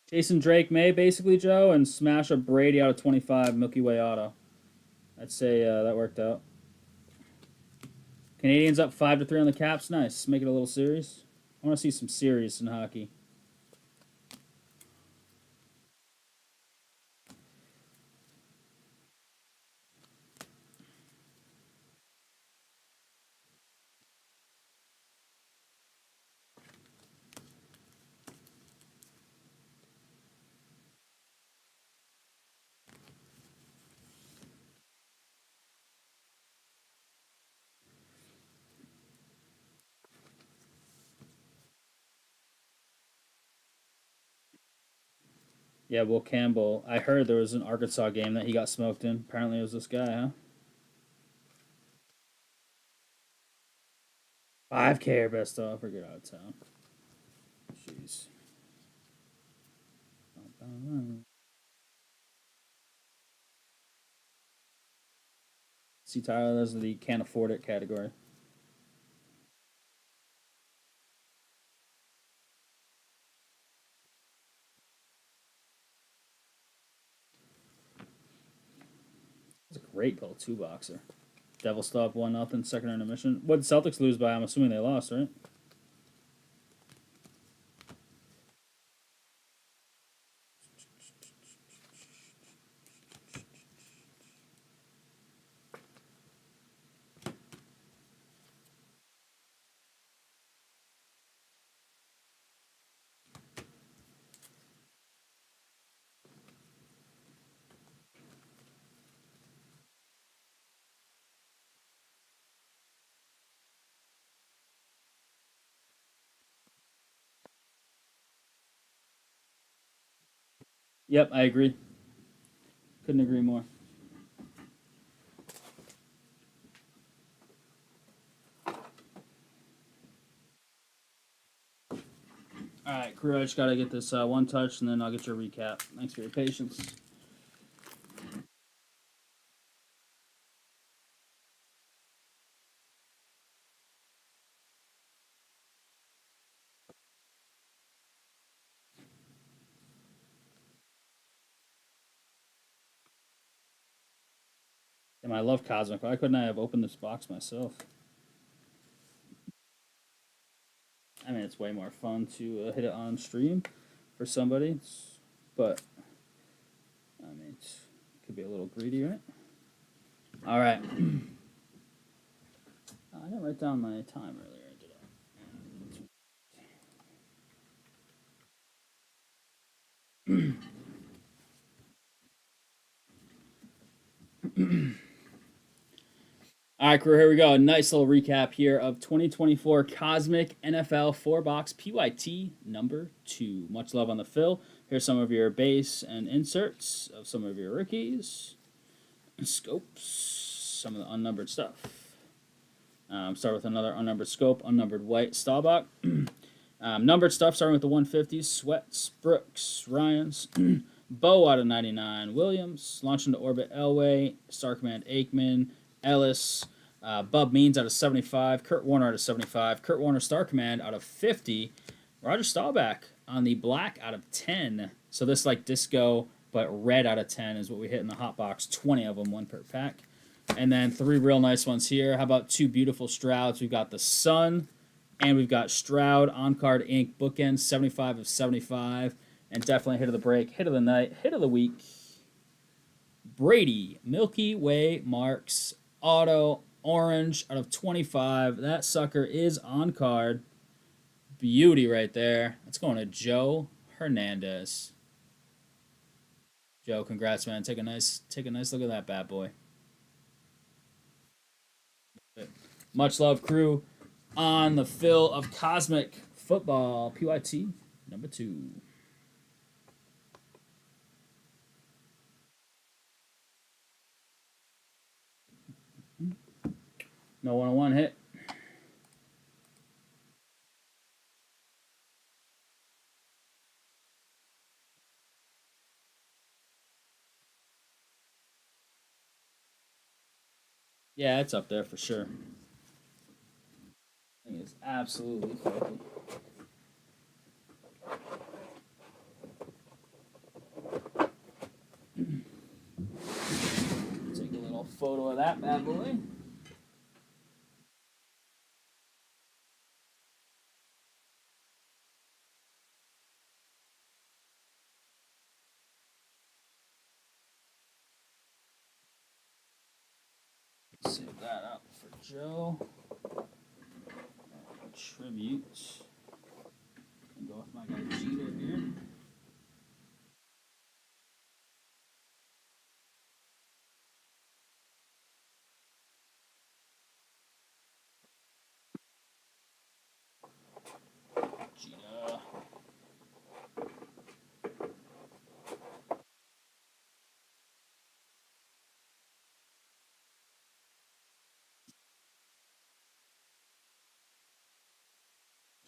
Jason Drake may basically, Joe, and smash a Brady out of 25 Milky Way auto. I'd say that worked out. Canadians up 5-3 on the Caps. Nice. Make it a little series. I want to see some series in hockey. Yeah, Will Campbell. I heard there was an Arkansas game that he got smoked in. Apparently it was this guy, huh? 5K or best offer. Get out of town. Jeez. See, Tyler, those are the can't afford it category. It's a great goal, two boxer. Devil stop 1-0, second intermission. What did Celtics lose by? I'm assuming they lost, right? Yep, I agree. Couldn't agree more. All right, crew. I just gotta get this one touch, and then I'll get your recap. Thanks for your patience. Damn, I love Cosmic. Why couldn't I have opened this box myself? I mean, it's way more fun to hit it on stream for somebody, but I mean, it could be a little greedy, right? All right. I didn't write down my time earlier, did I? All right, crew, here we go. A nice little recap here of 2024 Cosmic NFL 4-box PYT number 2. Much love on the fill. Here's some of your base and inserts of some of your rookies. Scopes, some of the unnumbered stuff. Start with another unnumbered scope, unnumbered white Staubach. Numbered stuff, starting with the 150s, Sweats, Brooks, Ryans, Bo out of 99, Williams, launch into orbit, Elway, Star Command, Aikman, Ellis, Bub Means out of 75, Kurt Warner out of 75, Kurt Warner Star Command out of 50, Roger Staubach on the black out of 10. So this like disco, but red out of 10 is what we hit in the hot box. 20 of them, one per pack. And then 3 real nice ones here. How about 2 beautiful Strouds? We've got the Sun, and we've got Stroud on-card ink bookends, 75 of 75. And definitely hit of the break, hit of the night, hit of the week. Brady, Milky Way Marks, auto, orange out of 25. That sucker is on card. Beauty right there. That's going to Joe Hernandez. Joe, congrats, man. Take a nice look at that bad boy. Much love, crew, on the fill of Cosmic Football PYT number 2. No 101 hit. Yeah, it's up there for sure. I think it's absolutely filthy. Take a little photo of that bad boy. Save that up for Joe. Tribute. And go with my guy Jeter here. Jeter.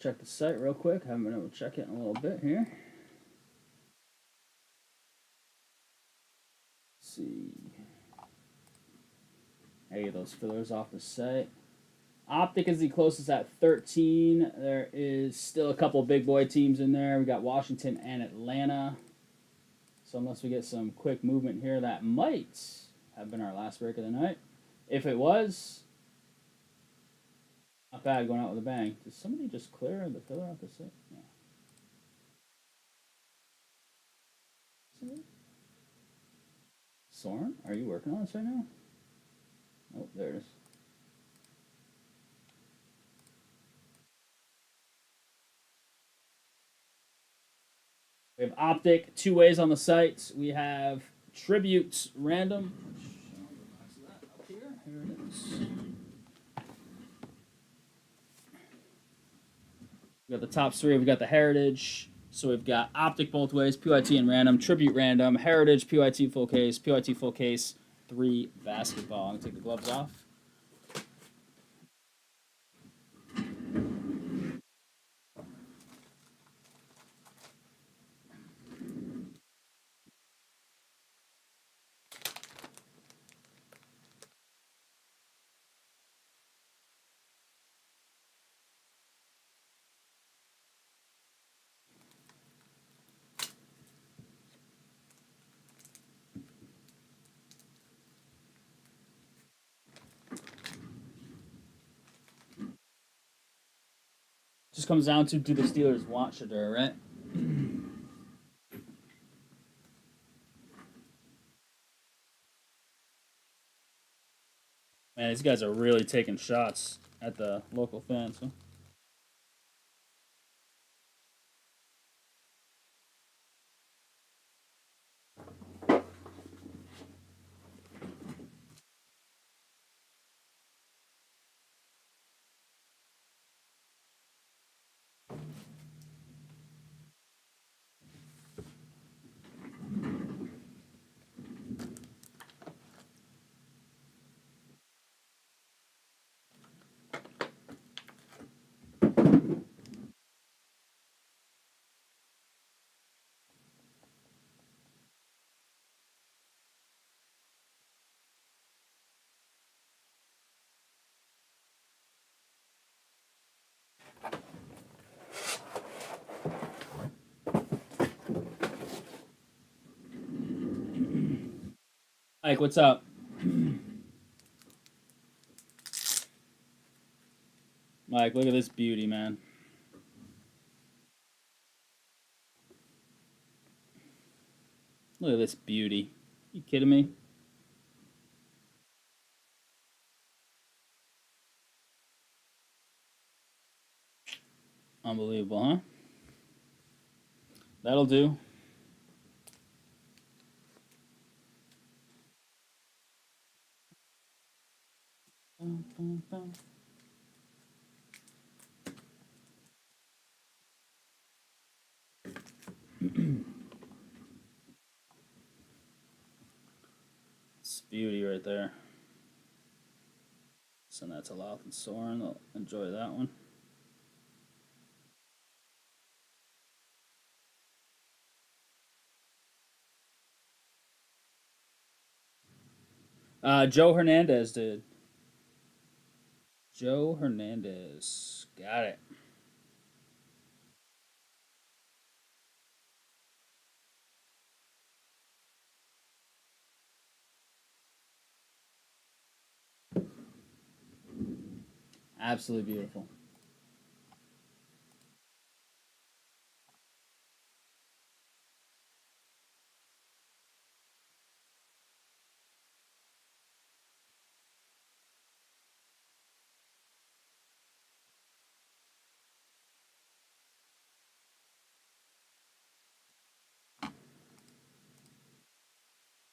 Check the site real quick. Haven't been able to check it in a little bit here. Let's see. Hey, those fillers off the site. Optic is the closest at 13. There is still a couple of big boy teams in there. We got Washington and Atlanta. So unless we get some quick movement here, that might have been our last break of the night. If it was, not bad, going out with a bang. Did somebody just clear the filler off the site? No. Soren, are you working on this right now? Oh, there it is. We have Optic, 2 ways on the site. We have Tributes Random. Up here. Here it is. We got the top 3. We got the Heritage. So we've got Optic both ways, PYT and Random, Tribute Random, Heritage, PYT full case, 3 basketball. I'm going to take the gloves off. Just comes down to, do the Steelers want Shedeur, right? Man, these guys are really taking shots at the local fans. Huh? Mike, what's up? Mike, look at this beauty, man. Look at this beauty. You kidding me? Unbelievable, huh? That'll do. It's beauty right there. Send that to Louth and Soren. They'll enjoy that one. Joe Hernandez did. Joe Hernandez. Got it. Absolutely beautiful.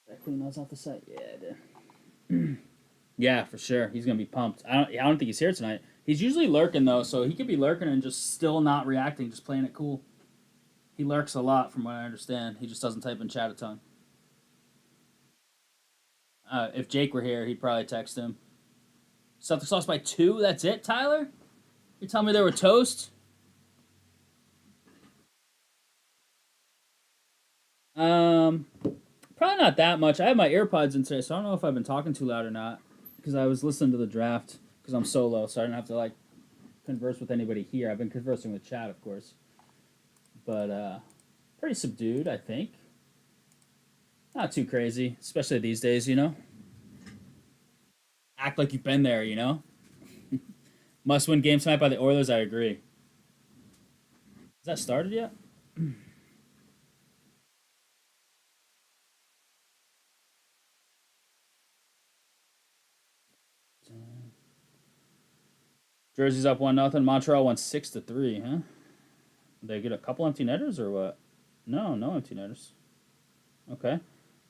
Did I clean those off the site? Yeah, I did. Yeah, for sure. He's gonna be pumped. I don't think he's here tonight. He's usually lurking though, so he could be lurking and just still not reacting, just playing it cool. He lurks a lot, from what I understand. He just doesn't type in chat a ton. If Jake were here, he'd probably text him. Celtics lost by 2. That's it, Tyler. You telling me they were toast? Um, Probably not that much. I have my AirPods in today, so I don't know if I've been talking too loud or not. Because I was listening to the draft because I'm solo, so I didn't have to like converse with anybody here. I've been conversing with chat, of course, but pretty subdued, I think. Not too crazy, especially these days, you know. Act like you've been there, you know. Must win game tonight by the Oilers. I agree. Has that started yet? Jersey's up 1-0. Montreal won 6-3. Huh? They get a couple empty netters or what? No, no empty netters. Okay.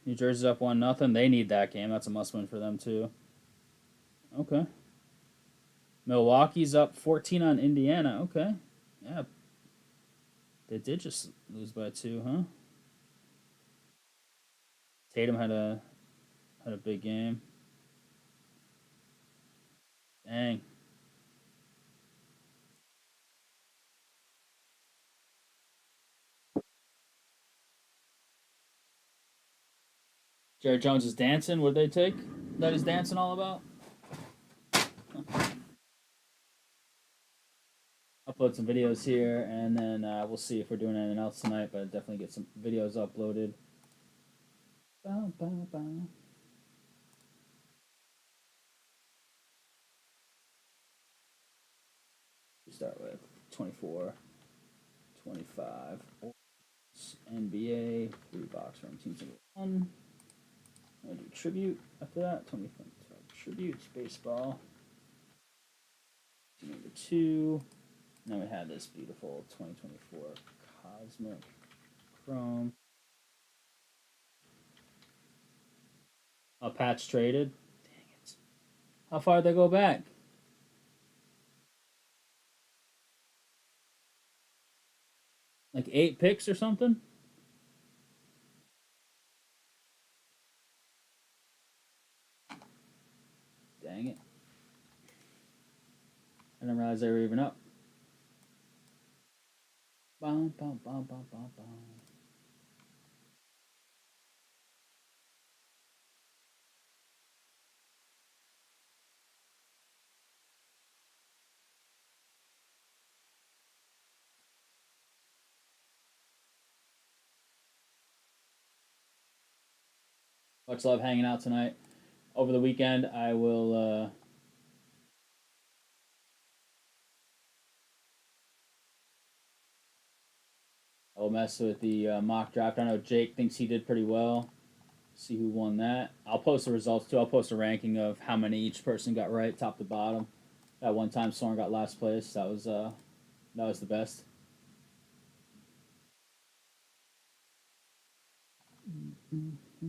New Jersey's up 1-0. They need that game. That's a must win for them too. Okay. Milwaukee's up 14 on Indiana. Okay. Yeah. They did just lose by 2, huh? Tatum had a big game. Dang. Jared Jones is dancing. What did they take? That is dancing all about? Upload some videos here, and then we'll see if we're doing anything else tonight. But definitely get some videos uploaded. Bow, bow, bow. Start with. 24, 25. NBA, 3-box from teams number 1. I'm going to do tribute after that. 25 tributes, baseball. Team number 2. And then we have this beautiful 2024 Cosmic Chrome. A patch traded. Dang it. How far did they go back? Like 8 picks or something? Dang it. I didn't realize they were even up. Bum, bum, bum, bum, bum, bum. Much love hanging out tonight. Over the weekend, I will mess with the mock draft. I know Jake thinks he did pretty well. See who won that. I'll post the results too. I'll post a ranking of how many each person got right, top to bottom. That one time Soren got last place. That was the best. I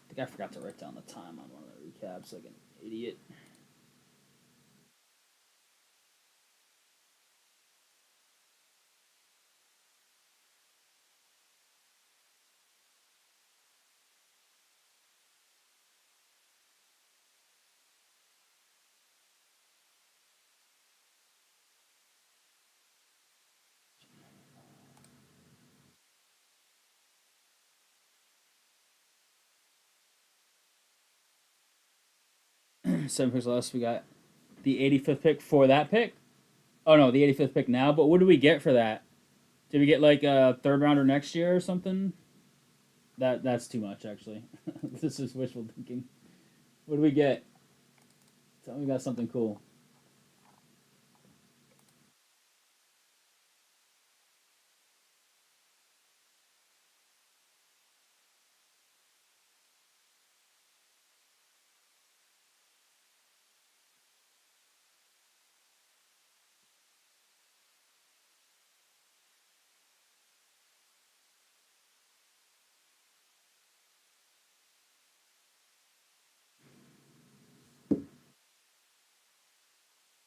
think I forgot to write down the time on one of the recaps like an idiot. Seven picks less. We got the 85th pick for that pick. Oh no, the 85th pick now. But what do we get for that? Did we get like a third rounder next year or something? That's too much actually. This is wishful thinking. What do we get? Tell me we got something cool.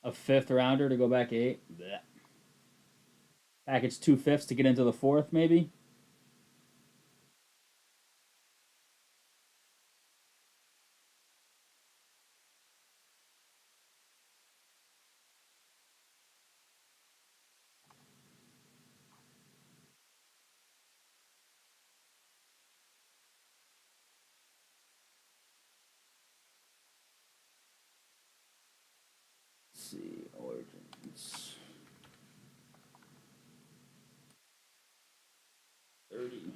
A fifth rounder to go back 8. Blech. Package 2/5 to get into the 4th, maybe. Let's see, Origins. 30.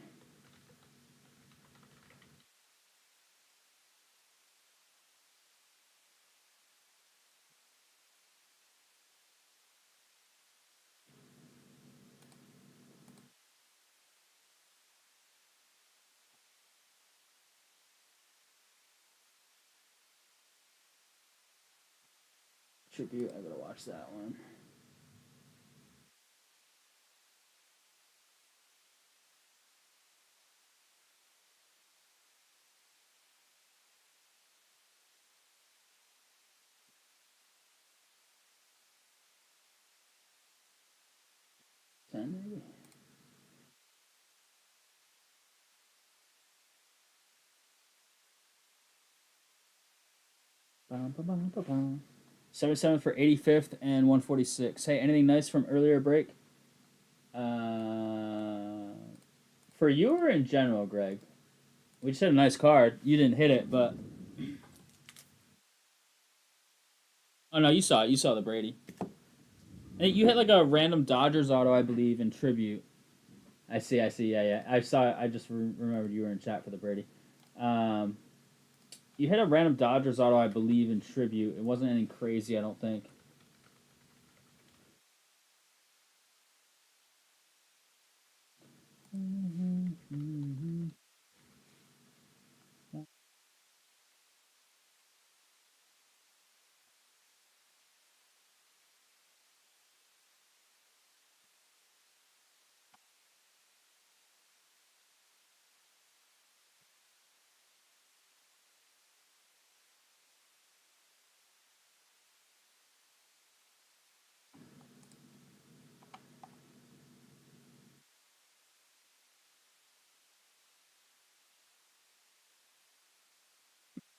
Tribute, I gotta watch that one. Maybe. Bum, bum, bum, bum, bum. 77 for 85th and 146. Hey, anything nice from earlier break? For you or in general, Greg? We just had a nice card. You didn't hit it, but oh no, you saw it. You saw the Brady. Hey, you had like a random Dodgers auto, I believe, in tribute. I see. Yeah. I saw it. I just remembered you were in chat for the Brady. You hit a random Dodgers auto, I believe, in tribute. It wasn't anything crazy, I don't think.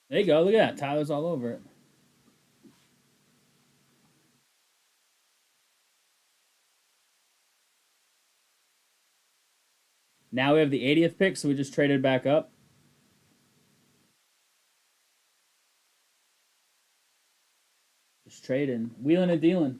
There you go. Look at that. Tyler's all over it. Now we have the 80th pick, so we just traded back up. Just trading. Wheeling and dealing.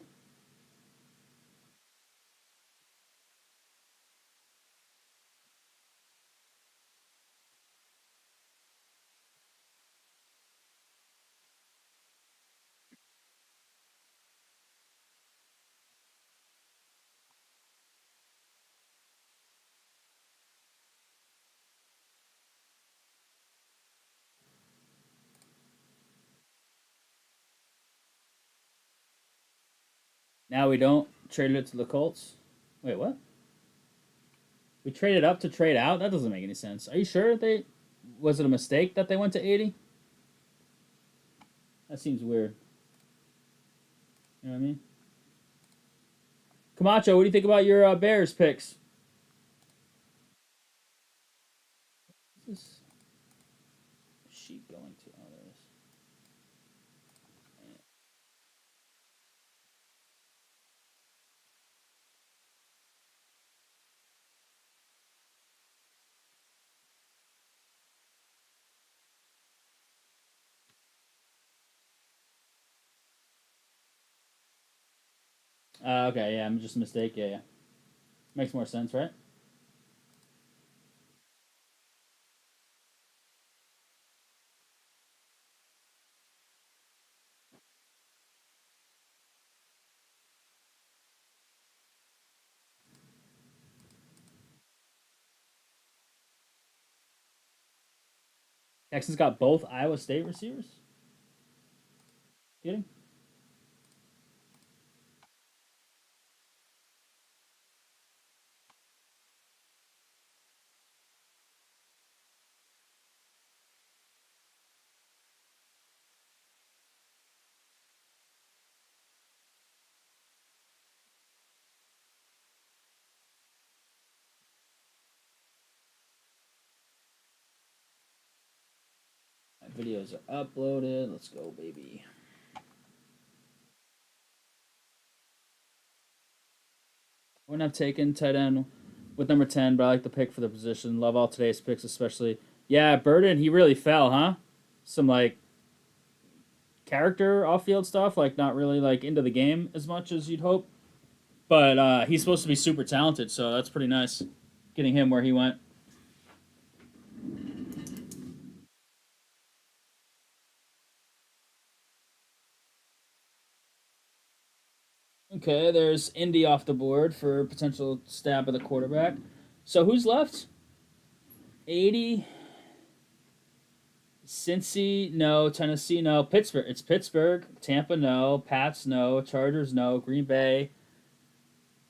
Now we don't. Traded it to the Colts. Wait, what? We traded up to trade out? That doesn't make any sense. Are you sure they... Was it a mistake that they went to 80? That seems weird. You know what I mean? Camacho, what do you think about your Bears picks? What's this sheet going to? Oh, there it is. Okay, yeah, I'm just a mistake. Yeah, yeah. Makes more sense, right? Texans got both Iowa State receivers? Kidding? My videos are uploaded. Let's go, baby. I wouldn't have taken tight end with number 10, but I like the pick for the position. Love all today's picks, especially. Yeah, Burden, he really fell, huh? Some, like, character off-field stuff, like, not really, like, into the game as much as you'd hope. But he's supposed to be super talented, so that's pretty nice. Getting him where he went. Okay, there's Indy off the board for potential stab at the quarterback. So who's left? 80. Cincy, no. Tennessee, no. Pittsburgh. It's Pittsburgh. Tampa, no. Pats, no. Chargers, no. Green Bay.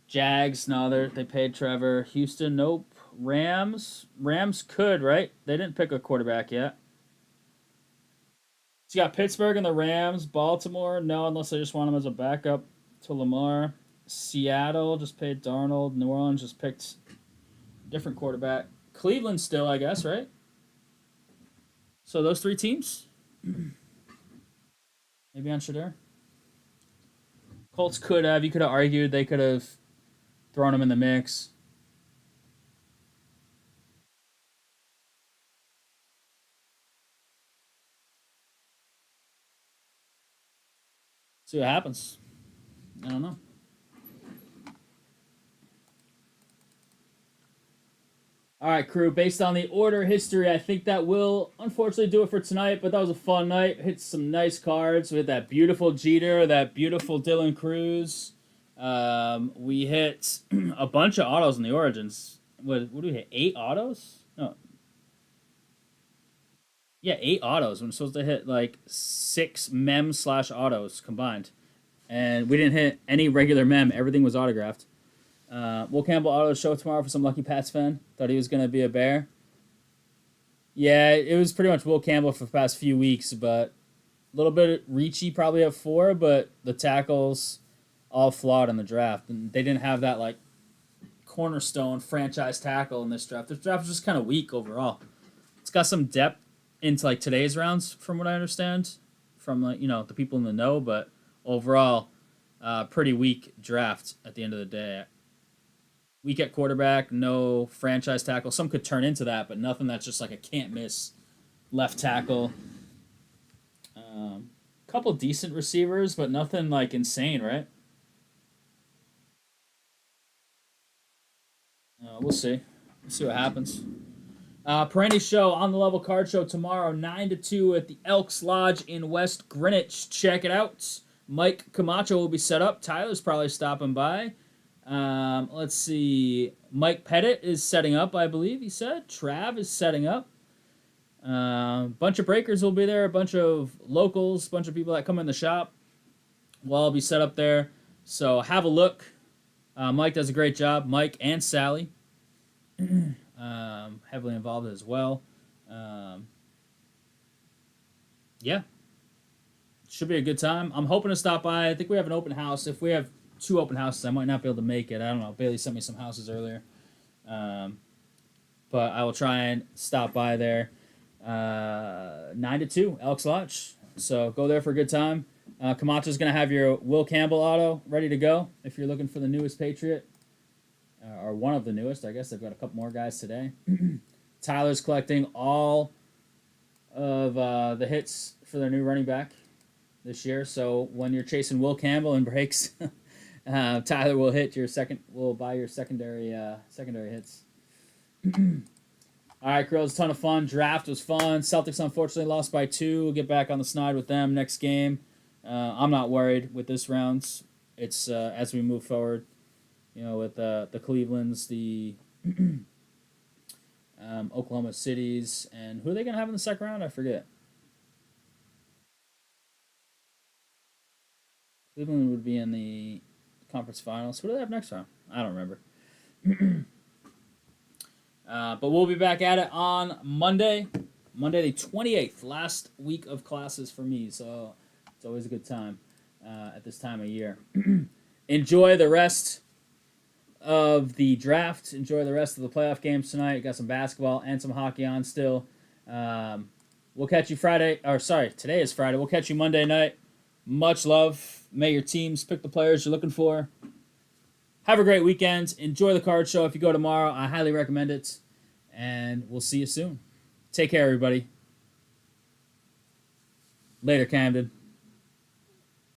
Jags, no. They paid Trevor. Houston, nope. Rams could, right? They didn't pick a quarterback yet. So you got Pittsburgh and the Rams. Baltimore, no, unless they just want him as a backup to Lamar. Seattle just paid Darnold. New Orleans just picked a different quarterback. Cleveland still, I guess, right? So those three teams. Maybe on Shadur. Colts could have. You could have argued they could have thrown him in the mix. See what happens. I don't know. All right, crew. Based on the order history, I think that will unfortunately do it for tonight. But that was a fun night. Hit some nice cards. We had that beautiful Jeter, that beautiful Dylan Cruz. We hit a bunch of autos in the Origins. What do we hit? 8 autos? No, yeah, 8 autos. We're supposed to hit like 6 mem/autos combined, and we didn't hit any regular mem. Everything was autographed. Will Campbell auto show tomorrow for some Lucky Pats fan. Thought he was gonna be a bear. Yeah, it was pretty much Will Campbell for the past few weeks, but a little bit reachy probably at 4, but the tackles all flawed in the draft, and they didn't have that like cornerstone franchise tackle in this draft. This draft was just kind of weak overall. It's got some depth into like today's rounds, from what I understand, from like the people in the know, but overall, pretty weak draft at the end of the day. Weak at quarterback, no franchise tackle. Some could turn into that, but nothing that's just like a can't miss left tackle. Couple decent receivers, but nothing like insane, right? We'll see. We'll see what happens. Perenni show on the level card show tomorrow, 9 to 2 at the Elks Lodge in West Greenwich. Check it out. Mike Camacho will be set up. Tyler's probably stopping by. Let's see. Mike Pettit is setting up, I believe he said. Trav is setting up. Bunch of breakers will be there. A bunch of locals. Bunch of people that come in the shop will all be set up there. So have a look. Mike does a great job. Mike and Sally. Heavily involved as well. Yeah. Should be a good time. I'm hoping to stop by. I think we have an open house. If we have 2 open houses, I might not be able to make it. I don't know. Bailey sent me some houses earlier. But I will try and stop by there. 9 to 2, Elks Lodge. So go there for a good time. Camacho's going to have your Will Campbell auto ready to go if you're looking for the newest Patriot. Or one of the newest. I guess they've got a couple more guys today. Tyler's collecting all of the hits for their new running back this year. So when you're chasing Will Campbell in breaks, Tyler will buy your secondary hits. All right, girls, ton of fun. Draft was fun. Celtics unfortunately lost by 2. We'll get back on the snide with them next game. I'm not worried with this rounds. It's as we move forward, with the Clevelands, the Oklahoma Cities, and who are they going to have in the second round? I forget. Cleveland would be in the conference finals. Who do they have next round? I don't remember. But we'll be back at it on Monday the 28th, last week of classes for me, so it's always a good time at this time of year. Enjoy the rest of the draft. Enjoy the rest of the playoff games tonight. Got some basketball and some hockey on still. We'll catch you today is Friday. We'll catch you Monday night. Much love. May your teams pick the players you're looking for. Have a great weekend. Enjoy the card show. If you go tomorrow, I highly recommend it. And we'll see you soon. Take care, everybody. Later, Camden.